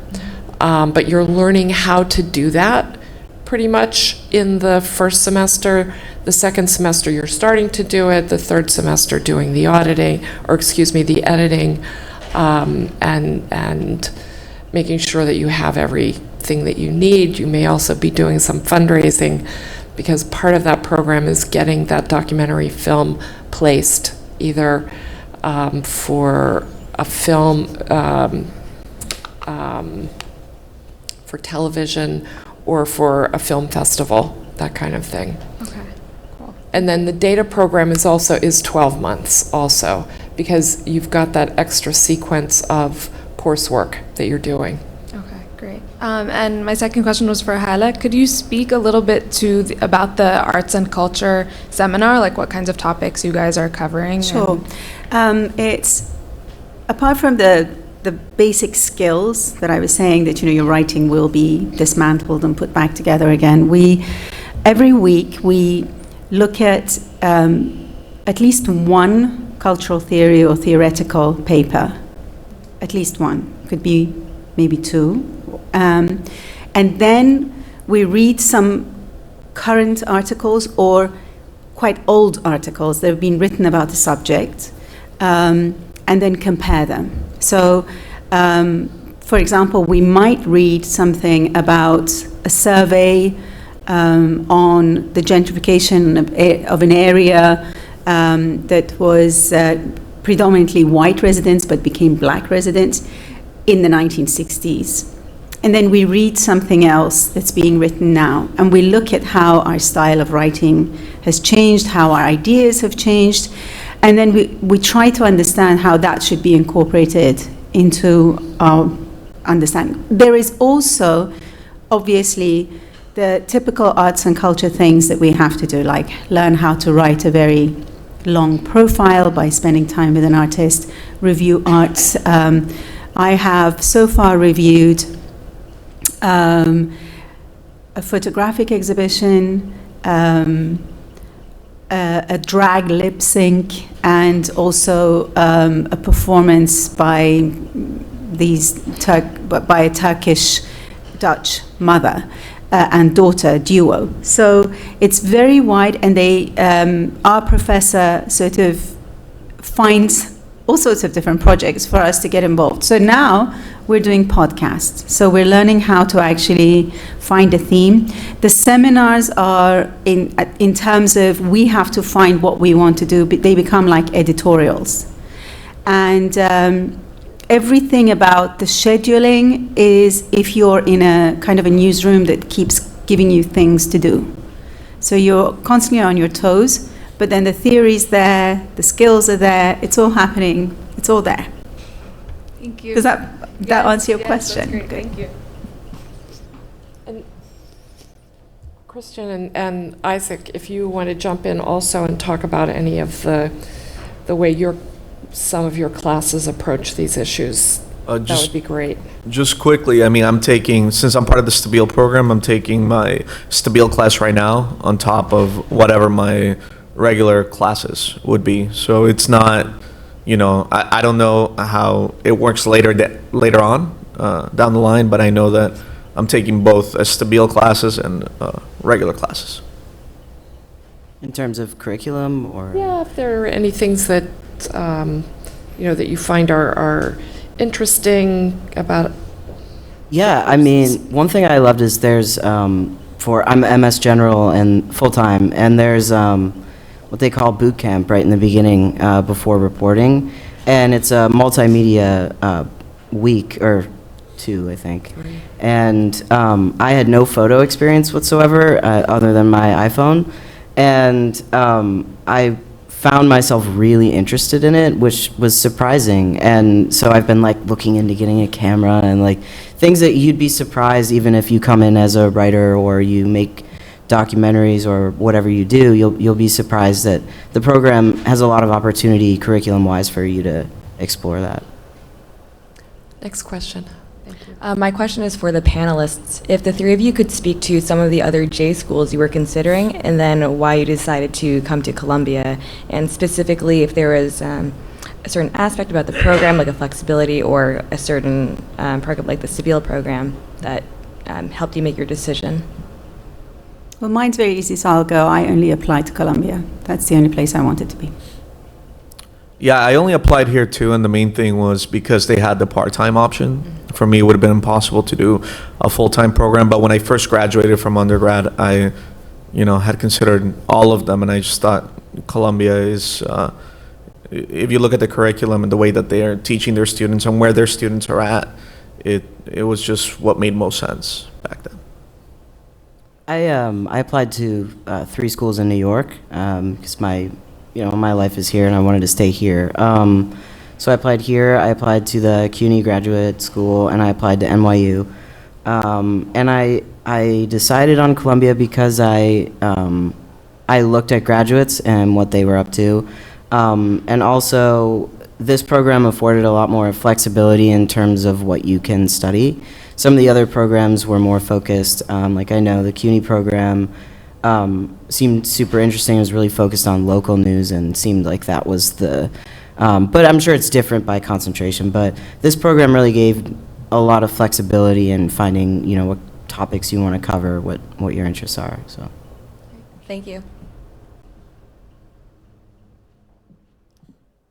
But you're learning how to do that pretty much in the first semester. The second semester, you're starting to do it. The third semester, doing the editing, and making sure that you have everything that you need. You may also be doing some fundraising, because part of that program is getting that documentary film placed, either for a film, for television, or for a film festival, that kind of thing. Okay, cool. And then the data program is 12 months also, because you've got that extra sequence of coursework that you're doing. Okay, great. And my second question was for Hala. Could you speak a little bit about the arts and culture seminar, like what kinds of topics you guys are covering? Sure. It's, apart from the basic skills that I was saying, that your writing will be dismantled and put back together again, every week we look at least one cultural theory or theoretical paper, at least one, could be maybe 2, and then we read some current articles or quite old articles that have been written about the subject, and then compare them. So, for example, we might read something about a survey on the gentrification of an area that was predominantly white residents but became black residents in the 1960s. And then we read something else that's being written now, and we look at how our style of writing has changed, how our ideas have changed, and then we try to understand how that should be incorporated into our understanding. There is also, obviously, the typical arts and culture things that we have to do, like learn how to write a very long profile by spending time with an artist, review arts. I have so far reviewed a photographic exhibition, a drag lip sync, and also a performance by by a Turkish Dutch mother. and daughter duo. So it's very wide, and our professor sort of finds all sorts of different projects for us to get involved. So now we're doing podcasts. So we're learning how to actually find a theme. The seminars are in terms of we have to find what we want to do, but they become like editorials. And everything about the scheduling is if you're in a kind of a newsroom that keeps giving you things to do. So you're constantly on your toes, but then the theory's there, the skills are there, it's all happening, it's all there. Thank you. Does that answer your question? That's great. Good. Thank you. And Christian and Isaac, if you want to jump in also and talk about any of the way some of your classes approach these issues, that would be great. Just quickly, I mean, since I'm part of the Stabile program, I'm taking my Stabile class right now on top of whatever my regular classes would be. So it's not, I don't know how it works later on down the line, but I know that I'm taking both Stabile classes and regular classes. In terms of curriculum, or? Yeah, if there are any things that, that you find are interesting about. Yeah, I mean, one thing I loved is there's, I'm MS General and full-time, and there's what they call boot camp right in the beginning before reporting, and it's a multimedia week or 2, I think. Right. And I had no photo experience whatsoever other than my iPhone, and I found myself really interested in it, which was surprising. And so I've been like looking into getting a camera and like things that you'd be surprised even if you come in as a writer or you make documentaries or whatever you do, you'll be surprised that the program has a lot of opportunity curriculum-wise for you to explore that. Next question. My question is for the panelists. If the three of you could speak to some of the other J schools you were considering, and then why you decided to come to Columbia, and specifically if there was a certain aspect about the program, like a flexibility, or a certain program like the Stabile program that helped you make your decision. Well, mine's very easy, so I'll go. I only applied to Columbia. That's the only place I wanted to be. Yeah, I only applied here too, and the main thing was because they had the part-time option. For me, it would have been impossible to do a full-time program, but when I first graduated from undergrad, I, had considered all of them, and I just thought Columbia is, if you look at the curriculum and the way that they are teaching their students and where their students are at, it was just what made most sense back then. I applied to 3 schools in New York because my life is here and I wanted to stay here. So I applied here, I applied to the CUNY Graduate School, and I applied to NYU. And I decided on Columbia because I looked at graduates and what they were up to. And also, this program afforded a lot more flexibility in terms of what you can study. Some of the other programs were more focused, like I know the CUNY program seemed super interesting. It was really focused on local news and seemed like that was the, but I'm sure it's different by concentration, but this program really gave a lot of flexibility in finding, what topics you want to cover, what your interests are, so. Thank you.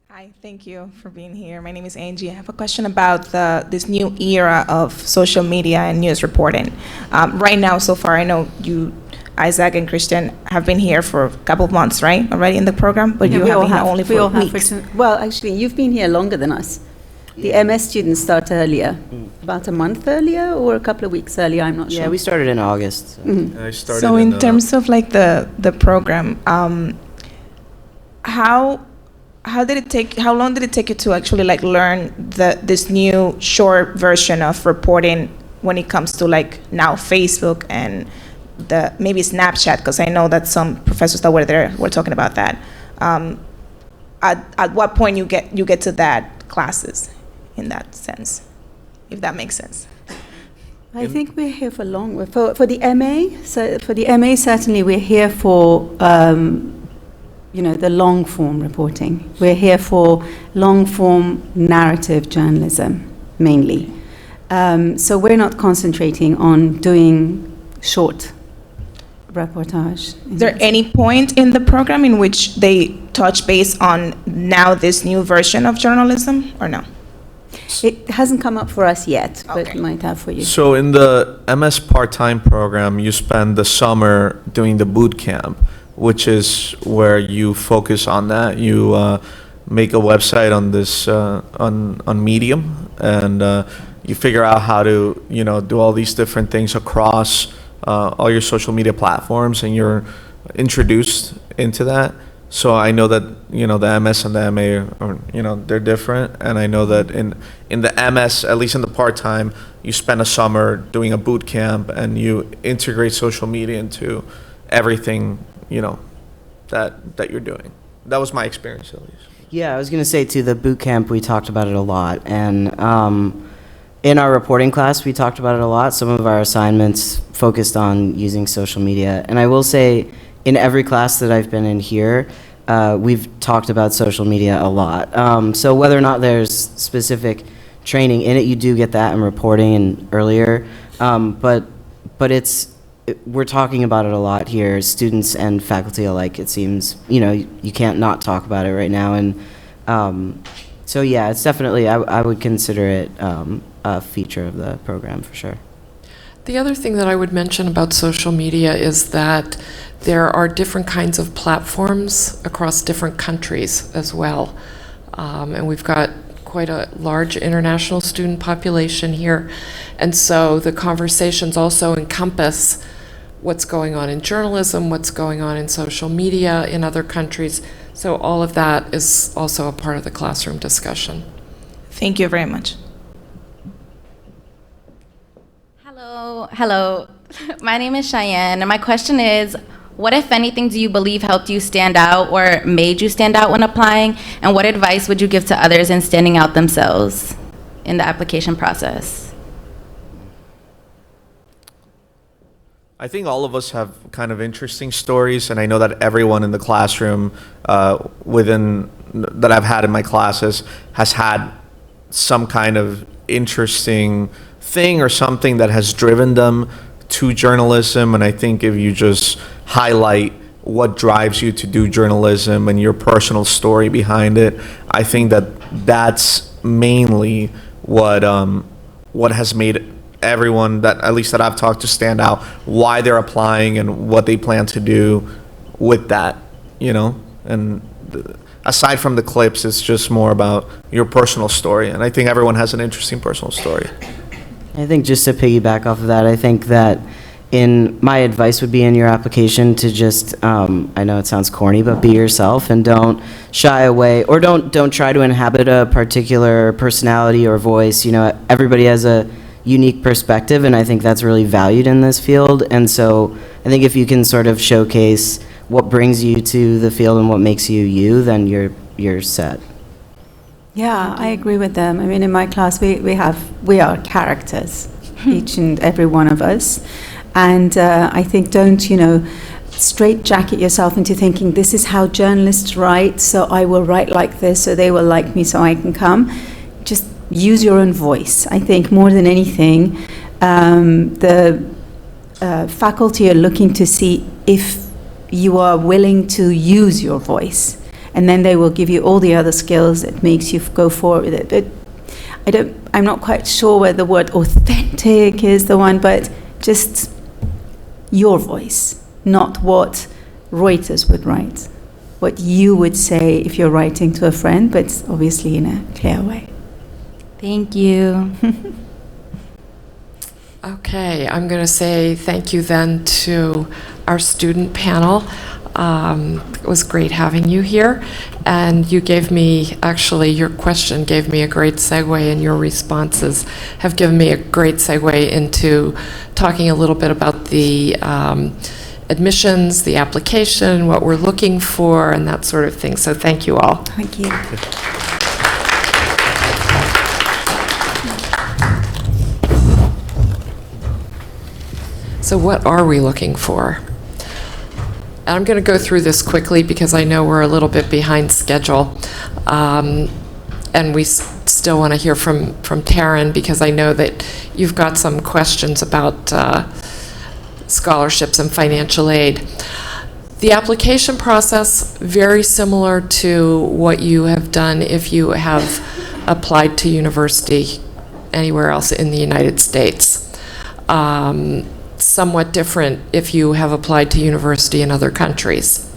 Hi, thank you for being here. My name is Angie. I have a question about this new era of social media and news reporting. Right now, so far, I know you, Isaac and Christian, have been here for a couple of months, right, already in the program? But you have been here only for weeks. Well, actually, you've been here longer than us. The MS students start earlier, about a month earlier or a couple of weeks earlier, I'm not sure. Yeah, we started in August. So, I started so in terms of like the program, how long did it take you to actually like learn this new short version of reporting when it comes to like now Facebook and maybe Snapchat, because I know that some professors that were there were talking about that. At what point you get to that classes in that sense, if that makes sense? I think we're here for long. For the MA, so for the MA certainly we're here for the long form reporting. We're here for long form narrative journalism mainly. So we're not concentrating on doing short reportage. Is there any point in the program in which they touch base on now this new version of journalism, or no? It hasn't come up for us yet, but it might have for you. So in the MS part-time program, you spend the summer doing the boot camp, which is where you focus on that. You make a website on this on Medium, and you figure out how to do all these different things across all your social media platforms, and you're introduced into that. So I know that the MS and the MA are they're different, and I know that in the MS, at least in the part-time, you spend a summer doing a boot camp and you integrate social media into everything that you're doing. That was my experience, at least. Yeah, I was going to say too, the boot camp, we talked about it a lot, and in our reporting class, we talked about it a lot. Some of our assignments focused on using social media, and I will say, in every class that I've been in here, we've talked about social media a lot. So whether or not there's specific training in it, you do get that in reporting and earlier. But we're talking about it a lot here, students and faculty alike. It seems you can't not talk about it right now. And so yeah, it's definitely I would consider it a feature of the program for sure. The other thing that I would mention about social media is that there are different kinds of platforms across different countries as well. And we've got quite a large international student population here. And so the conversations also encompass what's going on in journalism, what's going on in social media in other countries. So all of that is also a part of the classroom discussion. Thank you very much. Hello. My name is Cheyenne, and my question is, what, if anything, do you believe helped you stand out or made you stand out when applying? And what advice would you give to others in standing out themselves in the application process? I think all of us have kind of interesting stories, and I know that everyone in the classroom that I've had in my classes has had some kind of interesting thing or something that has driven them to journalism. And I think if you just highlight what drives you to do journalism and your personal story behind it, I think that that's mainly what has made everyone that at least that I've talked to stand out, why they're applying and what they plan to do with that, and aside from the clips, it's just more about your personal story. And I think everyone has an interesting personal story. I think just to piggyback off of that, I think that my advice would be in your application to just, I know it sounds corny, but be yourself and don't shy away, or don't try to inhabit a particular personality or voice. Everybody has a unique perspective, and I think that's really valued in this field. And so I think if you can sort of showcase what brings you to the field and what makes you you, then you're set. Yeah, I agree with them. I mean, in my class, we are characters, each and every one of us. And I think don't, straight jacket yourself into thinking this is how journalists write, so I will write like this, so they will like me, so I can come. Just use your own voice. I think more than anything, the faculty are looking to see if you are willing to use your voice. And then they will give you all the other skills that makes you go forward with it. I'm not quite sure whether the word authentic is the one, but just your voice, not what Reuters would write, what you would say if you're writing to a friend, but obviously in a clear way. Thank you. Okay, I'm going to say thank you then to our student panel. It was great having you here, and you gave me, actually, your question gave me a great segue, and your responses have given me a great segue into talking a little bit about the admissions, the application, what we're looking for, and that sort of thing. So thank you all. Thank you. So what are we looking for? And I'm going to go through this quickly because I know we're a little bit behind schedule. And we still want to hear from Taryn, because I know that you've got some questions about scholarships and financial aid. The application process, very similar to what you have done if you have applied to university anywhere else in the United States. Somewhat different if you have applied to university in other countries.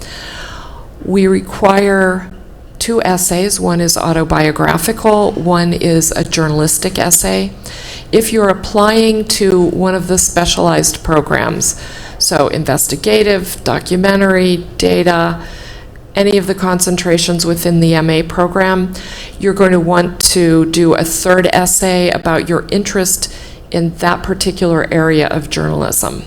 We require 2 essays. One is autobiographical, one is a journalistic essay. If you're applying to one of the specialized programs, so investigative, documentary, data, any of the concentrations within the MA program, you're going to want to do a 3rd essay about your interest in that particular area of journalism.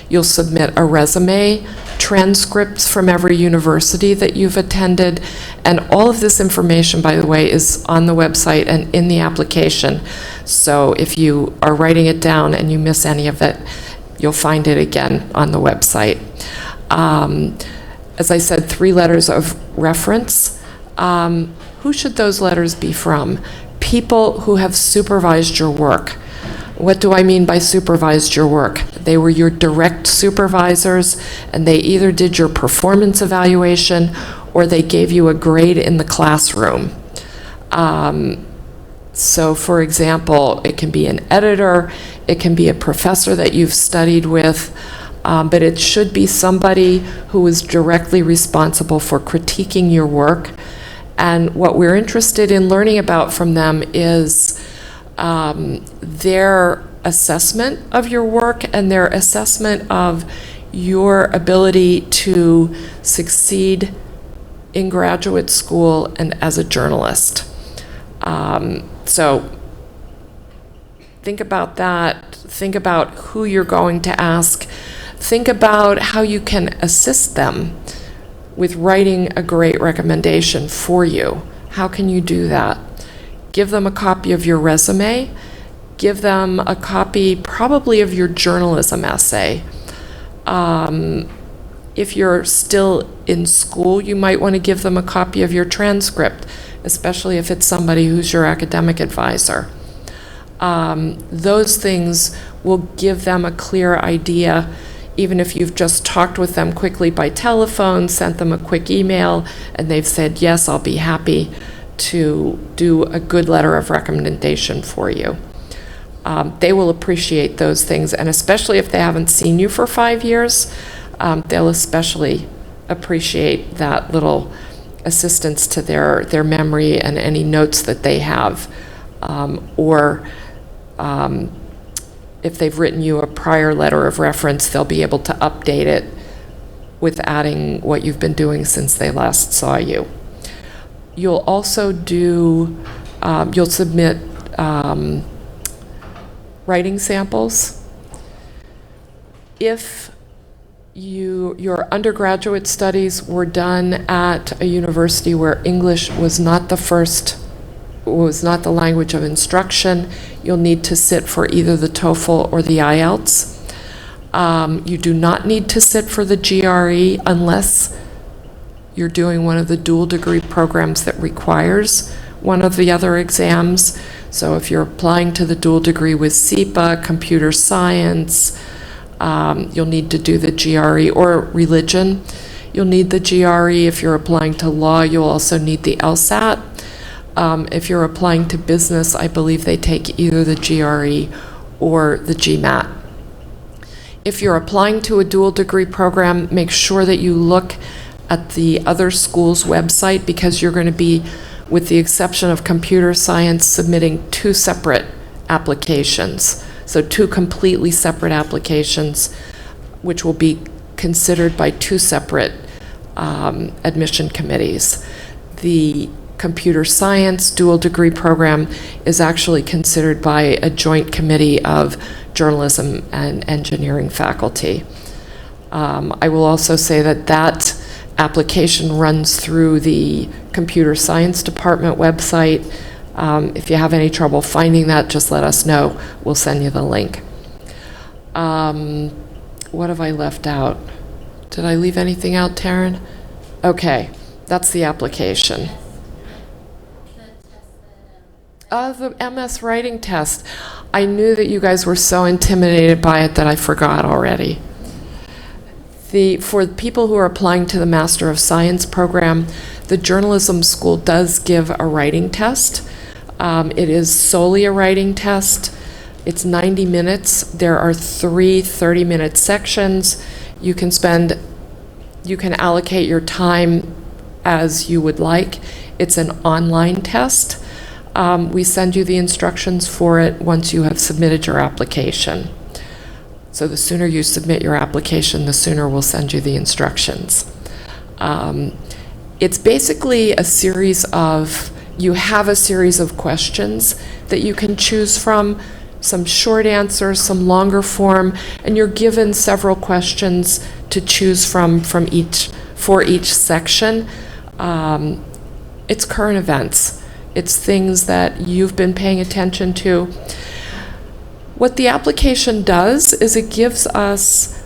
You'll submit a resume, transcripts from every university that you've attended, and all of this information, by the way, is on the website and in the application. So if you are writing it down and you miss any of it, you'll find it again on the website. As I said, 3 letters of reference. Who should those letters be from? People who have supervised your work. What do I mean by supervised your work? They were your direct supervisors, and they either did your performance evaluation or they gave you a grade in the classroom. So for example, it can be an editor, it can be a professor that you've studied with, but it should be somebody who is directly responsible for critiquing your work. And what we're interested in learning about from them is their assessment of your work and their assessment of your ability to succeed in graduate school and as a journalist. So think about that. Think about who you're going to ask. Think about how you can assist them with writing a great recommendation for you. How can you do that? Give them a copy of your resume. Give them a copy probably of your journalism essay. If you're still in school, you might want to give them a copy of your transcript, especially if it's somebody who's your academic advisor. Those things will give them a clear idea, even if you've just talked with them quickly by telephone, sent them a quick email, and they've said, yes, I'll be happy to do a good letter of recommendation for you. They will appreciate those things, and especially if they haven't seen you for 5 years, they'll especially appreciate that little assistance to their memory and any notes that they have. If they've written you a prior letter of reference, they'll be able to update it with adding what you've been doing since they last saw you. You'll also you'll submit writing samples. If your undergraduate studies were done at a university where English was not the language of instruction, you'll need to sit for either the TOEFL or the IELTS. You do not need to sit for the GRE unless you're doing one of the dual degree programs that requires one of the other exams. So if you're applying to the dual degree with SEPA, computer science, you'll need to do the GRE, or religion. You'll need the GRE. If you're applying to law, you'll also need the LSAT. If you're applying to business, I believe they take either the GRE or the GMAT. If you're applying to a dual degree program, make sure that you look at the other school's website, because you're going to be, with the exception of computer science, submitting 2 separate applications. So 2 completely separate applications, which will be considered by 2 separate admission committees. The computer science dual degree program is actually considered by a joint committee of journalism and engineering faculty. I will also say that application runs through the computer science department website. If you have any trouble finding that, just let us know. We'll send you the link. What have I left out? Did I leave anything out, Taryn? Okay, that's the application. The MS writing test. I knew that you guys were so intimidated by it that I forgot already. For people who are applying to the Master of Science program, the journalism school does give a writing test. It is solely a writing test. It's 90 minutes. There are 3 30-minute sections. You can allocate your time as you would like. It's an online test. We send you the instructions for it once you have submitted your application. So the sooner you submit your application, the sooner we'll send you the instructions. It's basically you have a series of questions that you can choose from, some short answers, some longer form, and you're given several questions to choose from for each section. It's current events. It's things that you've been paying attention to. What the application does is it gives us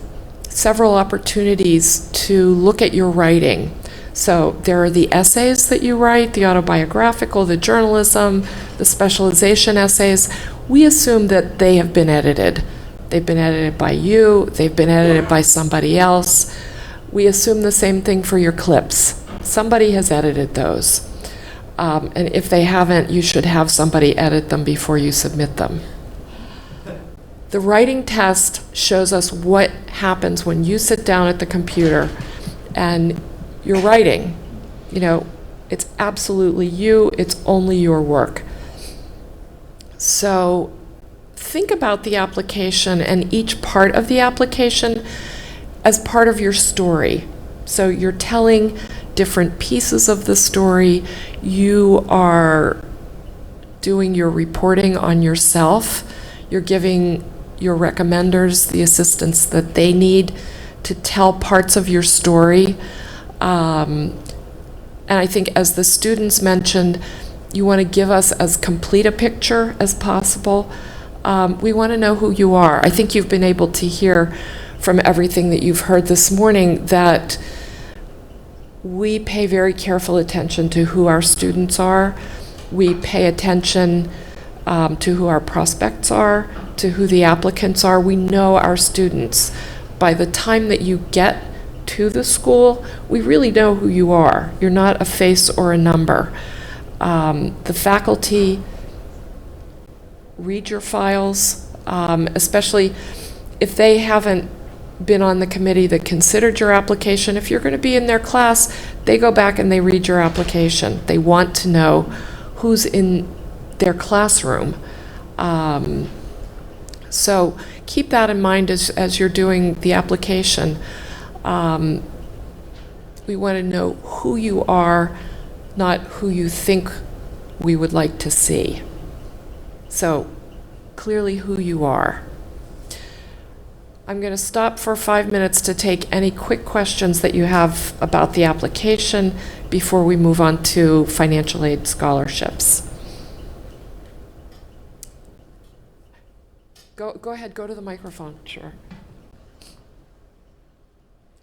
several opportunities to look at your writing. So there are the essays that you write, the autobiographical, the journalism, the specialization essays. We assume that they have been edited. They've been edited by you, they've been edited by somebody else. We assume the same thing for your clips. Somebody has edited those. And if they haven't, you should have somebody edit them before you submit them. The writing test shows us what happens when you sit down at the computer and you're writing. It's absolutely you, it's only your work. So think about the application and each part of the application as part of your story. So you're telling different pieces of the story. You are doing your reporting on yourself. You're giving your recommenders the assistance that they need to tell parts of your story. And I think, as the students mentioned, you want to give us as complete a picture as possible. We want to know who you are. I think you've been able to hear from everything that you've heard this morning that we pay very careful attention to who our students are. We pay attention to who our prospects are, to who the applicants are. We know our students. By the time that you get to the school, we really know who you are. You're not a face or a number. The faculty read your files, especially if they haven't been on the committee that considered your application. If you're going to be in their class, they go back and they read your application. They want to know who's in their classroom. So keep that in mind as you're doing the application. We want to know who you are, not who you think we would like to see. So clearly who you are. I'm going to stop for 5 minutes to take any quick questions that you have about the application before we move on to financial aid scholarships. Go ahead, go to the microphone, sure.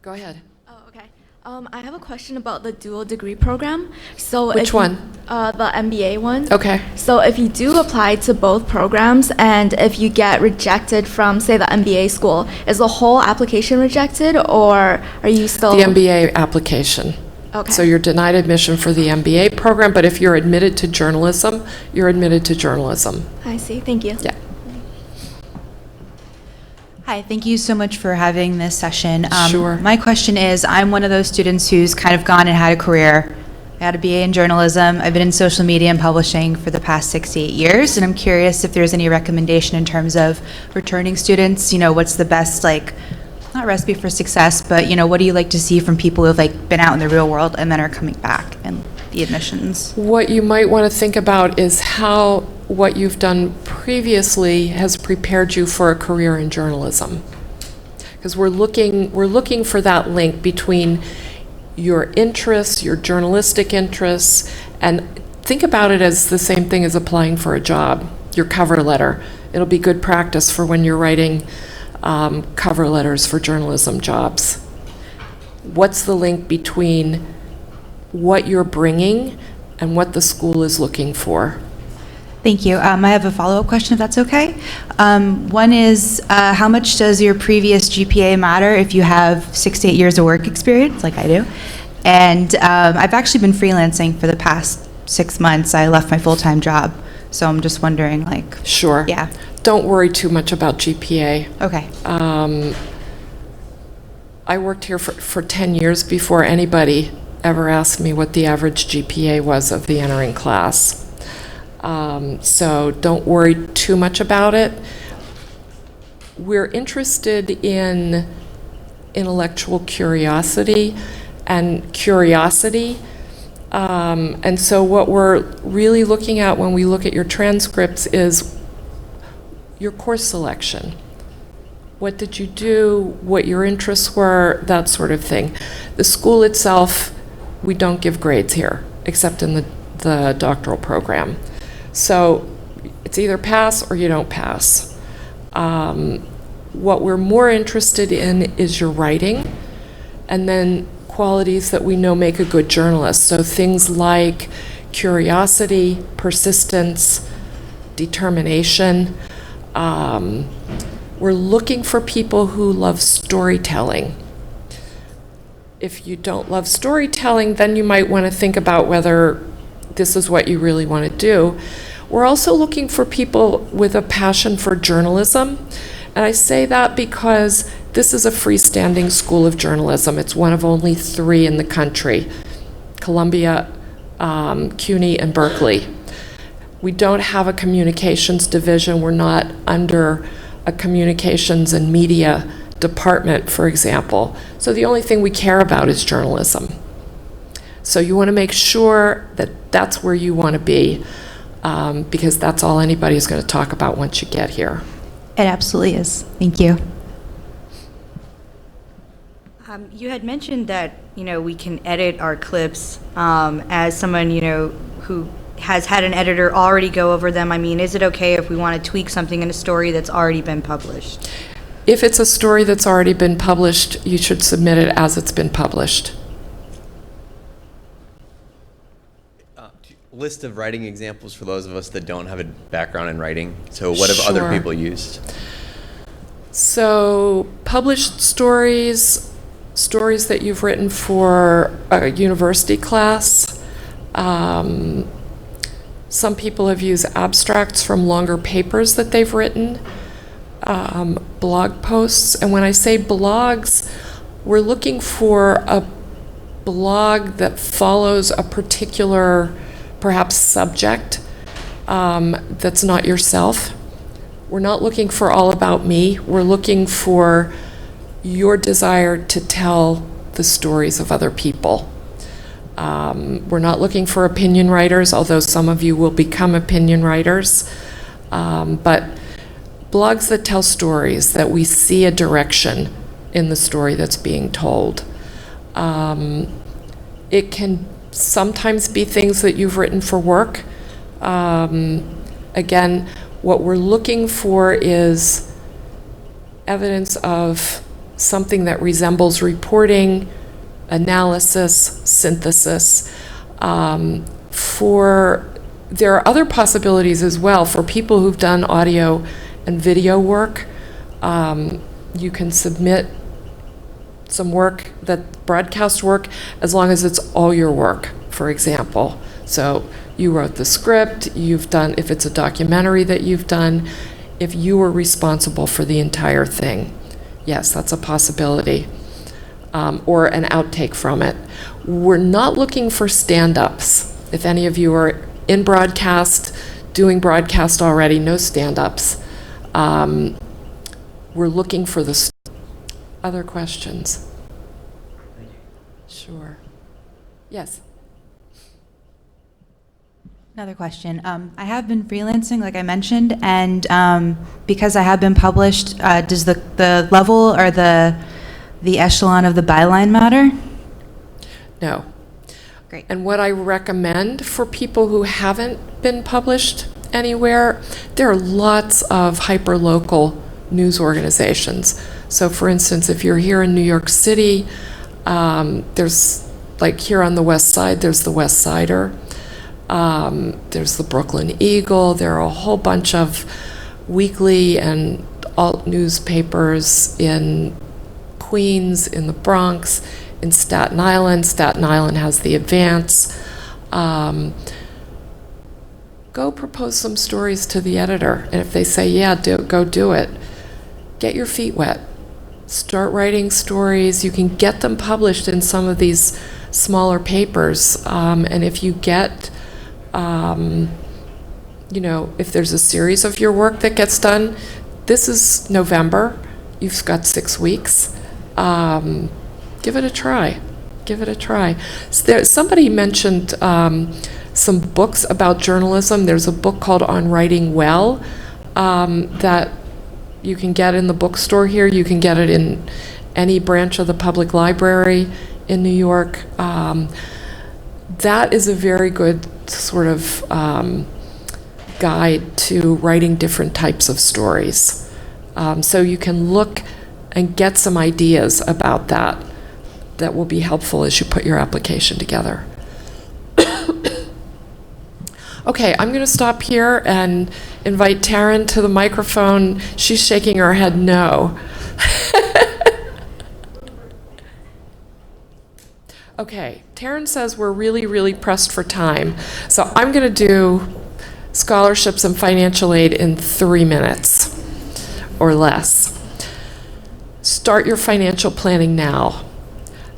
Go ahead. Oh, okay. I have a question about the dual degree program. So Which one? The MBA one. Okay. So if you do apply to both programs and if you get rejected from, say, the MBA school, is the whole application rejected, or are you still? The MBA application. Okay. So you're denied admission for the MBA program, but if you're admitted to journalism, you're admitted to journalism. I see. Thank you. Yeah. Hi, thank you so much for having this session. Sure. My question is, I'm one of those students who's kind of gone and had a career. I had a BA in journalism. I've been in social media and publishing for the past 6 to 8 years, and I'm curious if there's any recommendation in terms of returning students. What's the best, not recipe for success, but what do you like to see from people who've been out in the real world and then are coming back and the admissions? What you might want to think about is how what you've done previously has prepared you for a career in journalism. Because we're looking for that link between your interests, your journalistic interests, and think about it as the same thing as applying for a job, your cover letter. It'll be good practice for when you're writing cover letters for journalism jobs. What's the link between what you're bringing and what the school is looking for? Thank you. I have a follow-up question, if that's okay. One is, how much does your previous GPA matter if you have 6 to 8 years of work experience, like I do? And I've actually been freelancing for the past 6 months. I left my full-time job, so I'm just wondering, like... Sure. Yeah. Don't worry too much about GPA. Okay. I worked here for 10 years before anybody ever asked me what the average GPA was of the entering class. So don't worry too much about it. We're interested in intellectual curiosity and curiosity. And so what we're really looking at when we look at your transcripts is your course selection. What did you do, what your interests were, that sort of thing. The school itself, we don't give grades here, except in the doctoral program. So it's either pass or you don't pass. What we're more interested in is your writing, and then qualities that we know make a good journalist. So things like curiosity, persistence, determination. We're looking for people who love storytelling. If you don't love storytelling, then you might want to think about whether this is what you really want to do. We're also looking for people with a passion for journalism. And I say that because this is a freestanding school of journalism. It's one of only 3 in the country: Columbia, CUNY, and Berkeley. We don't have a communications division. We're not under a communications and media department, for example. So the only thing we care about is journalism. So you want to make sure that that's where you want to be, because that's all anybody's going to talk about once you get here. It absolutely is. Thank you. You had mentioned that, we can edit our clips. As someone, who has had an editor already go over them, is it okay if we want to tweak something in a story that's already been published? If it's a story that's already been published, you should submit it as it's been published. List of writing examples for those of us that don't have a background in writing. So what have other people used? So published stories that you've written for a university class. Some people have used abstracts from longer papers that they've written, blog posts. And when I say blogs, we're looking for a blog that follows a particular, perhaps, subject that's not yourself. We're not looking for all about me. We're looking for your desire to tell the stories of other people. We're not looking for opinion writers, although some of you will become opinion writers. But blogs that tell stories, that we see a direction in the story that's being told. It can sometimes be things that you've written for work. Again, what we're looking for is evidence of something that resembles reporting, analysis, synthesis. There are other possibilities as well for people who've done audio and video work. You can submit some work, that broadcast work, as long as it's all your work, for example. So you wrote the script, you've done, if it's a documentary that you've done, if you were responsible for the entire thing. Yes, that's a possibility. Or an outtake from it. We're not looking for stand-ups. If any of you are in broadcast, doing broadcast already, no stand-ups. We're looking for the other questions. Sure. Yes. Another question. I have been freelancing, like I mentioned, and because I have been published, does the level or the echelon of the byline matter? No. Great. And what I recommend for people who haven't been published anywhere, there are lots of hyperlocal news organizations. So for instance, if you're here in New York City, there's, like here on the West Side, there's the West Sider. There's the Brooklyn Eagle. There are a whole bunch of weekly and alt newspapers in Queens, in the Bronx, in Staten Island. Staten Island has the Advance. Go propose some stories to the editor, and if they say, yeah, go do it, get your feet wet. Start writing stories. You can get them published in some of these smaller papers, and if you get, if there's a series of your work that gets done, this is November, you've got 6 weeks. Give it a try. Give it a try. So somebody mentioned some books about journalism. There's a book called On Writing Well that you can get in the bookstore here. You can get it in any branch of the public library in New York. That is a very good sort of guide to writing different types of stories. So you can look and get some ideas about that will be helpful as you put your application together. Okay, I'm going to stop here and invite Taryn to the microphone. She's shaking her head no. Okay, Taryn says we're really, really pressed for time. So I'm going to do scholarships and financial aid in 3 minutes or less. Start your financial planning now.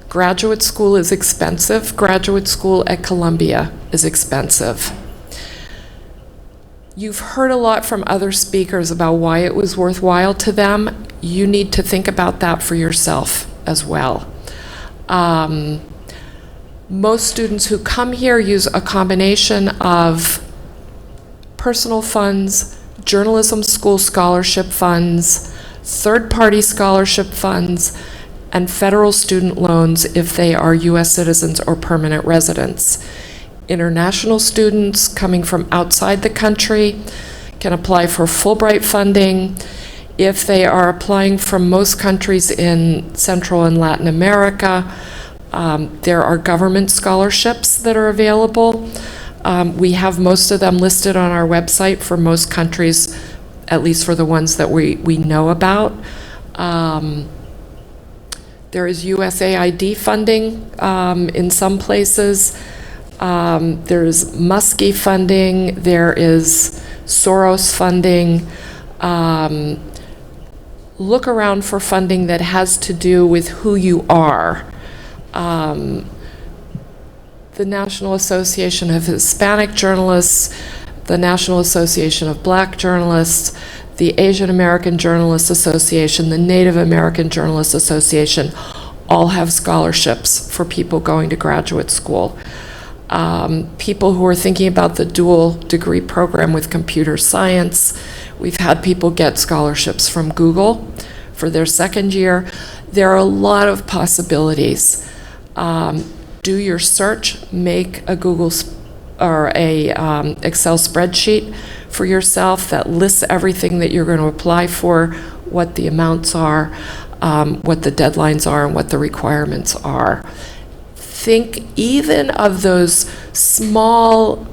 Graduate school is expensive. Graduate school at Columbia is expensive. You've heard a lot from other speakers about why it was worthwhile to them. You need to think about that for yourself as well. Most students who come here use a combination of personal funds, journalism school scholarship funds, third-party scholarship funds, and federal student loans if they are U.S. citizens or permanent residents. International students coming from outside the country can apply for Fulbright funding. If they are applying from most countries in Central and Latin America, there are government scholarships that are available. We have most of them listed on our website for most countries, at least for the ones that we know about. There is USAID funding in some places. There's Muskie funding. There is Soros funding. Look around for funding that has to do with who you are. The National Association of Hispanic Journalists, the National Association of Black Journalists, the Asian American Journalists Association, the Native American Journalists Association, all have scholarships for people going to graduate school. People who are thinking about the dual degree program with computer science, we've had people get scholarships from Google for their second year. There are a lot of possibilities. Do your search, make a Google or a Excel spreadsheet for yourself that lists everything that you're going to apply for, what the amounts are, what the deadlines are, and what the requirements are. Think even of those small,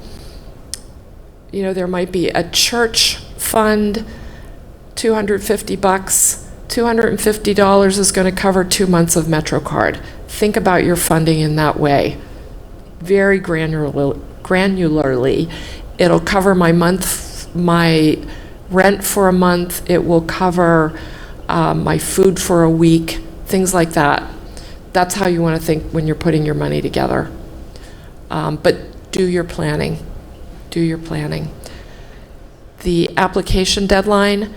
there might be a church fund, $250. $250 is going to cover 2 months of MetroCard. Think about your funding in that way. Very granularly. It'll cover my rent for a month. It will cover my food for a week, things like that. That's how you want to think when you're putting your money together. But do your planning. Do your planning. The application deadline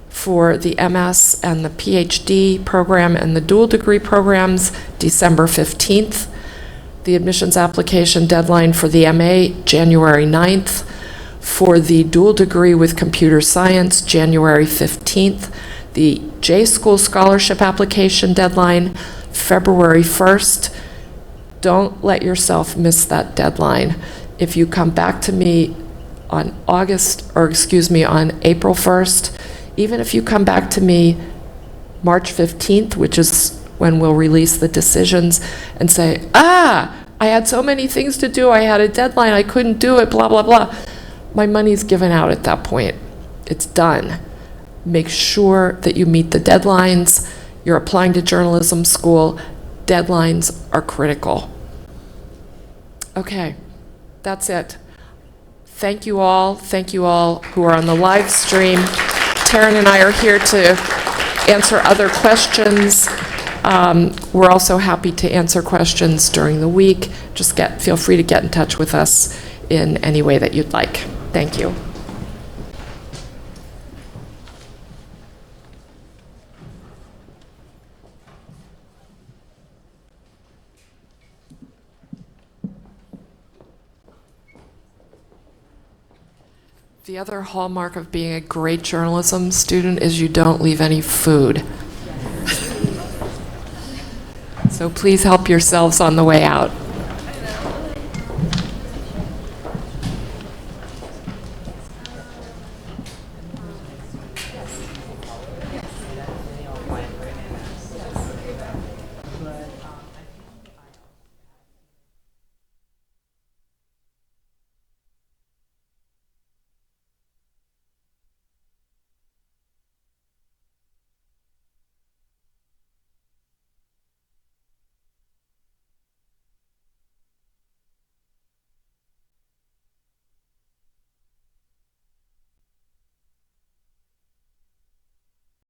for the MS and the PhD program and the dual degree programs, December 15th. The admissions application deadline for the MA, January 9th. For the dual degree with computer science, January 15th. The J-School scholarship application deadline, February 1st. Don't let yourself miss that deadline. If you come back to me on April 1st, even if you come back to me March 15th, which is when we'll release the decisions, and say, I had so many things to do. I had a deadline. I couldn't do it, blah, blah, blah. My money's given out at that point. It's done. Make sure that you meet the deadlines. You're applying to journalism school. Deadlines are critical. Okay, that's it. Thank you all. Thank you all who are on the live stream. Taryn and I are here to answer other questions. We're also happy to answer questions during the week. Just feel free to get in touch with us in any way that you'd like. Thank you. The other hallmark of being a great journalism student is you don't leave any food. So please help yourselves on the way out.